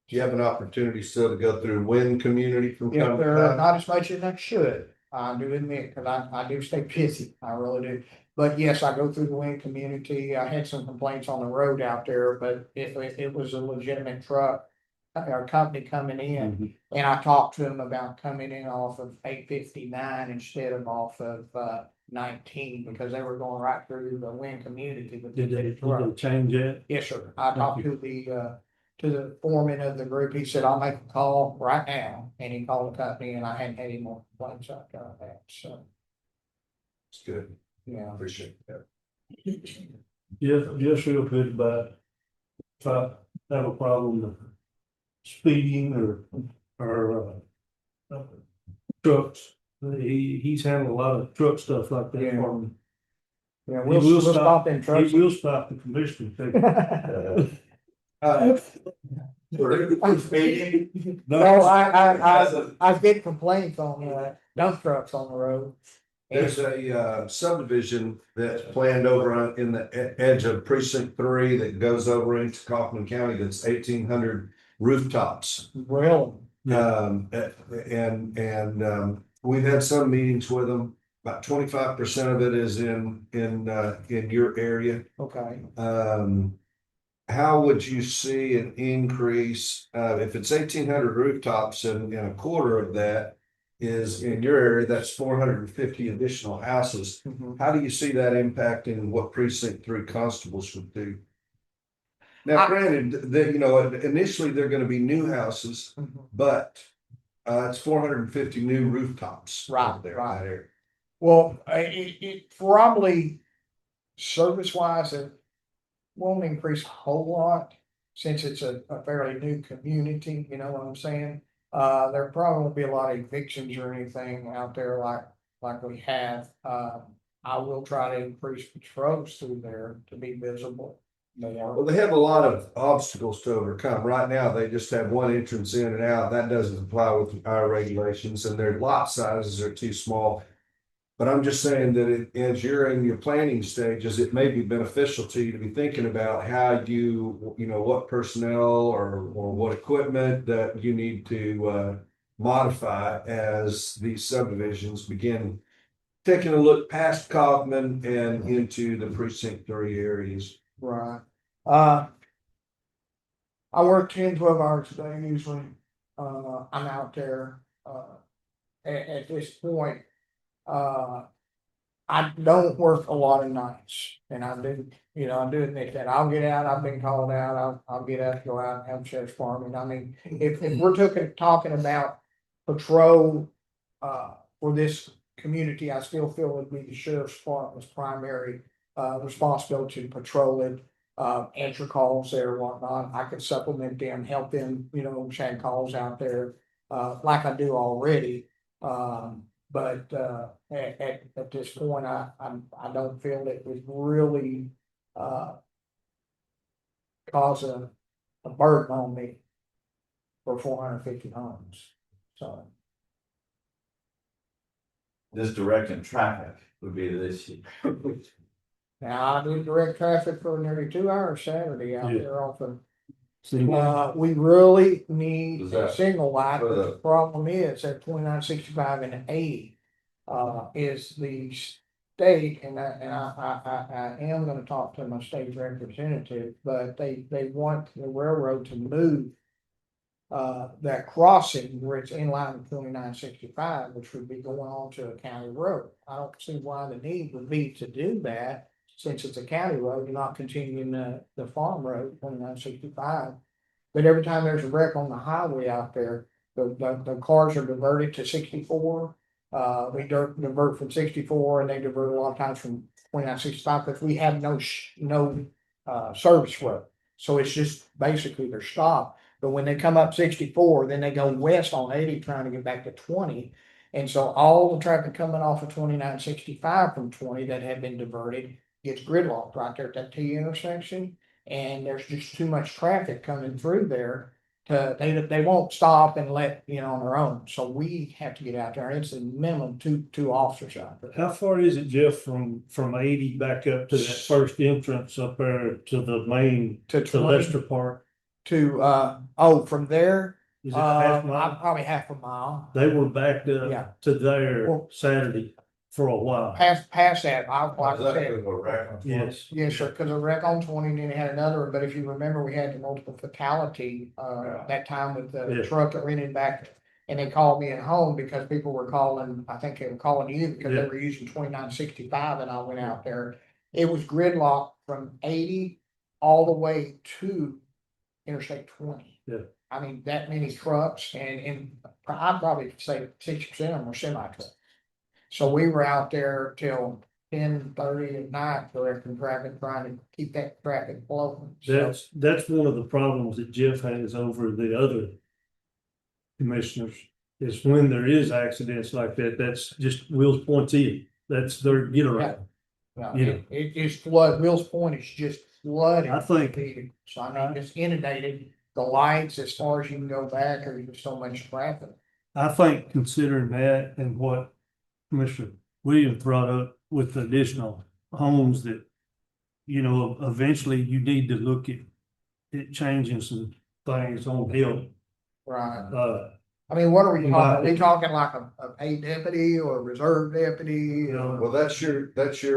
Do you have an opportunity still to go through Wynn community from Yeah, time to they're time? not as much as I should. I do admit, because I do stay busy. I really do. But yes, I go through the Wayne community. I had some complaints on the road out there, but it was a legitimate truck. Our company coming in, and I talked to them about coming in off of 859 instead of off of 19, because they were going right through the Wayne community with the big truck. change that? Yes, sir. I talked to the foreman of the group. He said, I'll make a call right now. And he called the company, and I hadn't had any more complaints after that. So, It's good. yeah. Appreciate that. Just real quick about if I have a problem with speeding or trucks. He's handled a lot of truck stuff like that Yeah. for me. Yeah, He we'll will stop in trucks. He will stop the commissioner. No, I get complaints on dump trucks on the road. There's a subdivision that's planned over in the edge of precinct 3 that goes over into Kaufman County. That's 1,800 rooftops. Really? We've had some meetings with them. About 25% of it is in your area. Okay. How would you see an increase, if it's 1,800 rooftops and a quarter of that is in your area, that's 450 additional houses. Mhm. How do you see that impacting what precinct 3 constables would do? Now, granted, that, you know, initially they're gonna be new houses, Mhm. but it's 450 new rooftops. Right, There, right. that area. Well, it probably service wise, it won't increase a whole lot since it's a fairly new community, you know what I'm saying? There probably won't be a lot of evictions or anything out there like we have. I will try to increase patrols through there to be visible. They are. Well, they have a lot of obstacles to overcome. Right now, they just have one entrance in and out. That doesn't comply with our regulations, and their lot sizes are too small. But I'm just saying that as you're in your planning stages, it may be beneficial to you to be thinking about how you know, what personnel or what equipment that you need to modify as these subdivisions begin taking a look past Kaufman and into the precinct 3 areas. Right. I work 10, 12 hours a day usually. I'm out there, at this point. I don't work a lot of nights and I do, I do admit that. I'll get out, I've been called out, I'll get out, go out and have sheriff's department. I mean, if we're talking about patrol, for this community, I still feel it would be the sheriff's department's primary, responsibility to patrol it. Answer calls there and whatnot. I could supplement them, help them, check calls out there, like I do already. But at this point, I don't feel it would really cause a burden on me for 450 homes. So Just directing traffic would be the issue. now I do direct traffic for nearly 2 hours Saturday out Yeah. there off of. See, We really need Is a that single light, for but the- the problem is that 29, 65 and 80 is the state, and I am gonna talk to my state representative, but they want the railroad to move that crossing where it's in line with 2965, which would be going on to a county road. I don't see why the need would be to do that, since it's a county road, you're not continuing the farm road, 2965. But every time there's a wreck on the highway out there, the cars are diverted to 64. We divert from 64 and they divert a lot of times from 2965 because we have no service road. So it's just basically they're stopped. But when they come up 64, then they go west on 80 trying to get back to 20. And so all the traffic coming off of 2965 from 20 that had been diverted gets gridlocked right there at that T intersection. And there's just too much traffic coming through there they won't stop and let, on their own. So we have to get out there. It's a minimum two officers out there. how far is it, Jeff, from 80 back up to that first entrance up there to the main, To to 20 Lester Park? from there, Is it half mile? probably half a mile. They were backed Yeah. up to there Well- Saturday for a while. Past that, like I said, Yes. yes, sir, because a wreck on 20, and then they had another one, but if you remember, we had the multiple fatality, that time with the Yeah. truck that rented back. And they called me at home because people were calling, I think they were calling you because they Yeah. were using 2965 and I went out there. It was gridlocked from 80 all the way to Interstate 20. Yeah. I mean, that many trucks and I'd probably say 60% of them were semi trucks. So we were out there till 10:30 at night directing traffic, trying to keep that traffic flowing. So, That's one of the problems that Jeff has over the other commissioners, is when there is accidents like that, that's just Will's Point's in. That's their get around. no, Yeah. it is flood. Will's Point is just flooded. I think- So I mean, it's inundated. The lights, as far as you can go back, there's just so much traffic. I think considering that and what Commissioner Williams brought up with the additional homes that, eventually you need to look at it changing some things on Hill. Right. I mean, what are we talking? Are we talking like a paid deputy or a reserve deputy? Well, that's your,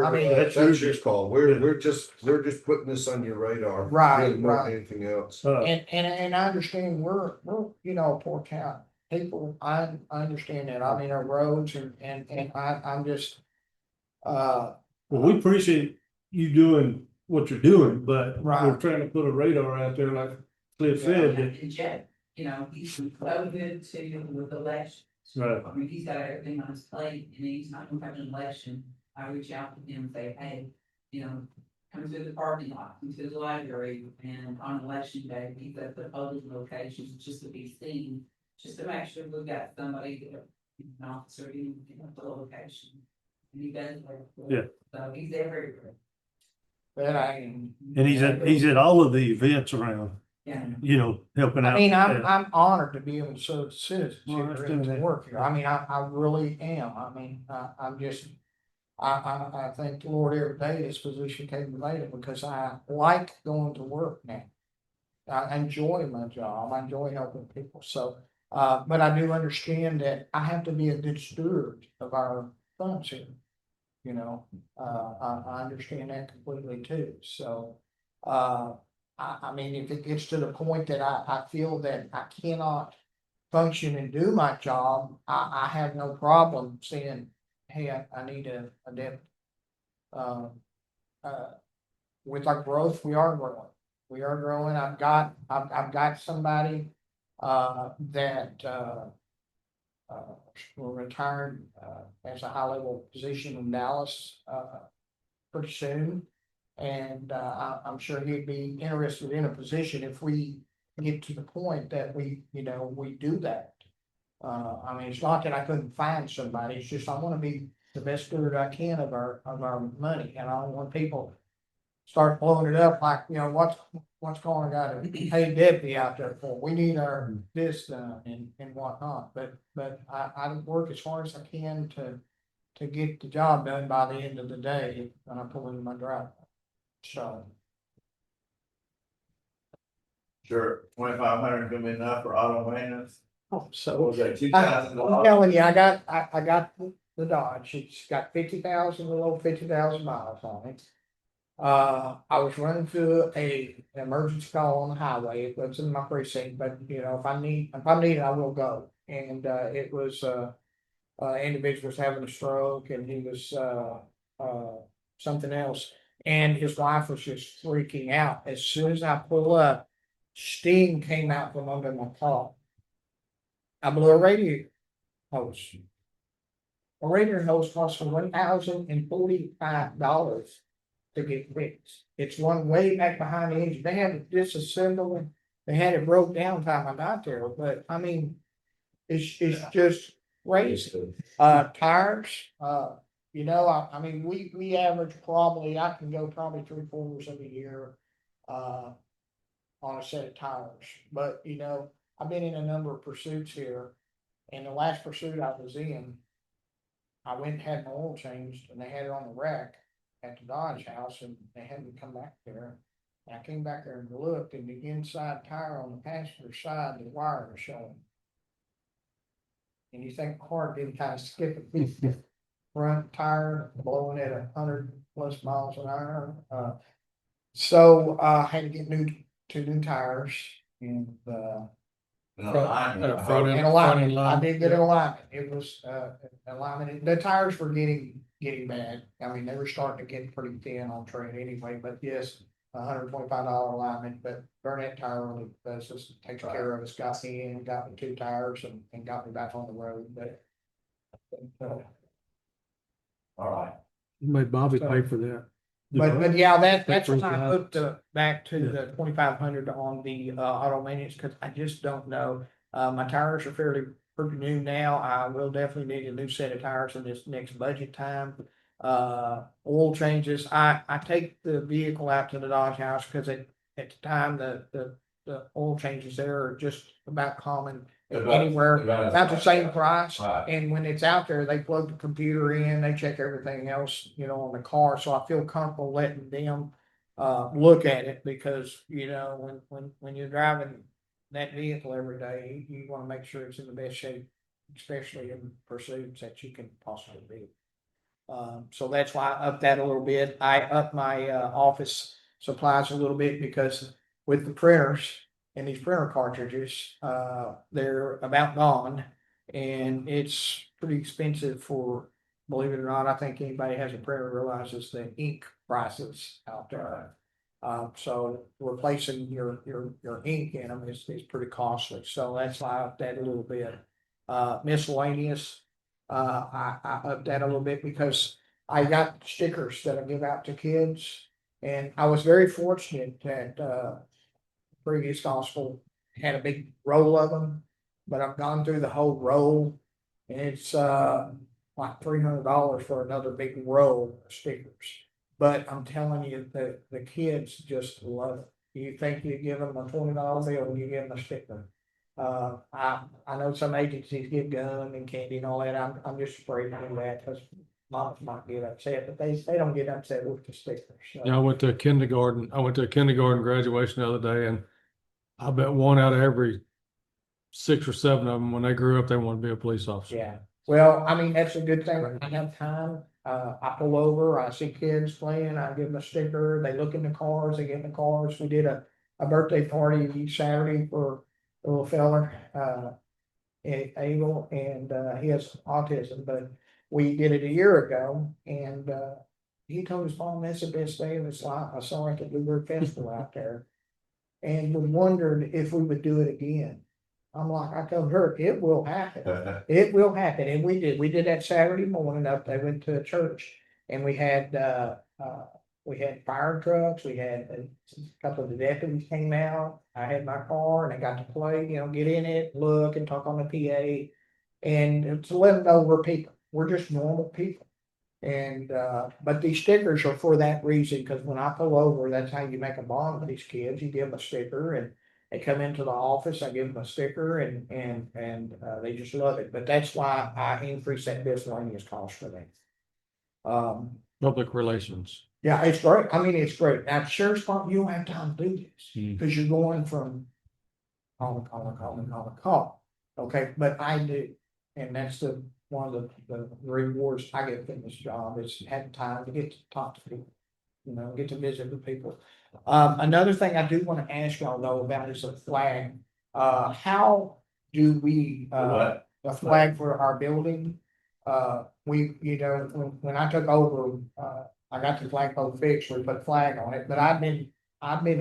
I mean, that's your call. We're just putting this on your radar. Right, Really more than right. anything else. And I understand we're, a poor town. People, I understand that. I mean, our roads and I'm just, Well, we appreciate you doing what you're doing, but we're Right. trying to put a radar out there like Cliff said. that- And Jeff, he's so good to with elections. Right. I mean, he's got everything on his plate, and anytime we have an election, I reach out to him and say, hey, come to the parking lot, come to the library, and on election day, he's at the public locations just to be seen, just to make sure we've got somebody there, an officer in the location. And he does. Yeah. So he's everywhere. That I am. And he's at all of the events around, Yeah. helping out. I mean, Yeah. I'm honored to be able to serve the citizens Well, that's here doing and to that. work here. I mean, I really am. I mean, I'm just, I thank the Lord every day this position came available because I like going to work now. I enjoy my job. I enjoy helping people. So, but I do understand that I have to be a good steward of our funds here. I understand that completely too. So, I mean, if it gets to the point that I feel that I cannot function and do my job, I have no problem saying, hey, I need a deputy. Um, with our growth, we are growing. We are growing. I've got somebody, that, will retire, as a high level position in Dallas, pretty soon. And, I'm sure he'd be interested in a position if we get to the point that we do that. I mean, it's not that I couldn't find somebody, it's just I wanna be the best steward I can of our money, and I don't want people start blowing it up like, what's going on, got a paid deputy out there for, we need our this done and whatnot, but I work as hard as I can to get the job done by the end of the day when I pull in my driveway. So, Sure, 2,500 gonna be enough for auto maintenance? What so. was that, I'm $2,000? telling you, I got the Dodge, it's got 50,000, a little over 50,000 miles on it. I was running through an emergency call on the highway, it was in my precinct, but if I need it, I will go. And, it was, individual was having a stroke and he was, something else. And his wife was just freaking out. As soon as I pull up, steam came out from under my car. I blew a radiator hose. A radiator hose costs me $1,045 to get fixed. It's one way back behind the engine. They had it disassembled. They had it broke down time I got there, but I mean, it's just crazy. Tires, I mean, we average probably, I can go probably 3/4 of a year, on a set of tires. But, I've been in a number of pursuits here, and the last pursuit I was in, I went and had my oil changed, and they had it on the rack at the Dodge house, and they had me come back there. And I came back there and looked, and the inside tire on the passenger side, the wire was showing. And you think the car didn't kind of skip a beat, the front tire blowing at 100+ miles an hour. So I had to get two new tires and, Front end, and front end alignment. I line. did get an alignment. It was, alignment. The tires were getting bad. I mean, they were starting to get pretty thin on tread anyway, but yes, $125 alignment, but Burnett Tire only does this, takes care of us, got me in, got me 2 tires and got me back on the road, but. All right. You made Bobby pay for that. But yeah, that's brings when I me put back to the 2,500 on the, auto maintenance, cause I just don't know. My tires are fairly pretty new now. I will definitely need a new set of tires in this next budget time. Oil changes. I take the vehicle out to the Dodge house because at the time the oil changes there are just about common anywhere, about the same price. Right. And when it's out there, they plug the computer in, they check everything else, on the car. So I feel comfortable letting them look at it because, when you're driving that vehicle every day, you want to make sure it's in the best shape, especially in pursuits that you can possibly be. So that's why I upped that a little bit. I upped my office supplies a little bit because with the printers and these printer cartridges, they're about gone. And it's pretty expensive for, believe it or not, I think anybody who has a printer realizes the ink prices out there. So replacing your ink in them is pretty costly. So that's why I upped that a little bit. Miscellaneous, I upped that a little bit because I got stickers that I give out to kids. And I was very fortunate that, previous gospel had a big roll of them, but I've gone through the whole roll and it's, like $300 for another big roll of stickers. But I'm telling you, the kids just love it. You think you give them a $20 bill, you give them a sticker. I know some agencies give gum and candy and all that. I'm just afraid to do that because moms might get upset, but they don't get upset with the stickers. So. Yeah, I went to a kindergarten graduation the other day, and I bet one out of every 6 or 7 of them, when they grew up, they wanted to be a police officer. Yeah, well, I mean, that's a good thing. I have time. I pull over, I see kids playing, I give them a sticker. They look in the cars, they get in the cars. We did a birthday party Saturday for a little feller, Abel, and he has autism, but we did it a year ago, and he told his mom that's the best day of his life. I saw it at the Bluebird Festival out there, and we wondered if we would do it again. I'm like, I told her, it will happen. It will happen. And we did. We did that Saturday morning up. They went to a church and we had fire trucks. We had a couple of the deputies came out. I had my car and I got to play, get in it, look and talk on the PA and to let them know we're people. We're just normal people. And, but these stickers are for that reason, because when I pull over, that's how you make a bond with these kids. You give them a sticker and they come into the office, I give them a sticker and they just love it. But that's why I increase that miscellaneous cost for them. Public relations. Yeah, it's great. I mean, it's great. Now, sheriff's department, you don't have time to do this because you're going from call. Okay, but I do. And that's one of the rewards I get from this job is having time to get to talk to people, get to visit with people. Another thing I do want to ask y'all though about is a flag. How do we, a flag for our building? When I took over, I got the flagpole fixed, we put flag on it, but I've been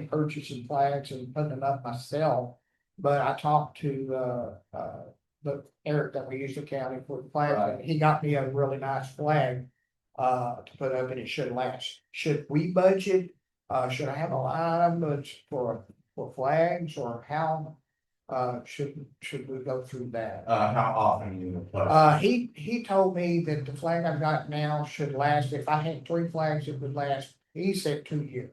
purchasing flags and putting them up myself. But I talked to, the Eric that we use the county for the flag, and he got me a really nice flag, to put up and it should last. Should we budget? Should I have a line item that's for flags or how, should we go through that? How often you replace? He told me that the flag I've got now should last, if I had 3 flags, it would last, he said 2 years.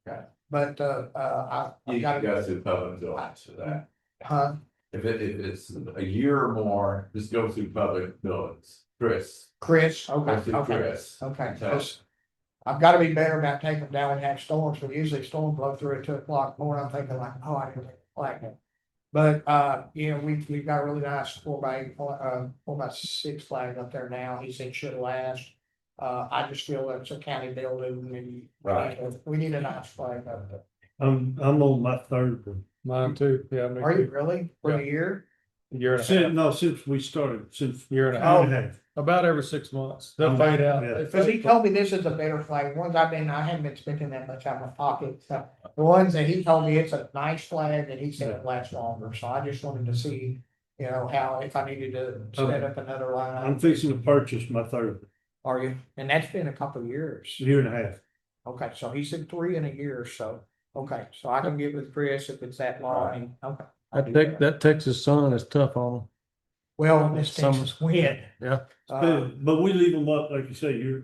Okay. But, I've You got can to. go through public buildings for that. Huh? If it's a year or more, just go through public buildings. Chris. Chris, Go okay, through okay, Chris. okay. Tell 'Cause I've got to be better about taking them down and have storms, but usually storms blow through at 2 o'clock in the morning. I'm thinking like, oh, I can take a flag now. But, we've got a really nice 4x6 flag up there now. He said should last. I just feel it's a county building and Right. we need a nice flag up there. I'm on my 3rd one. Mine too. Yeah. me Are you too. really? For Yeah. the year? Year and a half. Since we started, since Year and a year half. and a half. About every 6 months. They'll fade out. Yeah. They Because he fade. told me this is a better flag. Ones I haven't been spending that much out of my pocket. So the ones that he told me it's a nice flag and he said it lasts longer. So I just wanted to see, how, if I needed to set up another line. I'm fixing to purchase my 3rd, Are you? And that's been a couple of years. year and a half. Okay, so he said 3 in a year. So, okay, so I can get with Chris if it's that long. Okay. I'll do That Texas sun is tough on them. Well, in this Summer. Texas wind. Yeah. But we leave them up, like you say,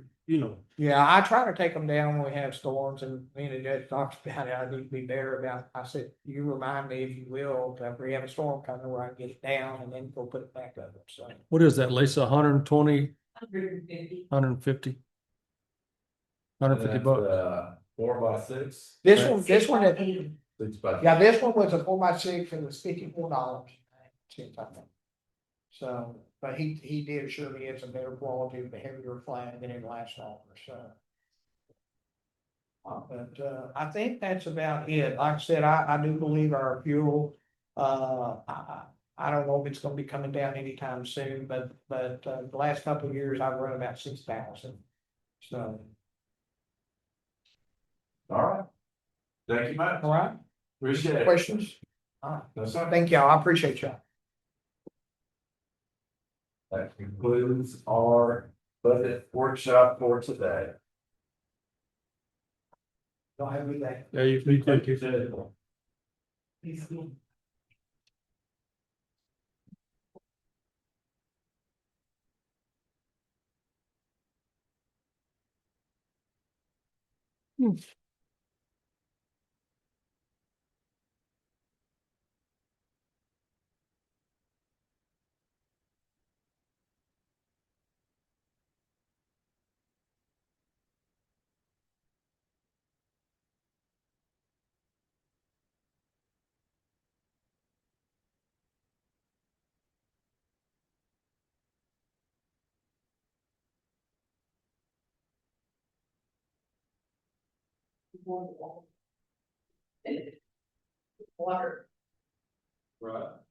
Yeah, I try to take them down when we have storms and me and the judge talks about it. I need to be better about, I said, you remind me if you will, if we have a storm coming where I can get it down and then go put it back up. So. What is that, Lisa? 120, 150. 150? 150 bucks. 4x6. This one, 6 by. yeah, this one was a 4x6 and it was $54. So, but he did assure me it's a better quality with a heavier flag and it lasts longer, so. But, I think that's about it. Like I said, I do believe our fuel, I don't know if it's gonna be coming down anytime soon, but, the last couple of years I've run about 6,000. So, All right. Thank you, Matt. all right, Appreciate it. questions? All right, No, sir. thank y'all, I appreciate y'all. That concludes our budget workshop for today. Y'all have a good day. Yeah, you thank you. Water. Right.